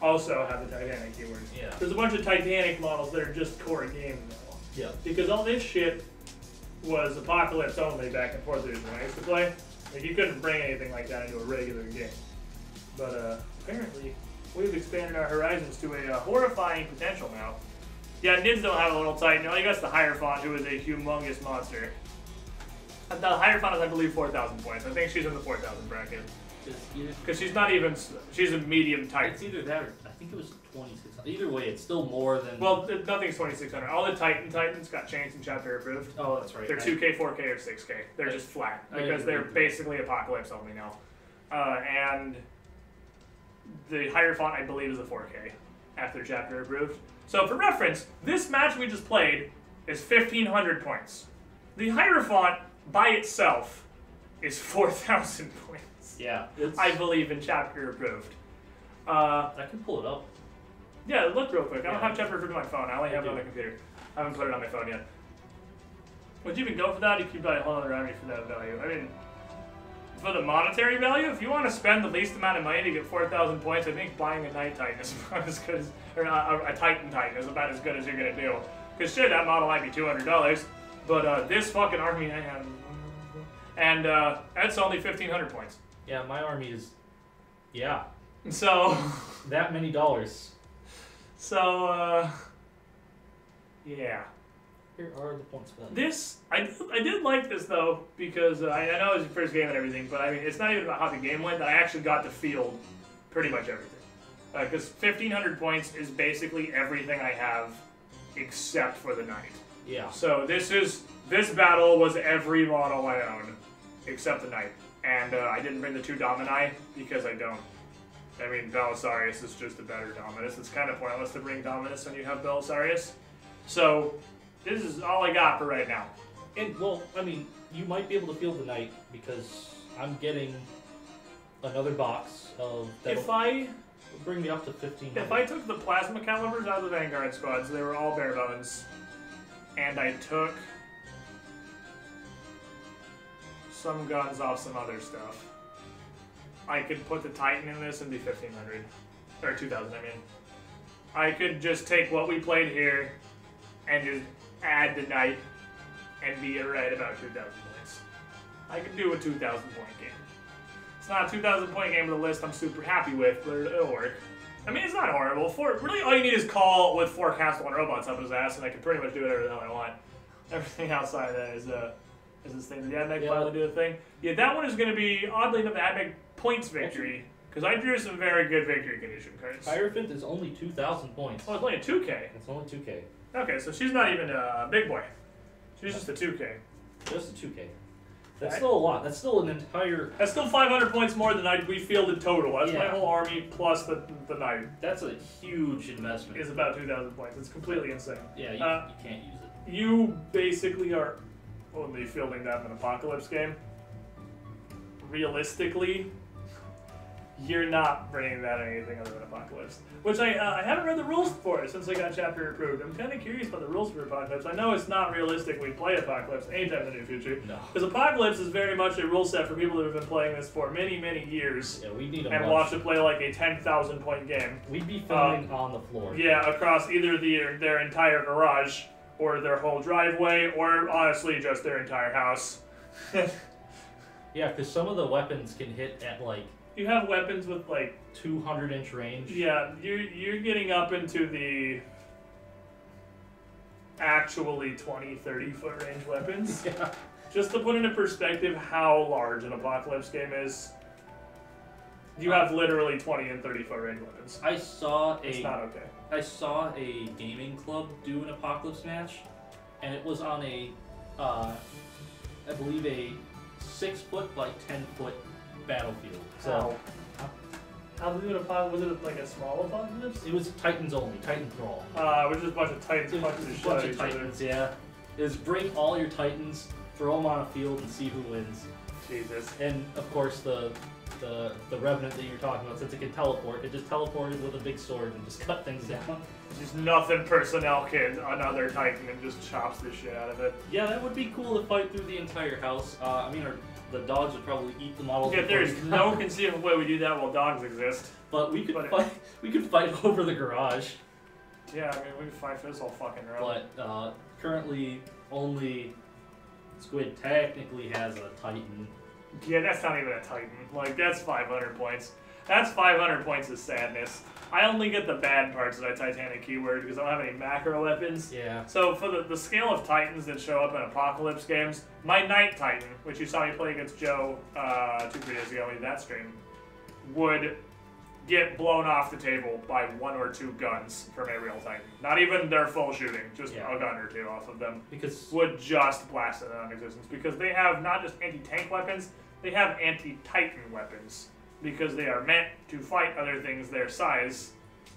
also have the Titanic keywords. Yeah. There's a bunch of Titanic models that are just core game now. Yeah. Because all this shit was Apocalypse only back in 4th edition when I used to play. Like, you couldn't bring anything like that into a regular game. But apparently, we've expanded our horizons to a horrifying potential now. Yeah, Nids don't have a little Titan. All you got's the Hierophant, who is a humongous monster. The Hierophant is, I believe, 4,000 points. I think she's in the 4,000 bracket. Because she's not even, she's a medium Titan. It's either that or I think it was 2,600. Either way, it's still more than. Well, nothing's 2,600. All the Titans got changed and chapter approved. Oh, that's right. They're 2K, 4K, or 6K. They're just flat because they're basically Apocalypse only now. And the Hierophant, I believe, is a 4K after chapter approved. So for reference, this match we just played is 1,500 points. The Hierophant by itself is 4,000 points. Yeah. I believe in chapter approved. I can pull it up. Yeah, look real quick. I don't Yeah. have chapter approved on my phone. I only have it on my computer. I haven't put it on my phone yet. Would you even go for that? You could buy a whole other army for that value. I mean, for the monetary value, if you want to spend the least amount of money to get 4,000 points, I think buying a Night Titan is about as good as, or a Titan is about as good as you're gonna do. Because shit, that model might be $200, but this fucking army I have, and that's only 1,500 points. Yeah, my army is. Yeah. So. That many dollars. So. Yeah. Here are the points for that. This, I did like this though, because I know it was your first game and everything, but I mean, it's not even about how the game went, that I actually got to field pretty much everything. Because 1,500 points is basically everything I have except for the Knight. Yeah. So this battle was every model I own except the Knight. And I didn't bring the 2 Domini because I don't. I mean, Belisarius is just a better Dominus. It's kind of pointless to bring Dominus when you have Belisarius. So this is all I got for right now. And, well, I mean, you might be able to field the Knight because I'm getting another box of. If I bring me up to 1,500. If I took the plasma calibers out of the Vanguard squads, they were all bare bones, and I took some guns off some other stuff, I could put the Titan in this and be 1,500. Or 2,000, I mean. I could just take what we played here and just add the Knight and be right about 2,000 points. I could do a 2,000 point game. It's not a 2,000 point game with a list I'm super happy with, but it'll work. I mean, it's not horrible. Really, all you need is call with 4 Castle and robots up his ass, and I can pretty much do whatever the hell I want. Everything outside of that is this thing. Did the AdMech finally do a thing? Yeah, that one is going to be, oddly enough, the AdMech points victory, because I drew some very good victory condition cards. Hierophant is only 2,000 points. Oh, it's only a 2K. It's only 2K. Okay, so she's not even a big boy. She's just a 2K. Just a 2K. That's still a lot. That's still an entire. That's still 500 points more than we fielded total. That's my whole army plus the Knight. That's a huge investment. Is about 2,000 points. It's completely insane. Yeah, you can't use it. You basically are only fielding that in an Apocalypse game. Realistically, you're not bringing that in anything other than Apocalypse. Which I haven't read the rules for it since I got chapter approved. I'm kind of curious about the rules for Apocalypse. I know it's not realistic we play Apocalypse anytime in the near future. No. Because Apocalypse is very much a rule set for people that have been playing this for many, many years. Yeah, we need and watch it play like a 10,000 point game. We'd be filming on the floor. Yeah, across either their entire garage, or their whole driveway, or honestly just their entire house. Yeah, because some of the weapons can hit at like. You have weapons with like 200-inch range. Yeah, you're getting up into the actually 20, 30 foot range weapons. Yeah. Just to put into perspective how large an Apocalypse game is, you have literally 20 and 30 foot range weapons. I saw It's not okay. I saw a gaming club do an Apocalypse match, and it was on a, I believe a 6 foot by 10 foot battlefield. So How did it was it like a small Apocalypse? it was Titans only, Titan Brawl. It was just a bunch of Titans It was punching the a shit bunch out of of each other. Titans, yeah. It was bring all your Titans, throw them on a field, and see who wins. Jesus. And of course the Revenant that you're talking about, since it can teleport, it just teleported with a big sword and just cut things down. Just nothing personnel kid, another Titan, and just chops the shit out of it. Yeah, that would be cool to fight through the entire house. I mean, the dogs would probably eat the models. Yeah, before there's they no come. conceivable way we do that while dogs exist. But we could but- fight. We could fight over the garage. Yeah, I mean, we could fight for this whole fucking round. But currently, only Squid technically has a Titan. Yeah, that's not even a Titan. Like, that's 500 points. That's 500 points of sadness. I only get the bad parts of that Titanic keyword because I don't have any macro weapons. Yeah. So for the scale of Titans that show up in Apocalypse games, my Night Titan, which you saw me play against Joe 2-3 days ago in that stream, would get blown off the table by 1 or 2 guns from a real Titan. Not even their full shooting, just Yeah. a gun or 2 off of them. Because Would just blast it out of existence because they have not just anti-tank weapons, they have anti-Titan weapons because they are meant to fight other things their size,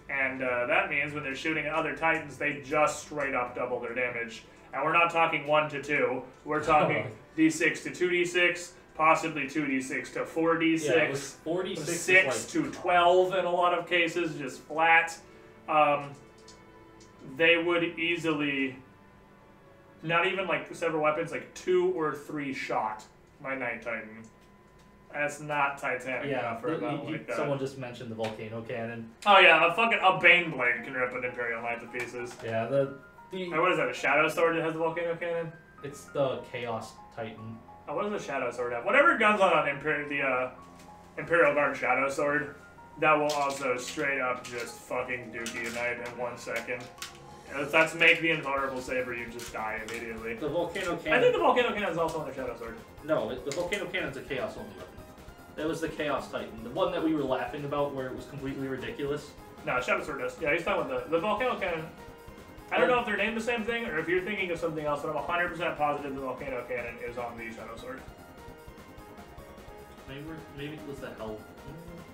and that means when they're shooting at other Titans, they just straight up double their damage. And we're not talking 1 to 2, we're talking D6 to 2d6, possibly 2d6 to 4d6. yeah, it was 46 is 6 like, to 12 in a lot of cases, just flat. They would easily, not even like several weapons, like 2 or 3 shot my Night Titan. That's not Titanic Yeah, enough for a battle like that. someone just mentioned the volcano cannon. Oh yeah, a Bane Blade can rip an Imperial Knight to pieces. Yeah, the Wait, what is that, a Shadow Sword that has the volcano cannon? it's the Chaos Titan. Oh, what does the Shadow Sword have? Whatever guns on the Imperial Guard Shadow Sword, that will also straight up just fucking dookie a knight in 1 second. Let's make the invulnerable save or you just die immediately. The volcano cannon. I think the volcano cannon is also on the Shadow Sword. No, the volcano cannon's a Chaos only weapon. That was the Chaos Titan, the one that we were laughing about, where it was completely ridiculous. No, Shadow Sword does. Yeah, he's talking about the volcano cannon. I don't know if they're named the same thing or if you're thinking of something else, but I'm 100% positive the volcano cannon is on the Shadow Sword. Maybe it was the Hell.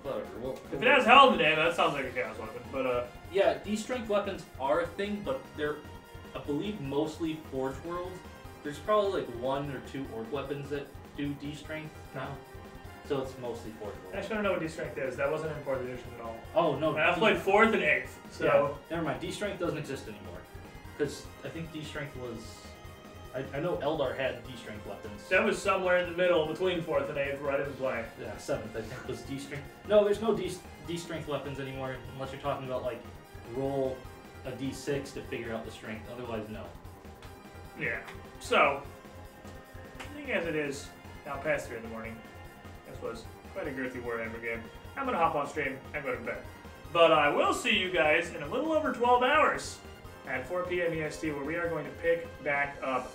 Whatever. If it has hell in the name, that sounds like a chaos weapon. But Yeah, D-strength weapons are a thing, but they're, I believe, mostly Forge World. There's probably like 1 or 2 orc weapons that do D-strength now. So it's mostly Forge I World. just don't know what D-strength is. That wasn't in 4th edition at all. Oh, no. And I played 4th and 8th, so... Yeah, never mind. D-strength doesn't exist anymore. Because I think D-strength was... I know Eldar had D-strength weapons. That was somewhere in the middle between 4th and 8th where I didn't play. Yeah, 7th I think was D-strength. No, there's no D-strength weapons anymore unless you're talking about like roll a D6 to figure out the strength. Otherwise, no. Yeah. So, I think as it is now past 3 in the morning, this was quite a girthy Warhammer game. I'm going to hop off stream and go to bed. But I will see you guys in a little over 12 hours at 4 p.m. EST where we are going to pick back up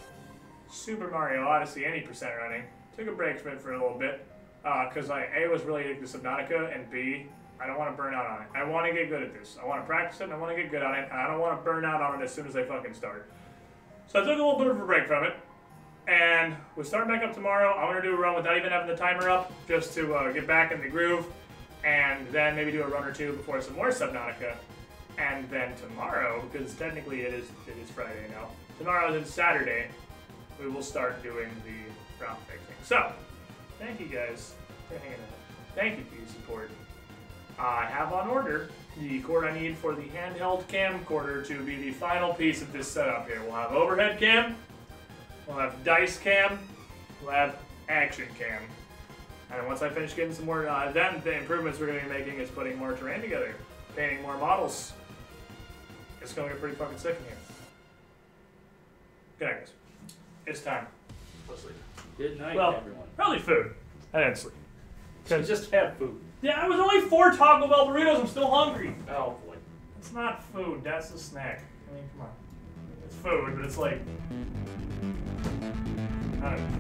Super Mario Odyssey any percent running. Took a break from it for a little bit because I A, was really into Subnautica, and B, I don't want to burn out on it. I want to get good at this. I want to practice it and I want to get good at it, and I don't want to burn out on it as soon as I fucking start. So I took a little bit of a break from it, and we'll start back up tomorrow. I'm going to do a run without even having the timer up, just to get back in the groove, and then maybe do a run or 2 before some more Subnautica. And then tomorrow, because technically it is Friday now, tomorrow is Saturday, we will start doing the round fixing. So, thank you guys for hanging out. Thank you for your support. I have on order the cord I need for the handheld camcorder to be the final piece of this setup here. We'll have overhead cam, we'll have dice cam, we'll have action cam. And once I finish getting some more, then the improvements we're going to be making is putting more terrain together, painting more models. It's going to get pretty fucking sick in here. Good night, guys. It's time. Let's sleep. Good night, Well, everyone. probably food. I didn't sleep. You just had food. Yeah, I was only 4 Taco Bell burritos. I'm still hungry. Oh boy. It's not food. That's a snack. I mean, come on. It's food, but it's like... time.